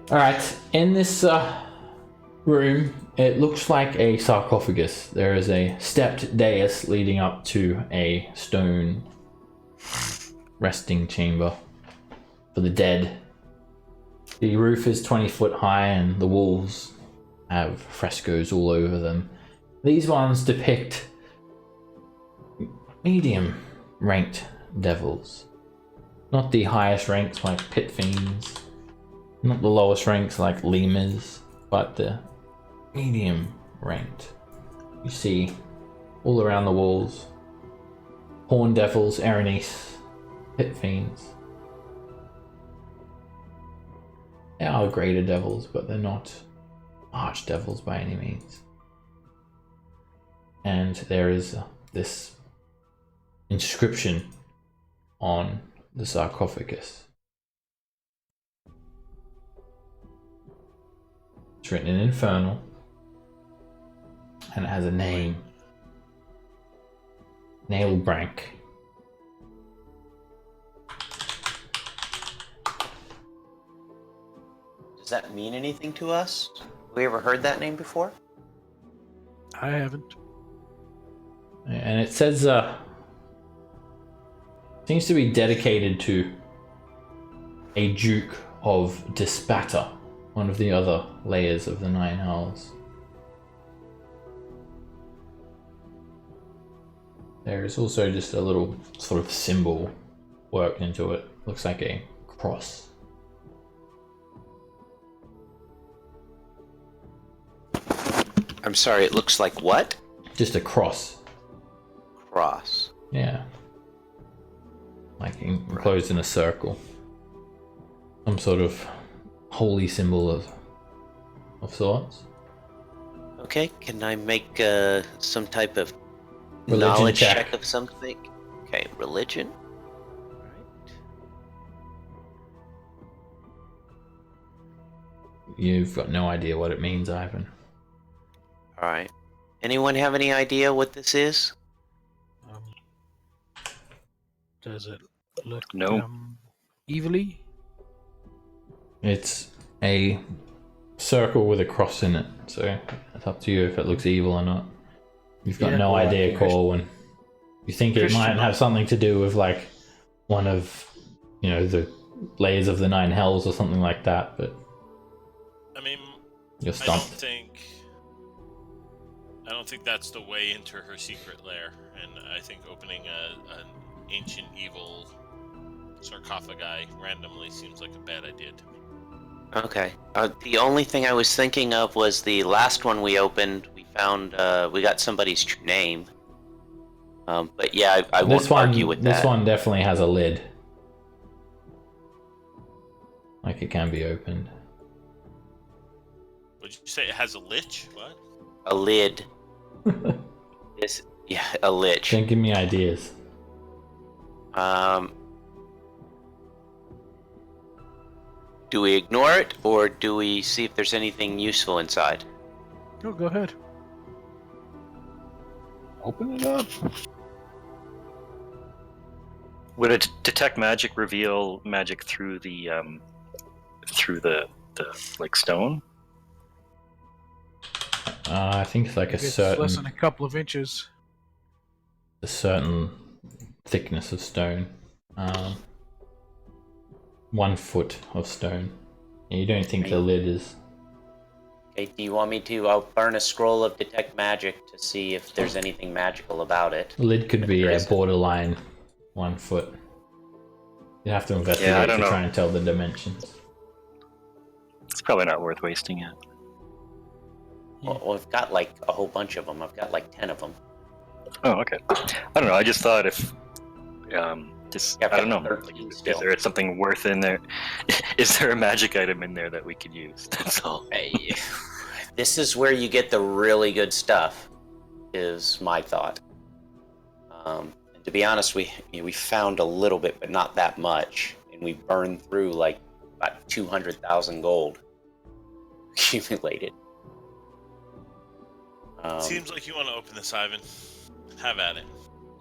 Alright, in this room, it looks like a sarcophagus. There is a stepped dais leading up to a stone resting chamber for the dead. The roof is 20 foot high and the walls have frescoes all over them. These ones depict medium ranked devils. Not the highest ranks like pit fiends, not the lowest ranks like lemurs, but the medium ranked. You see all around the walls horn devils, Erenice, pit fiends. They are greater devils, but they're not archdevils by any means. And there is this inscription on the sarcophagus. It's written in Infernal, and it has a name. Nailbrank. Does that mean anything to us? Have we ever heard that name before? I haven't. And it says, seems to be dedicated to a Duke of Dispel, one of the other layers of the Nine Hells. There is also just a little sort of symbol worked into it. Looks like a cross. I'm sorry, it looks like what? Just a cross. Cross. Yeah. Like enclosed in a circle. Some sort of holy symbol of sorts. Okay, can I make some type of Religion knowledge check. check of something? Okay, religion. You've got no idea what it means, Ivan. All right. Anyone have any idea what this is? Does it look No. evilly? It's a circle with a cross in it, so it's up to you if it looks evil or not. You've got no idea, Cole, and you think it might have something to do with like one of, the layers of the 9 hells or something like that, but I mean, you're I stumped. don't think that's the way into her secret lair, and I think opening an ancient evil sarcophagi randomly seems like a bad idea to me. Okay. The only thing I was thinking of was the last one we opened. We found we got somebody's true name. But yeah, I won't argue with that. This one definitely has a lid. Like it can be opened. Would you say it has a lich? What? A lid. A lich. Don't give me ideas. Do we ignore it, or do we see if there's anything useful inside? Oh, go ahead. Open it up. Would a detect magic reveal magic through the like stone? I think it's like It's less than a couple of inches. a certain thickness of stone. 1 foot of stone. You don't think the lid is... Okay, do you want me to? I'll burn a scroll of detect magic to see if there's anything magical about it. The lid could be a borderline 1 foot. You have to investigate to try and tell the dimensions. It's probably not worth wasting it. Well, I've got like a whole bunch of them. I've got like 10 of them. Oh, okay. I don't know. I just thought if, I don't know. Is there something worth in there? Is there a magic item in there that we could use? That's all. Hey, this is where you get the really good stuff, is my thought. And to be honest, we found a little bit, but not that much, and we burned through like about 200,000 gold accumulated. Seems like you want to open this, Ivan. Have at it.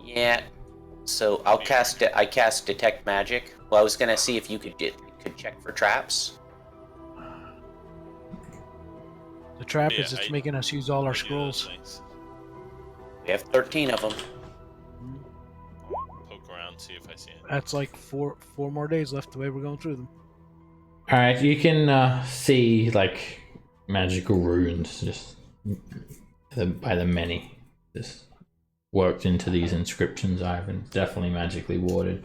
Yeah. So I'll cast it. I cast detect magic. Well, I was gonna see if you could check for traps. The trap is it's making us use all our I do those scrolls. things. We have 13 of them. Poke around, see if I see it. That's like four more days left the way we're going through them. Alright, you can see like magical runes just by the many. Just worked into these inscriptions, Ivan. Definitely magically warded.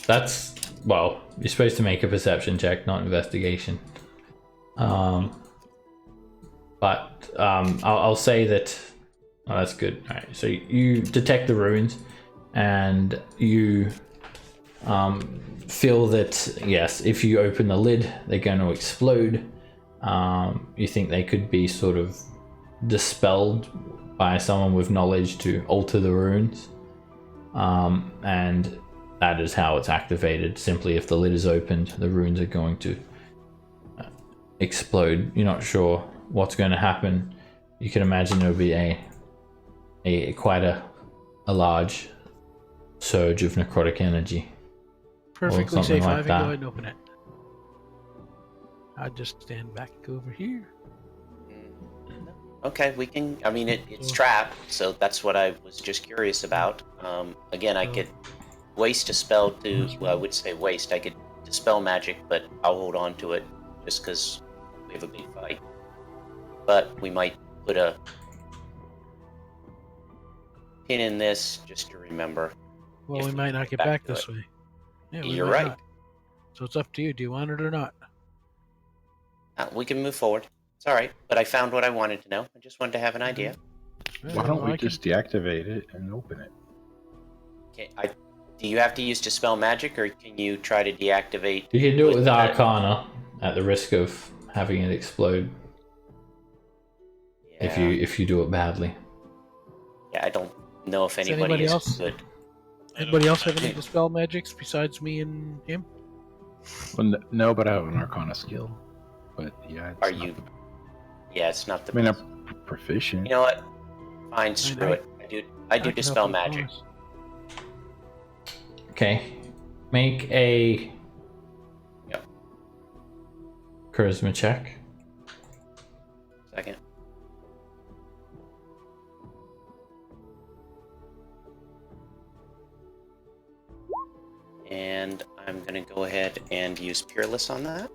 That's, well, you're supposed to make a perception check, not investigation. But I'll say that, oh, that's good. All right, so you detect the runes and you feel that, yes, if you open the lid, they're going to explode. You think they could be sort of dispelled by someone with knowledge to alter the runes, and that is how it's activated. Simply, if the lid is opened, the runes are going to explode. You're not sure what's going to happen. You can imagine it'll be a quite a large surge of necrotic energy. Perfectly safe, like Ivan. that. Go ahead and open it. I'll just stand back over here. Okay, we can. I mean, it's trapped, so that's what I was just curious about. Again, I could waste a spell to. Well, I would say waste. I could dispel magic, but I'll hold on to it just because we have a big fight. But we might put a pin in this just to remember. Well, if we might not get back back to this it. way. Yeah, we You're might right. not. So it's up to you. Do you want it or not? We can move forward. It's all right. But I found what I wanted to know. I just wanted to have an idea. Why don't we just deactivate it and open it? Okay, do you have to use dispel magic, or can you try to deactivate? You can do it with that? Arcana at the risk of having it explode Yeah. if you do it badly. Yeah, I don't know if Does anybody anybody is else? good. Anybody else have any dispel magics besides me and him? Well, no, but I have an Arcana skill. But yeah, it's Are not you? the- Yeah, it's not the. I mean, best. I'm proficient. You know what? Fine, screw it. I do I can dispel help with magic. bonus. Okay. Make a Yep. charisma check. Second. And I'm going to go ahead and use Peerless on that.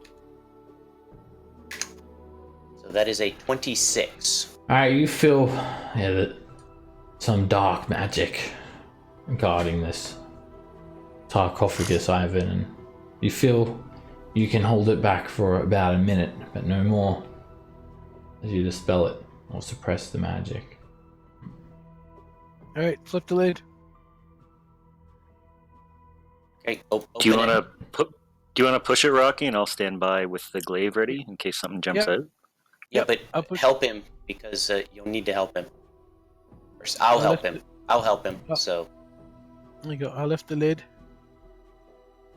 So that is a 26. Alright, you feel that some dark magic guarding this sarcophagus, Ivan, and you feel you can hold it back for about a minute, but no more, as you dispel it or suppress the magic. All right, flip the lid. Okay, Do you want to push it, Rocky, and I'll stand by with the glaive ready in case something jumps Yeah. out? Yeah, Yep, I'll but push- help him because you'll need to help him. Or I'll help him. I'll help him. Oh. So There you go. I'll lift the lid.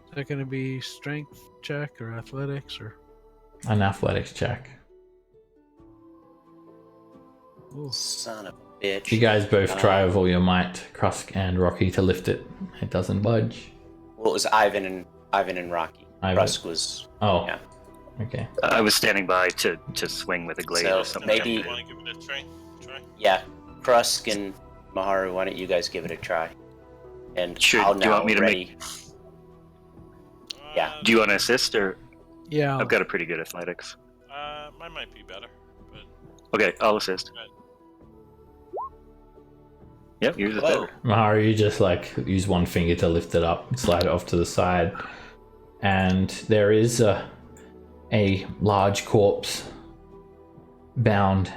Is that going to be strength check or athletics or? An athletics check. Ooh. son of a bitch. You guys both try with all your might, Krusk and Rocky, to lift it. It doesn't budge. Well, it was Ivan and Rocky. Ivan. Rusk was. Oh, Yeah. okay. I was standing by to swing with a glaive So or something. maybe- You want to give it a try? Yeah, Krusk and Maharu, why don't you guys give it a try? And Sure, I'll do you now want me to ready. Yeah. Do you want to assist, or Yeah. I've got a pretty good athletics? Mine might be better, but Okay, I'll assist. Yep, yours is Whoa. better. Maharu, you just like use one finger to lift it up, slide it off to the side, and there is a large corpse bound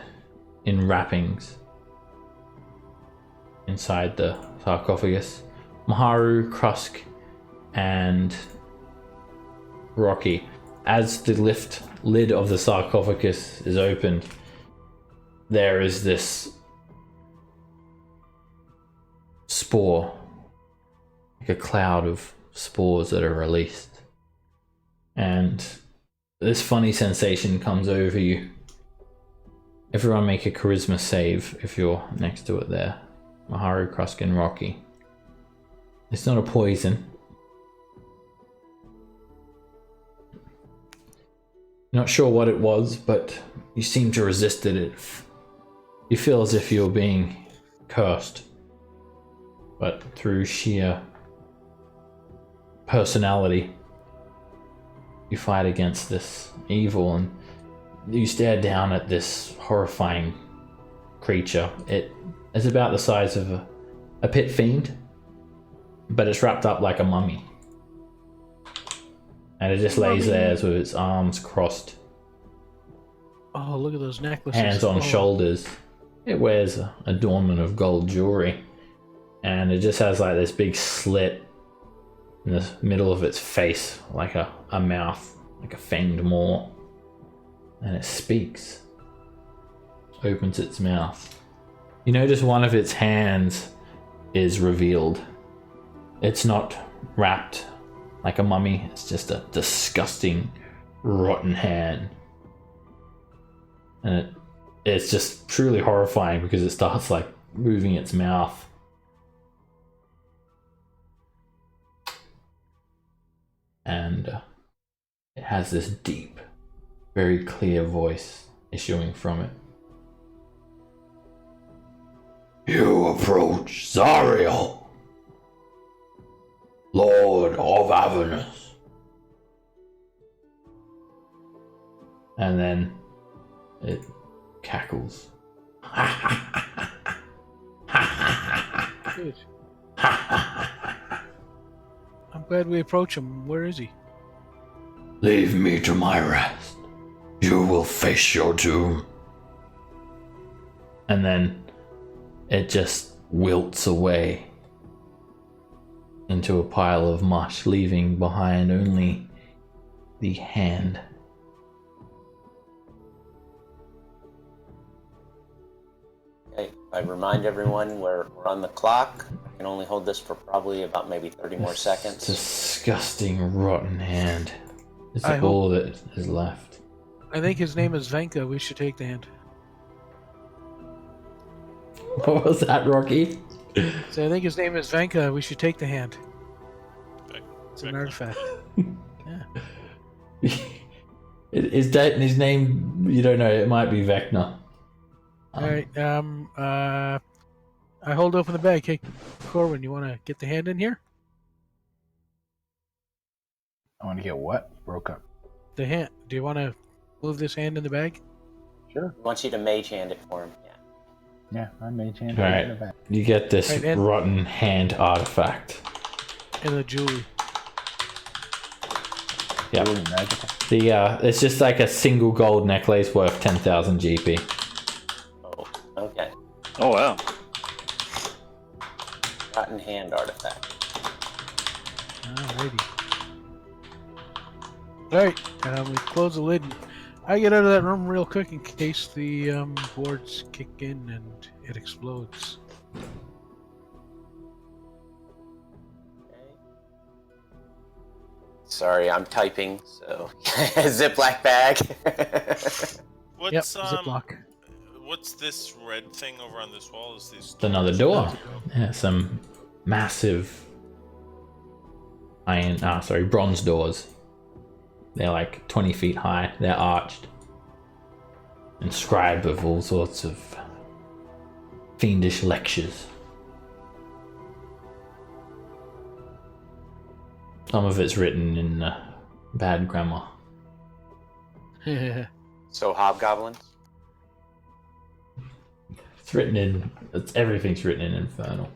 in wrappings inside the sarcophagus. Maharu, Krusk, and Rocky. As the lid of the sarcophagus is opened, there is this spore, like a cloud of spores that are released, and this funny sensation comes over you. Everyone make a charisma save if you're next to it there. Maharu, Krusk, and Rocky. It's not a poison. Not sure what it was, but you seem to resist it. You feel as if you're being cursed. But through sheer personality, you fight against this evil, and you stare down at this horrifying creature. It is about the size of a pit fiend, but it's wrapped up like a mummy. And it just lays there with its arms crossed, Oh, look at those necklaces. hands on Oh. shoulders. It wears adornment of gold jewelry. And it just has like this big slit in the middle of its face, like a mouth, like a fanged maw. And it speaks. Opens its mouth. You notice one of its hands is revealed. It's not wrapped like a mummy, it's just a disgusting, rotten hand. And it's just truly horrifying because it starts like moving its mouth. And it has this deep, very clear voice issuing from it. You approach Zariel, Lord of Avernus. And then it cackles. Good. I'm glad we approach him. Where is he? Leave me to my rest. You will face your doom. And then it just wilts away into a pile of mush, leaving behind only the hand. Okay, I remind everyone we're on the clock. I can only hold this for probably about maybe 30 more seconds. Disgusting, rotten hand. It's I all that is left. I think his name is Venka. We should take the hand. What was that, Rocky? So I think his name is Venka. We should take the hand. Okay. It's an artifact. Yeah. His date and his name, you don't know. It might be Vecna. All right. I hold open the bag. Hey, Corwin, you want to get the hand in here? I want to get what? Broke up. The hand. Do you want to move this hand in the bag? Sure. He wants you to mage hand it for him. Yeah. Yeah, I made hand. All right. In the back. You get this Right, and- rotten hand artifact. And the jewelry. Yeah. Really magical. It's just like a single gold necklace worth 10,000 GP. Oh, okay. Oh wow. Rotten hand artifact. Alrighty. Alright, we close the lid. I get out of that room real quick in case the boards kick in and it explodes. Sorry, I'm typing, so Ziploc bag. What's Yep, Ziploc. What's this red thing over on this wall? Is this It's another door. Yeah, some massive bronze doors. They're like 20 feet high. They're arched. Inscribed with all sorts of fiendish lectures. Some of it's written in bad grammar. So hobgoblins? It's written in. Everything's written in Infernal.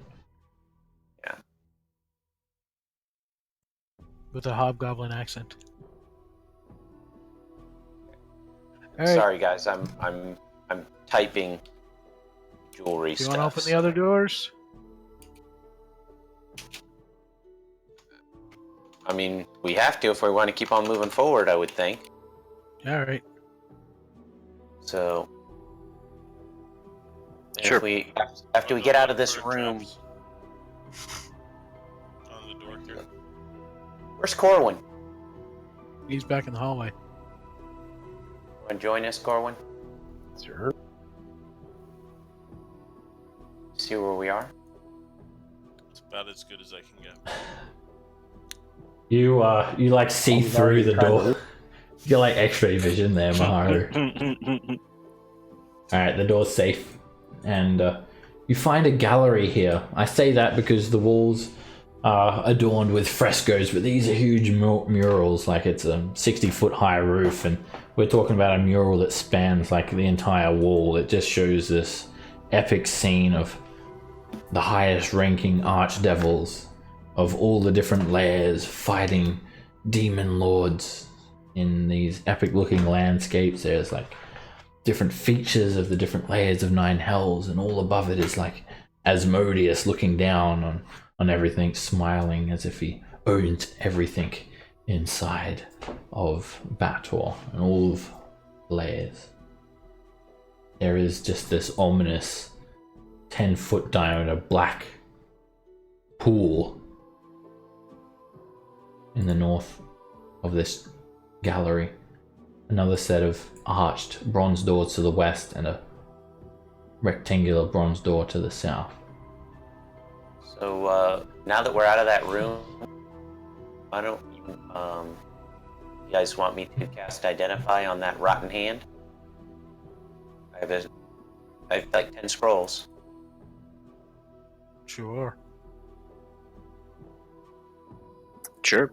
With a hobgoblin accent. Alright, Sorry guys, I'm typing jewelry do you stuff. want to open the other doors? I mean, we have to if we want to keep on moving forward, I would think. Alright. So Sure. if we after we get out of this room, on the door here. where's Corwin? He's back in the hallway. Want to join us, Corwin? Sure. See where we are? It's about as good as I can get. You like see He's through already the tried door. to- You got like X-ray vision there, Maharu. Alright, the door's safe. And you find a gallery here. I say that because the walls are adorned with frescoes, but these are huge murals, like it's a 60-foot high roof, and we're talking about a mural that spans like the entire wall. It just shows this epic scene of the highest ranking archdevils of all the different layers fighting demon lords in these epic looking landscapes. There's like different features of the different layers of Nine Hells, and all above it is like Asmodeus looking down on everything, smiling as if he owned everything inside of Bator and all of the layers. There is just this ominous 10-foot diameter black pool in the north of this gallery. Another set of arched bronze doors to the west and a rectangular bronze door to the south. So now that we're out of that room, why don't you guys want me to cast Identify on that rotten hand? I have like 10 scrolls. Sure. Sure.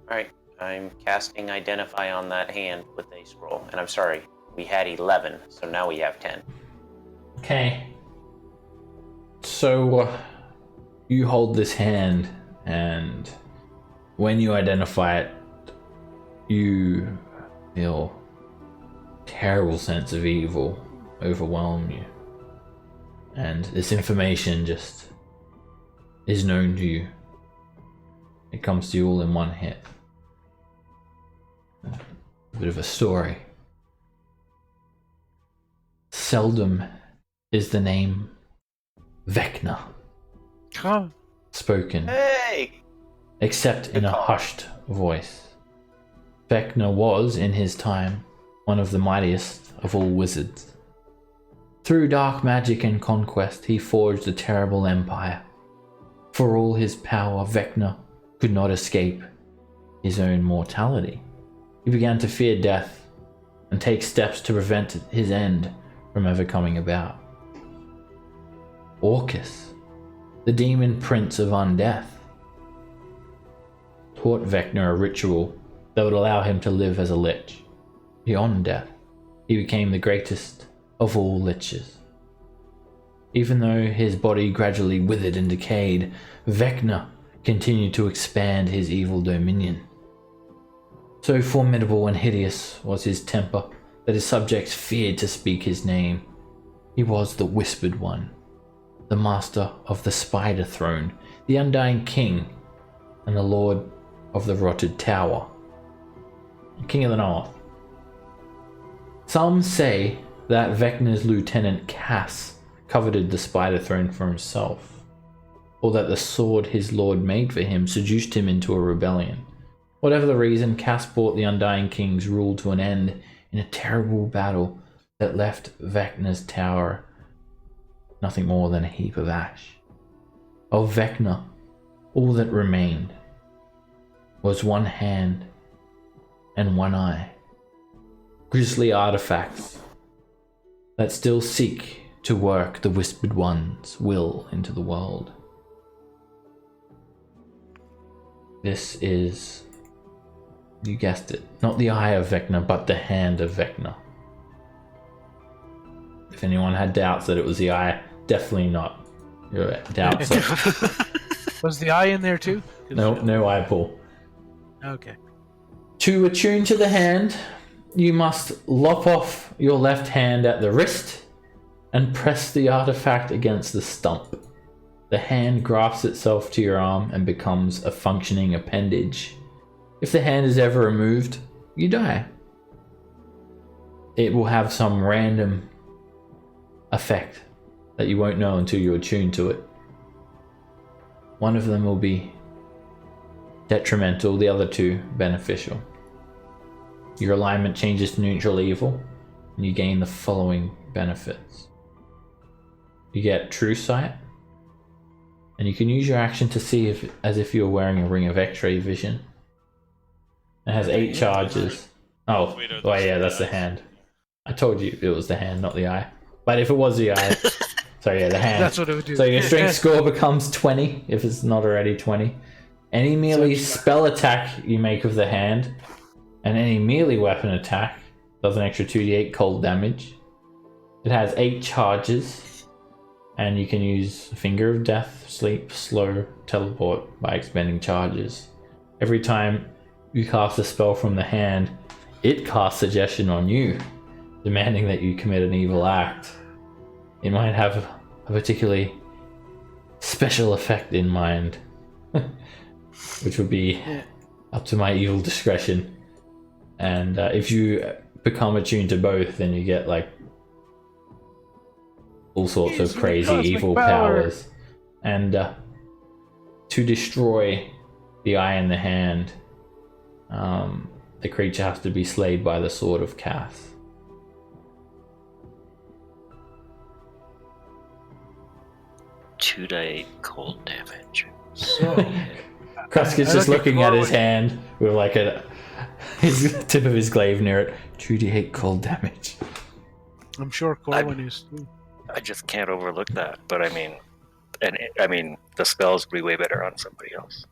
Alright, I'm casting Identify on that hand with a scroll. And I'm sorry, we had 11, so now we have 10. Okay. So you hold this hand, and when you identify it, you feel a terrible sense of evil overwhelm you. And this information just is known to you. It comes to you all in one hit. A bit of a story. Seldom is the name Vecna Huh? spoken, Hey! except in a call. hushed voice. Vecna was, in his time, one of the mightiest of all wizards. Through dark magic and conquest, he forged a terrible empire. For all his power, Vecna could not escape his own mortality. He began to fear death and take steps to prevent his end from ever coming about. Orcus, the demon prince of undeath, taught Vecna a ritual that would allow him to live as a lich. Beyond death, he became the greatest of all liches. Even though his body gradually withered and decayed, Vecna continued to expand his evil dominion. So formidable and hideous was his temper that his subjects feared to speak his name. He was the Whispered One, the master of the Spider Throne, the Undying King, and the Lord of the Rotted Tower, King of the North. Some say that Vecna's lieutenant Cass coveted the Spider Throne for himself, or that the sword his lord made for him seduced him into a rebellion. Whatever the reason, Cass brought the Undying King's rule to an end in a terrible battle that left Vecna's tower nothing more than a heap of ash. Of Vecna, all that remained was one hand and one eye, grisly artifacts that still seek to work the Whispered One's will into the world. This is, you guessed it, not the eye of Vecna, but the hand of Vecna. If anyone had doubts that it was the eye, definitely not. Your doubts are... Was the eye in there too? No eye pull. Okay. To attune to the hand, you must lop off your left hand at the wrist and press the artifact against the stump. The hand grafts itself to your arm and becomes a functioning appendage. If the hand is ever removed, you die. It will have some random effect that you won't know until you attune to it. One of them will be detrimental, the other two beneficial. Your alignment changes to neutral evil, and you gain the following benefits. You get true sight, and you can use your action to see as if you're wearing a ring of X-ray vision. It has 8 charges. Oh, yeah, that's the hand. I told you it was the hand, not the eye. But if it was the eye, so yeah, the hand. That's what it would do. So your strength score becomes 20 if it's not already 20. Any melee spell attack you make with the hand, and any melee weapon attack does an extra 2d8 cold damage. It has 8 charges, and you can use Finger of Death, Sleep, Slow, Teleport by expending charges. Every time you cast a spell from the hand, it casts Suggestion on you, demanding that you commit an evil act. It might have a particularly special effect in mind, which would be up to my evil discretion. And if you become attuned to both, then you get like all sorts of crazy evil powers. And to destroy the eye in the hand, the creature has to be slayed by the sword of Cass. Two-day cold damage. So, Krusk is just looking at his hand with like his tip of his glaive near it. 2d8 cold damage. I'm sure Corwin is too. I just can't overlook that. But I mean, the spells would be way better on somebody else.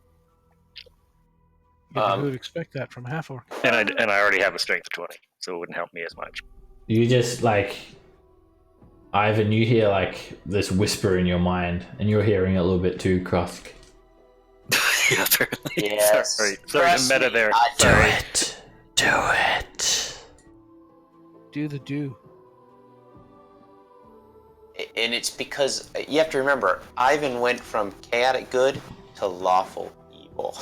You would expect that from half orc. And I already have a strength of 20, so it wouldn't help me as much. You just like, Ivan, you hear like this whisper in your mind, and you're hearing it a little bit too, Krusk. Yeah, apparently. Yes. Sorry, the meta there. Do it. Do it. Do the do. And it's because you have to remember, Ivan went from chaotic good to lawful evil.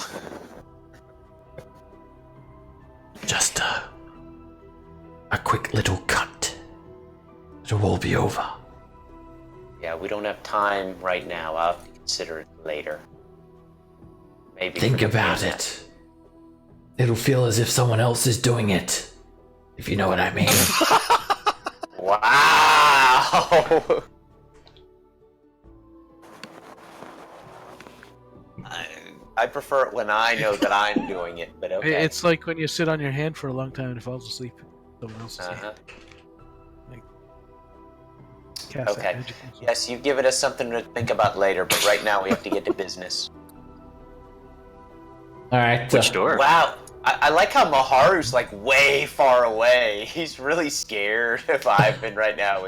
Just a quick little cut. It will be over. Yeah, we don't have time right now. I'll have to consider it later. Maybe. Think about it. It'll feel as if someone else is doing it. If you know what I mean. Wow! I prefer it when I know that I'm doing it, but okay. It's like when you sit on your hand for a long time and it falls asleep. Someone else's hand. Uh-huh. Cast that Okay. magic missile. Yes, you've given us something to think about later, but right now we have to get to business. All right. Which door? Wow. I like how Maharu's like way far away. He's really scared of Ivan right now.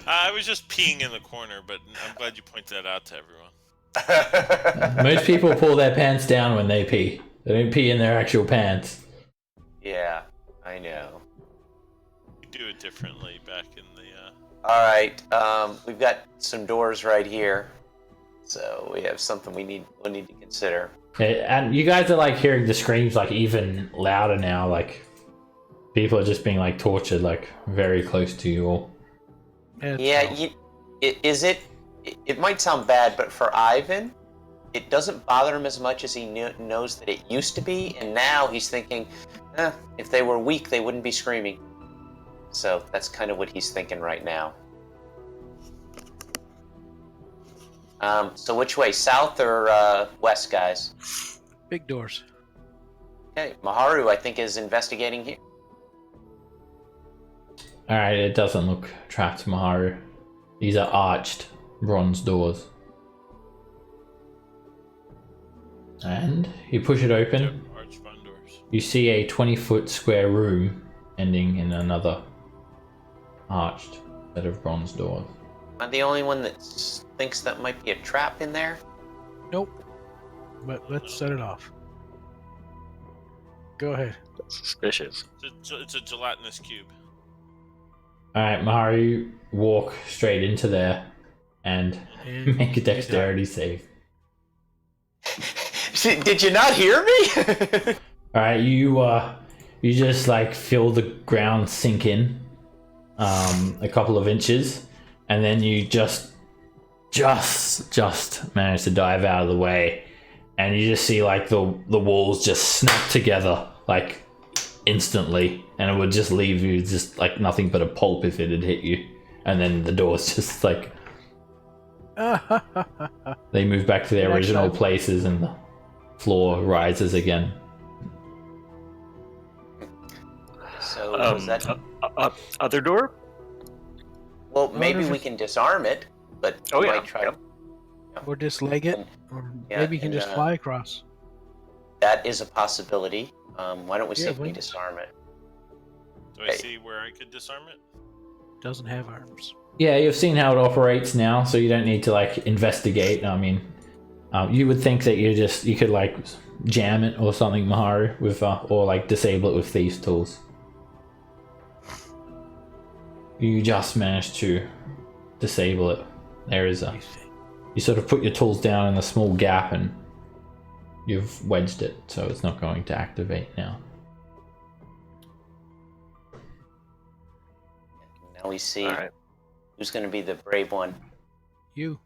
I was just peeing in the corner, but I'm glad you pointed that out to everyone. Most people pull their pants down when they pee. They don't pee in their actual pants. Yeah, I know. We do it differently back in the. All right, we've got some doors right here, so we have something we'll need to consider. Okay, and you guys are like hearing the screams like even louder now. Like people are just being like tortured, like very close to you all. Yeah, it might sound bad, but for Ivan, it doesn't bother him as much as he knows that it used to be, and now he's thinking, if they were weak, they wouldn't be screaming. So that's kind of what he's thinking right now. So which way, south or west, guys? Big doors. Okay, Maharu, I think, is investigating here. All right, it doesn't look trapped, Maharu. These are arched bronze doors. And you push it open. Arch front doors. You see a 20-foot square room ending in another arched set of bronze doors. Am I the only one that thinks that might be a trap in there? Nope. But let's set it off. Go ahead. That's suspicious. It's a gelatinous cube. Alright, Maharu, walk straight into there and And make a dexterity save. Did you not hear me? Alright, you just like feel the ground sink in a couple of inches, and then you just manage to dive out of the way, and you just see like the walls just snap together like instantly, and it would just leave you just like nothing but a pulp if it had hit you, and then the doors just like they move back to their original places and the floor rises again. So was that? Other door? Well, maybe we can disarm it, but Oh, we yeah, might try. yeah. Or just leg it. Or Yeah, maybe you can and, just fly across. That is a possibility. Why don't we see Yeah, if we why- disarm it? Do I Hey. see where I could disarm it? Doesn't have arms. Yeah, you've seen how it operates now, so you don't need to like investigate. I mean, you would think that you could like jam it or something, Maharu, with or like disable it with thieves' tools. You just managed to disable it. There is a. You sort of put your tools down in a small gap and you've wedged it, so it's not going to activate now. Now we see All right. who's going to be the brave one. You.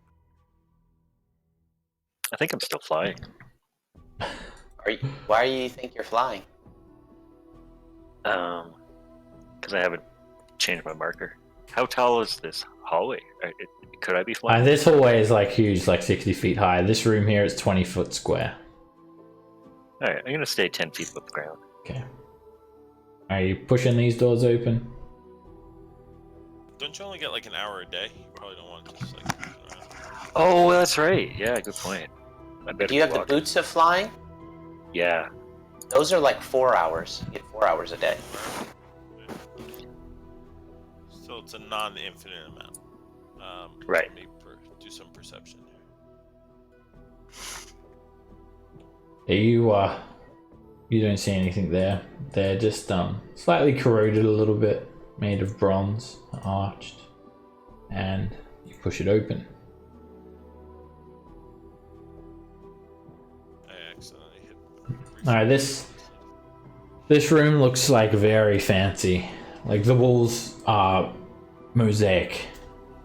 I think I'm still flying. Why do you think you're flying? Because I haven't changed my marker. How tall is this hallway? Could I be flying? This hallway is like huge, like 60 feet high. This room here is 20 foot square. All right, I'm gonna stay 10 feet above the ground. Okay. Are you pushing these doors open? Don't you only get like an hour a day? You probably don't want to just like. Oh, that's right. Yeah, good point. I better Do you have the walk. boots of flying? Yeah. Those are like 4 hours. You get 4 hours a day. So it's a non-infinite amount. Right. Let me do some perception here. You don't see anything there. They're just slightly corroded a little bit, made of bronze, arched, and you push it open. I accidentally hit. All right, this room looks like very fancy. Like the walls are mosaic,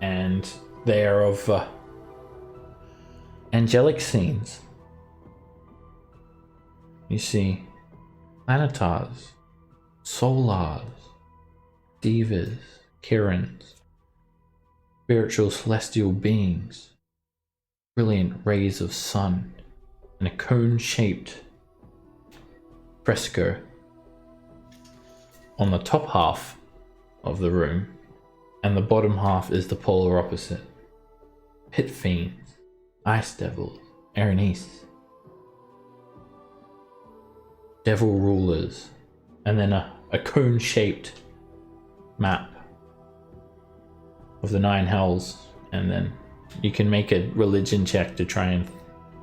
and they are of angelic scenes. You see planetars, solars, divas, kirans, spiritual celestial beings, brilliant rays of sun, and a cone-shaped fresco on the top half of the room, and the bottom half is the polar opposite. Pit fiends, ice devils, Erenice, devil rulers, and then a cone-shaped map of the 9 hells, and then you can make a religion check to try and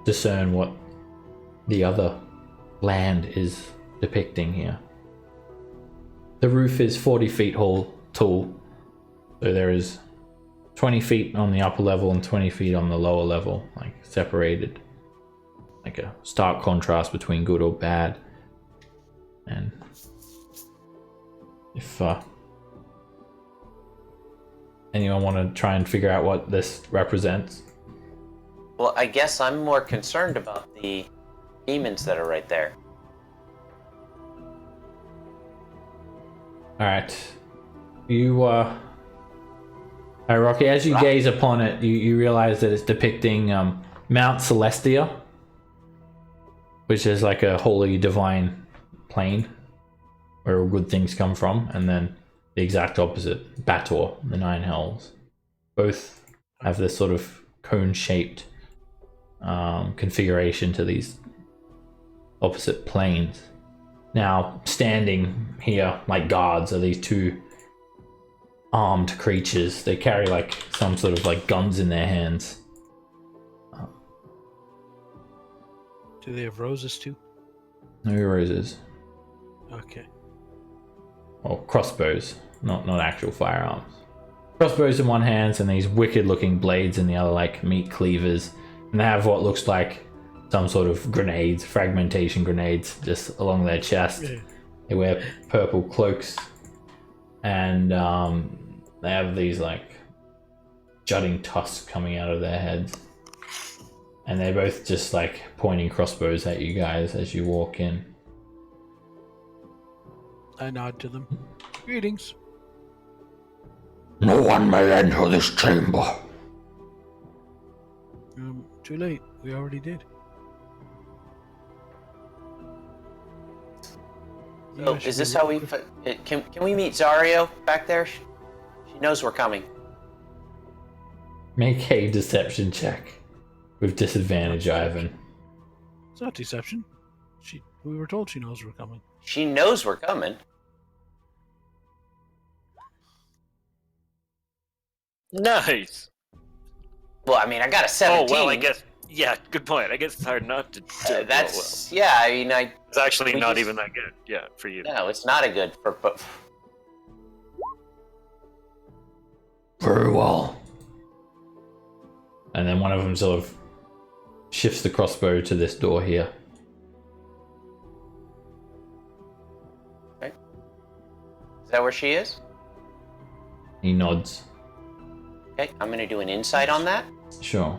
discern what the other land is depicting here. The roof is 40 feet tall, so there is 20 feet on the upper level and 20 feet on the lower level, like separated, like a stark contrast between good or bad. And if anyone want to try and figure out what this represents? Well, I guess I'm more concerned about the demons that are right there. Alright. You, Alright, Rocky, as you gaze upon it, you realize that it's depicting Mount Celestia, which is like a holy divine plane where all good things come from, and then the exact opposite, Bator, the 9 hells. Both have this sort of cone-shaped configuration to these opposite planes. Now, standing here like guards are these 2 armed creatures. They carry like some sort of like guns in their hands. Do they have roses too? No roses. Okay. Or crossbows, not actual firearms. Crossbows in one hand and these wicked looking blades in the other, like meat cleavers. And they have what looks like some sort of grenades, fragmentation grenades, just along their chest. Yeah. They wear purple cloaks, and they have these like jutting tusks coming out of their heads. And they're both just like pointing crossbows at you guys as you walk in. I nod to them. Greetings. No one may enter this chamber. Too late. We already did. So, is this how we... Can we meet Zario back there? She knows we're coming. Make a deception check with disadvantage, Ivan. It's not deception. We were told she knows we're coming. She knows we're coming. Nice. Well, I mean, I got a 17. Oh, well, I guess. Yeah, good point. I guess it's hard not to do that's... well. Yeah, I mean, It's actually not even that good. Yeah, for you. No, it's not a good... But Very well. And then one of them sort of shifts the crossbow to this door here. Okay. Is that where she is? He nods. Okay, I'm going to do an insight on that. Sure.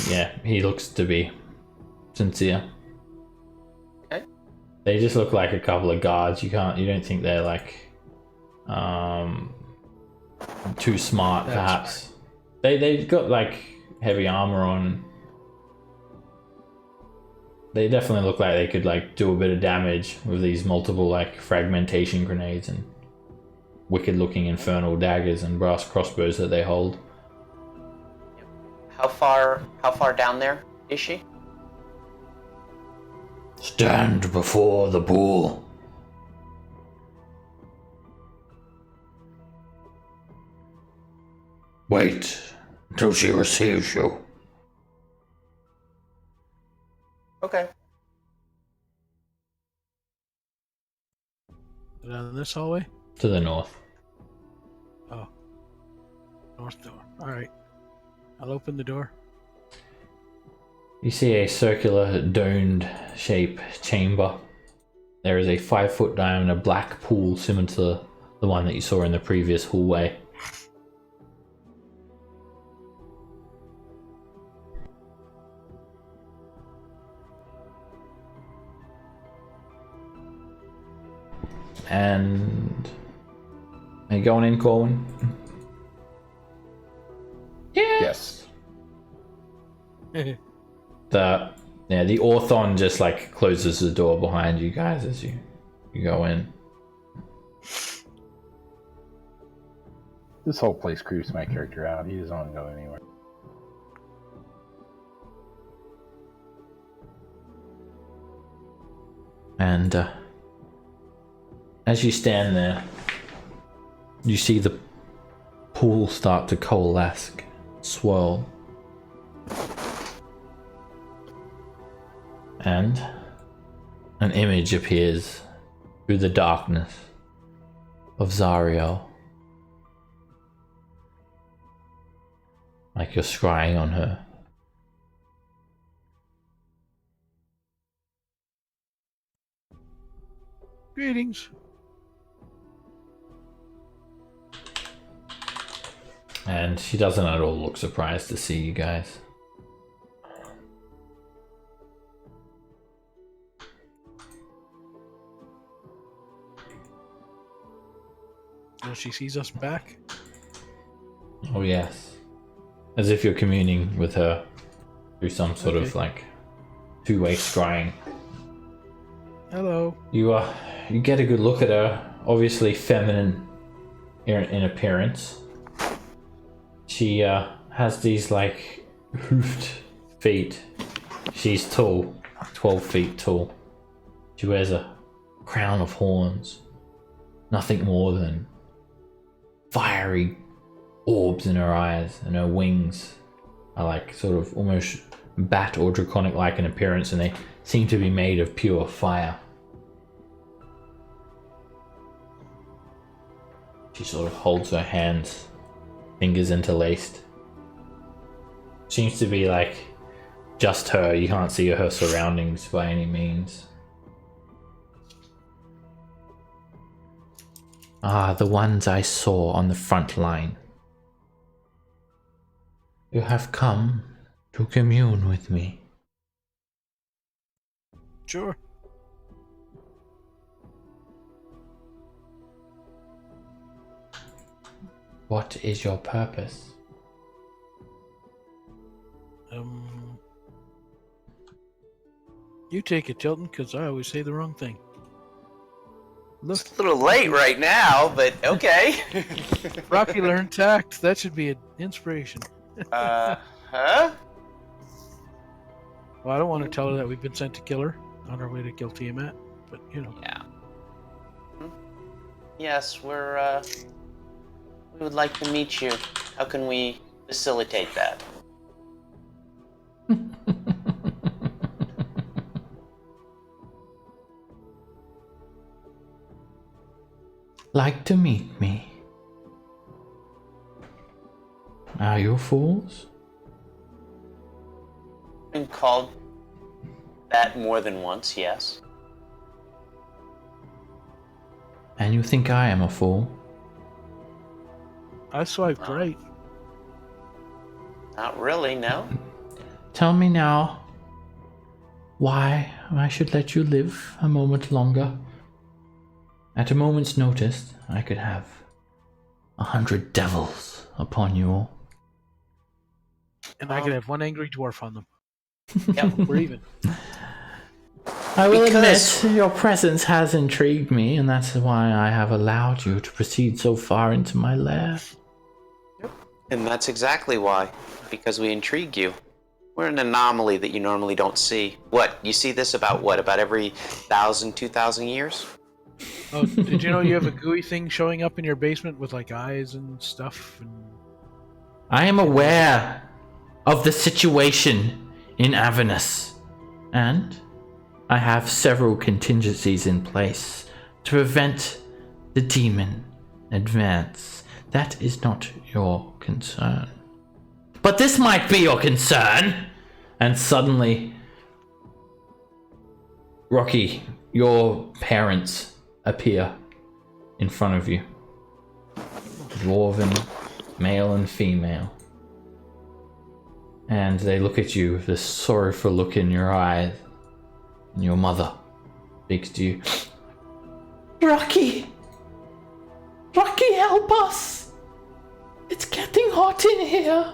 Yeah, he looks to be sincere. Okay. They just look like a couple of guards. You don't think they're like too smart, perhaps. They've got like heavy armor on. They definitely look like they could like do a bit of damage with these multiple like fragmentation grenades and wicked looking infernal daggers and brass crossbows that they hold. How far down there is she? Stand before the pool. Wait until she receives you. Okay. Down this hallway? To the north. Oh. North door. Alright. I'll open the door. You see a circular domed shape chamber. There is a 5-foot diameter black pool similar to the one that you saw in the previous hallway. And are you going in, Corwin? Yeah, Yes. The Orthon just like closes the door behind you guys as you go in. This whole place creeps my character out. He doesn't want to go anywhere. And as you stand there, you see the pool start to coalesce, swirl. And an image appears through the darkness of Zariel. Like you're scrying on her. Greetings. And she doesn't at all look surprised to see you guys. So she sees us back. Oh yes. As if you're communing with her through some sort of Okay. like two-way scrying. Hello. You get a good look at her. Obviously feminine in appearance. She has these like hoofed feet. She's tall, 12 feet tall. She wears a crown of horns. Nothing more than fiery orbs in her eyes, and her wings are like sort of almost bat or draconic like in appearance, and they seem to be made of pure fire. She sort of holds her hands, fingers interlaced. Seems to be like just her. You can't see her surroundings by any means. Ah, the ones I saw on the front line. You have come to commune with me. Sure. What is your purpose? You take it, Tilton, because I always say the wrong thing. Look, It's a little late right now, but okay. Rocky tact. That should be an inspiration. Huh? Well, I don't want to tell her that we've been sent to kill her on our way to kill Tiamat, but you know. Yeah. Yes, we would like to meet you. How can we facilitate that? Like to meet me? Are you fools? Been called that more than once, yes. And you think I am a fool? I swiped right. Not really, no. Tell me now why I should let you live a moment longer. At a moment's notice, I could have 100 devils upon you all. And I could have one angry dwarf on them. Yep. We're even. I will Because- admit, your presence has intrigued me, and that's why I have allowed you to proceed so far into my lair. And that's exactly why. Because we intrigue you. We're an anomaly that you normally don't see. What? You see this about what? About every 1,000, 2,000 years? Oh, did you know you have a gooey thing showing up in your basement with like eyes and stuff? And I am aware of the situation in Avernus, and I have several contingencies in place to prevent the demon advance. That is not your concern. But this might be your concern! And suddenly, Rocky, your parents appear in front of you. Dwarven, male and female. And they look at you with this sorrowful look in your eyes. And your mother speaks to you. Rocky! Rocky, help us! It's getting hot in here!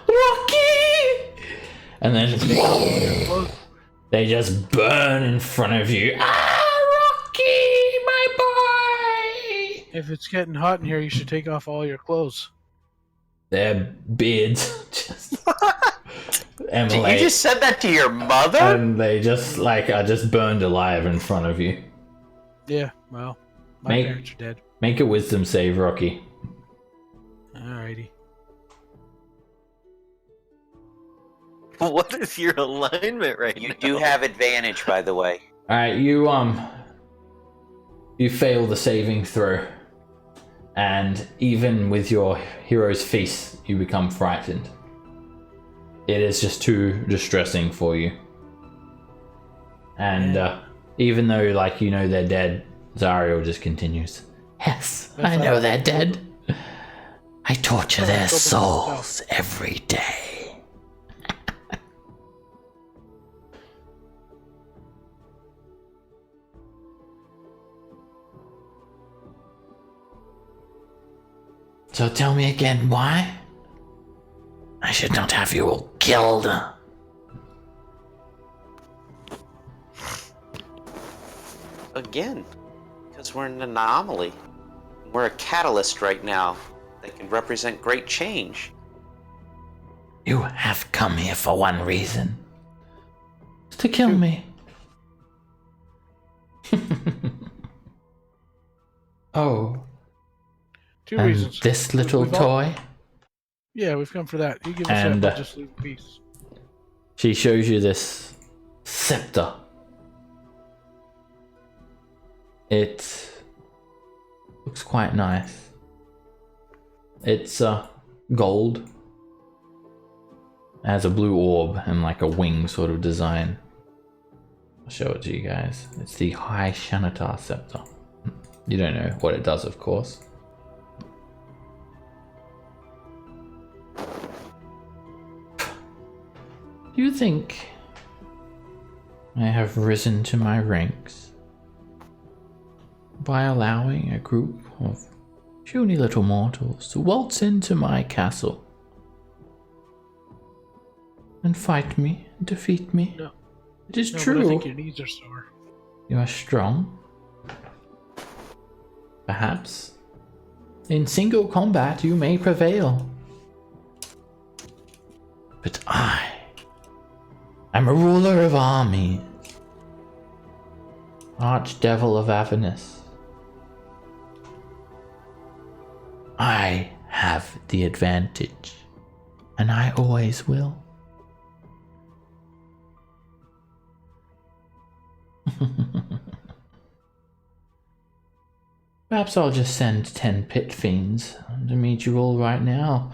Rocky! And then they just burn in front of you. Rocky, my boy! If it's getting hot in here, you should take off all your clothes. Their beards just You emulate, just said that to your mother? and they just are just burned alive in front of you. Yeah, well, my Mate. parents are dead. Make a wisdom save, Rocky. Alrighty. What is your alignment right You now? do have advantage, by the way. Alright, you fail the saving throw. And even with your hero's face, you become frightened. It is just too distressing for you. And even though, like, you know they're dead, Zariel just continues. Yes, I know they're dead. I torture their souls every day. So tell me again, why? I should not have you all killed. Again, because we're an anomaly. We're a catalyst right now that can represent great change. You have come here for one reason. To kill me. Oh. Two And reasons. this little We've all- toy? Yeah, we've come for that. You give us And, that, we'll just leave in peace. She shows you this scepter. It looks quite nice. It's gold. It has a blue orb and like a wing sort of design. I'll show it to you guys. It's the High Shanatar scepter. You don't know what it does, of course. Do you think I have risen to my ranks by allowing a group of puny little mortals to waltz into my castle and fight me, defeat me? No. It is No, true. but I think your knees are sore. You are strong. Perhaps. In single combat you may prevail. But I am a ruler of armies. Archdevil of Avernus. I have the advantage. And I always will. Perhaps I'll just send 10 pit fiends to meet you all right now.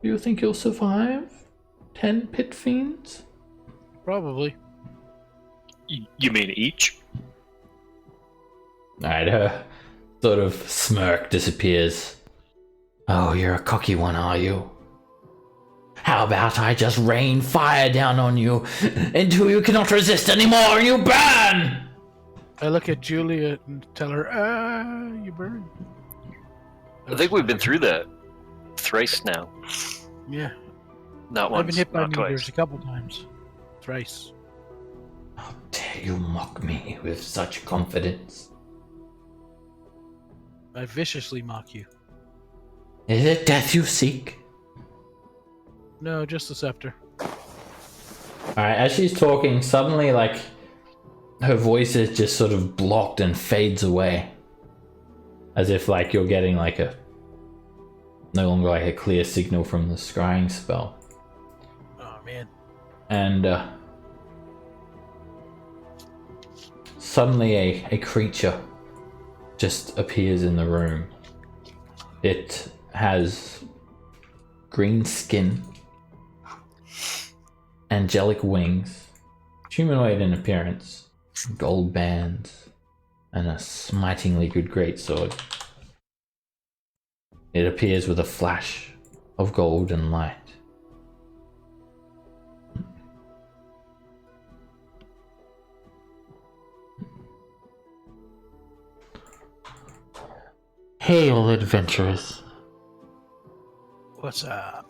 Do you think you'll survive? 10 pit fiends? Probably. You mean each? Alright, her sort of smirk disappears. Oh, you're a cocky one, are you? How about I just rain fire down on you until you cannot resist anymore and you burn? I look at Julia and tell her, you burn. I think we've been through that thrice now. Yeah. Not I've once, been hit by not meteors twice. a couple times. Thrice. How dare you mock me with such confidence? I viciously mock you. Is it death you seek? No, just the scepter. Alright, as she's talking, suddenly, like, her voice is just sort of blocked and fades away. As if, like, you're getting, like, no longer, like, a clear signal from the scrying spell. Oh, man. And, suddenly a creature just appears in the room. It has green skin, angelic wings, humanoid in appearance, gold bands, and a smitingly good greatsword. It appears with a flash of gold and light. Hail, adventurers. What's up?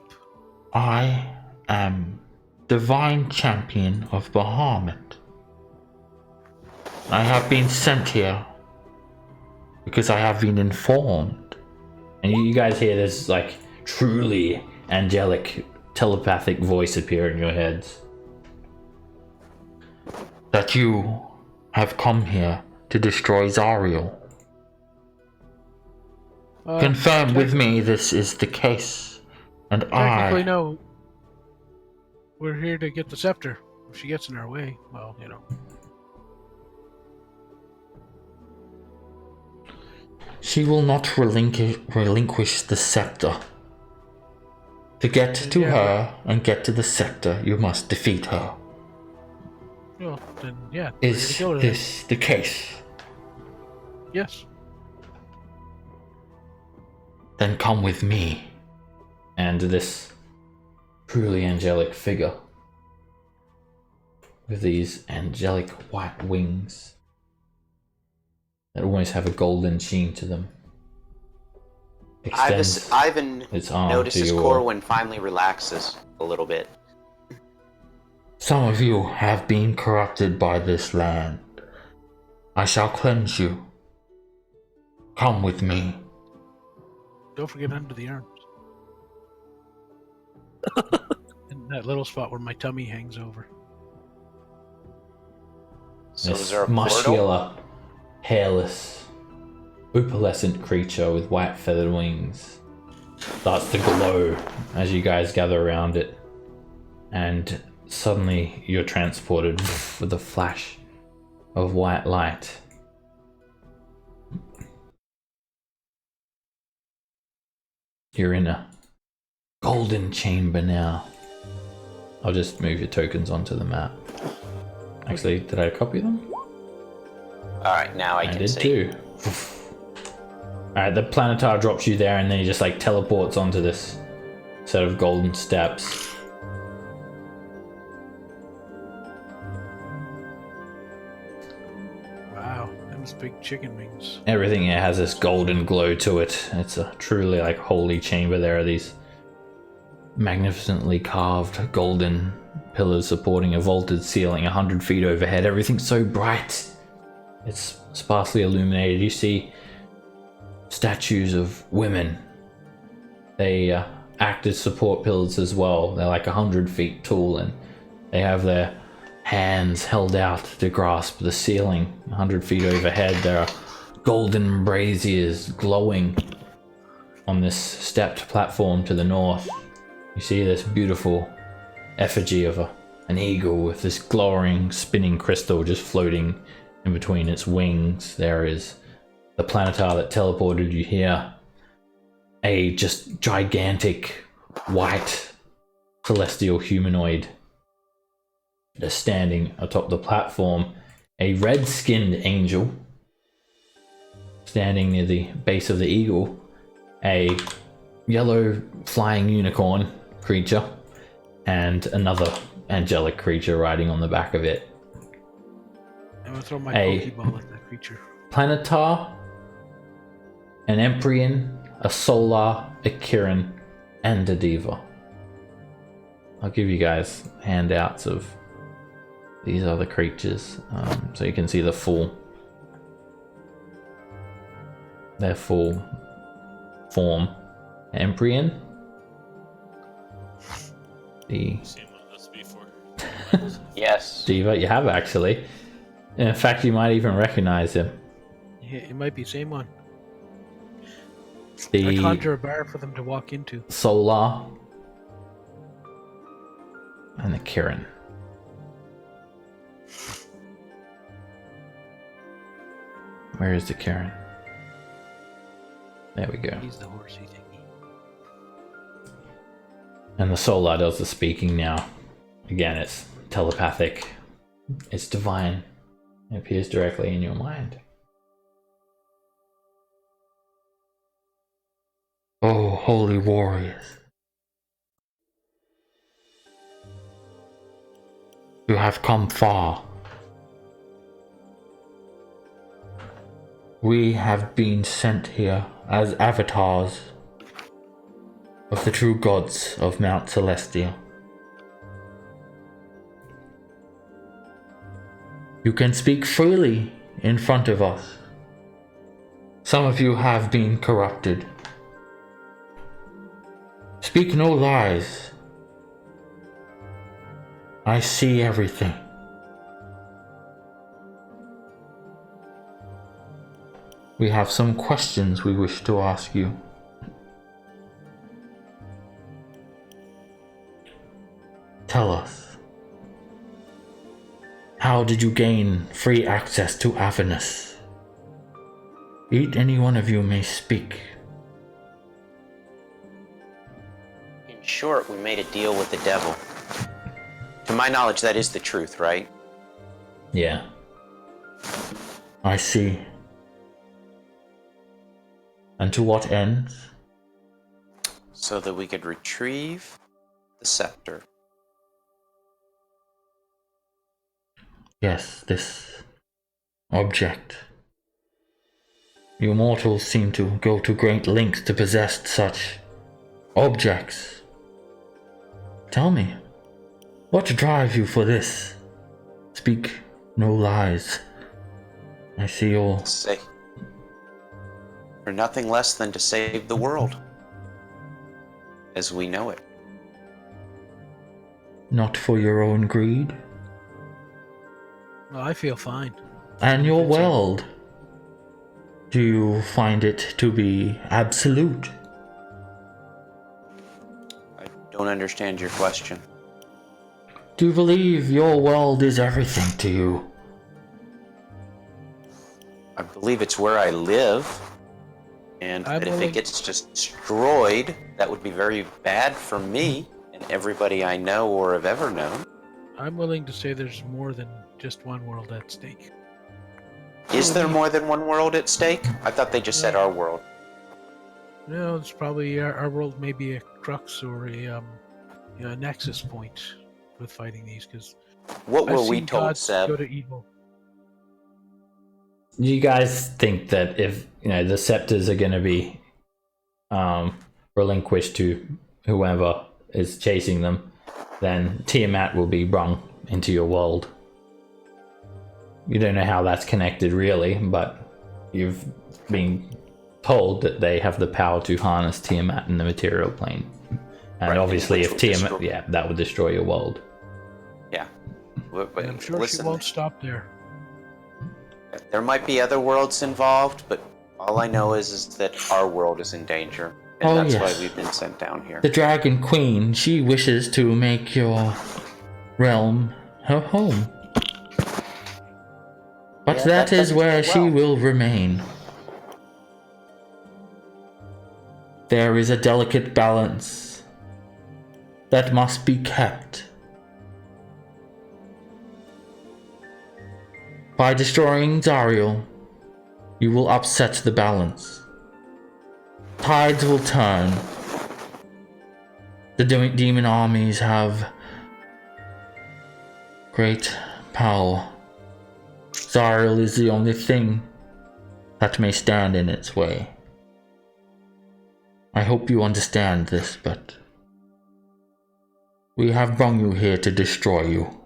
I am Divine Champion of Bahamut. I have been sent here because I have been informed. And you guys hear this like truly angelic telepathic voice appear in your heads. That you have come here to destroy Zariel. Confirm with me this is the case, and Technically, I... no. We're here to get the scepter. If she gets in our way, well, you know. She will not relinquish the scepter. To get to her and get to the scepter, you must defeat her. Well, then, yeah. we're here to Is kill her then. this the case? Yes. Then come with me. And this truly angelic figure with these angelic white wings that almost have a golden sheen to them extends Ivan its arm notices to your... Corwin finally relaxes a little bit. Some of you have been corrupted by this land. I shall cleanse you. Come with me. Don't forget under the arms. And that little spot where my tummy hangs over. So This is there a portal? muscular, hairless, opalescent creature with white feathered wings starts to glow as you guys gather around it, and suddenly you're transported with a flash of white light. You're in a golden chamber now. I'll just move your tokens onto the map. Actually, did I copy them? Alright, now I can did see. too. Alright, the planetar drops you there and then he just like teleports onto this set of golden steps. Wow, those big chicken wings. Everything here has this golden glow to it. It's a truly like holy chamber. There are these magnificently carved golden pillars supporting a vaulted ceiling 100 feet overhead. Everything's so bright. It's sparsely illuminated. You see statues of women. They act as support pillars as well. They're like 100 feet tall and they have their hands held out to grasp the ceiling 100 feet overhead. There are golden braziers glowing on this stepped platform to the north. You see this beautiful effigy of an eagle with this glowing spinning crystal just floating in between its wings. There is the planetar that teleported you here. A just gigantic white celestial humanoid just standing atop the platform. A red-skinned angel standing near the base of the eagle. A yellow flying unicorn creature and another angelic creature riding on the back of it. I'm gonna throw my A Pokeball at that creature. planetar, an Empryon, a Solar, a Kirin, and a Diva. I'll give you guys handouts of these other creatures so you can see their full form. Empryon, the Seen one of those before. Yes. Diva, you have actually. In fact, you might even recognize him. Yeah, it might be the same one. I The conjure a bar for them to walk into. Solar and the Kirin. Where is the Kirin? There we go. He's the horsey thingy. And the Solar does the speaking now. Again, it's telepathic. It's divine. It appears directly in your mind. Oh, holy warriors. You have come far. We have been sent here as avatars of the true gods of Mount Celestial. You can speak freely in front of us. Some of you have been corrupted. Speak no lies. I see everything. We have some questions we wish to ask you. Tell us, how did you gain free access to Avernus? Any one of you may speak. In short, we made a deal with the devil. To my knowledge, that is the truth, right? Yeah. I see. And to what end? So that we could retrieve the scepter. Yes, this object. You mortals seem to go to great lengths to possess such objects. Tell me, what drives you for this? Speak no lies. I see all. Say, for nothing less than to save the world as we know it. Not for your own greed? Well, I feel fine. And your world? Do you find it to be absolute? I don't understand your question. Do you believe your world is everything to you? I believe it's where I live, and that if it gets destroyed, that would be very bad for me and everybody I know or have ever known. I'm willing to say there's more than just one world at stake. Is there more than one world at stake? I thought they just said our world. No, it's probably our world may be a crux or a nexus point with fighting these, because What were I've we seen told, gods Seb? go to evil. Do you guys think that if the scepters are going to be relinquished to whoever is chasing them, then Tiamat will be brung into your world? You don't know how that's connected really, but you've been told that they have the power to harness Tiamat in the material plane. And Right, obviously which if will Tiamat, destroy- that would destroy your world. Yeah. But And I'm sure listen, she won't stop there. there might be other worlds involved, but all I know is that our world is in danger. And Oh, that's yes. why we've been sent down here. The Dragon Queen, she wishes to make your realm her home. But Yeah, that that is doesn't where sit she well. will remain. There is a delicate balance that must be kept. By destroying Zariel, you will upset the balance. Tides will turn. The demon armies have great power. Zariel is the only thing that may stand in its way. I hope you understand this, but we have brought you here to destroy you.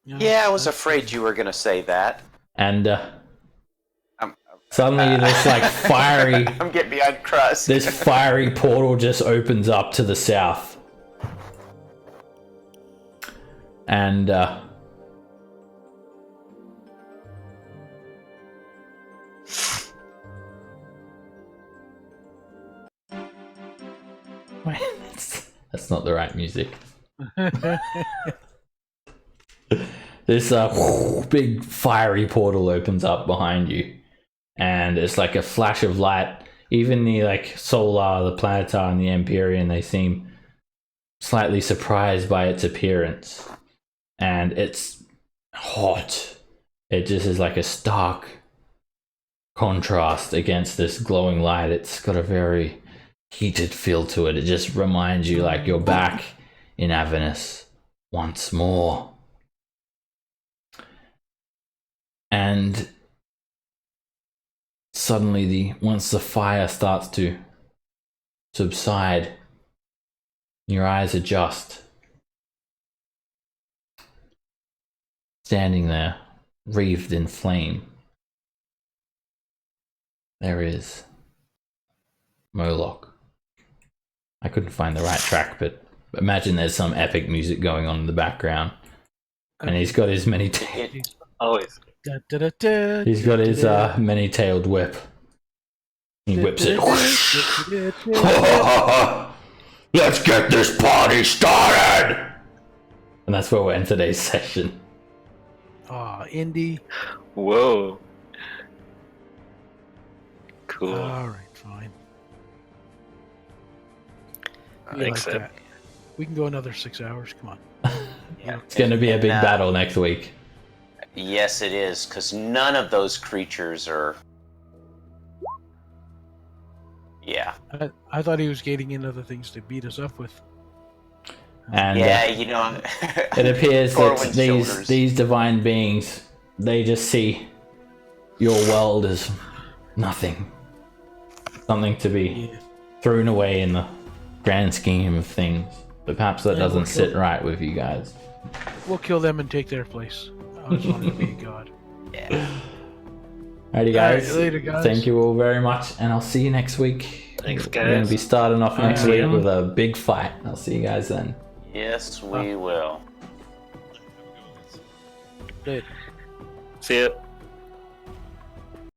Yeah, I was afraid you were going to say that. And I'm, suddenly this like fiery I'm getting beyond crust. this fiery portal just opens up to the south. And that's not the right music. This big fiery portal opens up behind you, and it's like a flash of light. Even the Solar, the Planetar, and the Empyrean, they seem slightly surprised by its appearance. And it's hot. It just is like a stark contrast against this glowing light. It's got a very heated feel to it. It just reminds you like you're back in Avernus once more. And suddenly once the fire starts to subside. Your eyes adjust. Standing there, wreathed in flame, there is Moloch. I couldn't find the right track, but imagine there's some epic music going on in the background. And he's got his Always. he's got his many-tailed whip. He whips it. Let's get this party started! And that's where we'll end today's session. Aw, Indy. Whoa. Cool. All right, fine. We Thanks, like Ed. that. We can go another 6 hours. Come on. Yeah. It's going to be a big And, battle next week. Yes, it is, because none of those creatures are. Yeah. I thought he was getting in other things to beat us up with. And Yeah, you know. it appears that Corwin's these shoulders. these divine beings, they just see your world as nothing. Something to be Yeah. thrown away in the grand scheme of things. But perhaps that Yeah, doesn't we'll sit kill- right with you guys. We'll kill them and take their place. I just wanted to be a god. Yeah. Alrighty, guys. Alright, later, guys. Thank you all very much, and I'll see you next week. Thanks, We're going to guys. be starting off next Alright. week with a big fight. I'll see you guys then. Yes, we will. Later. See ya.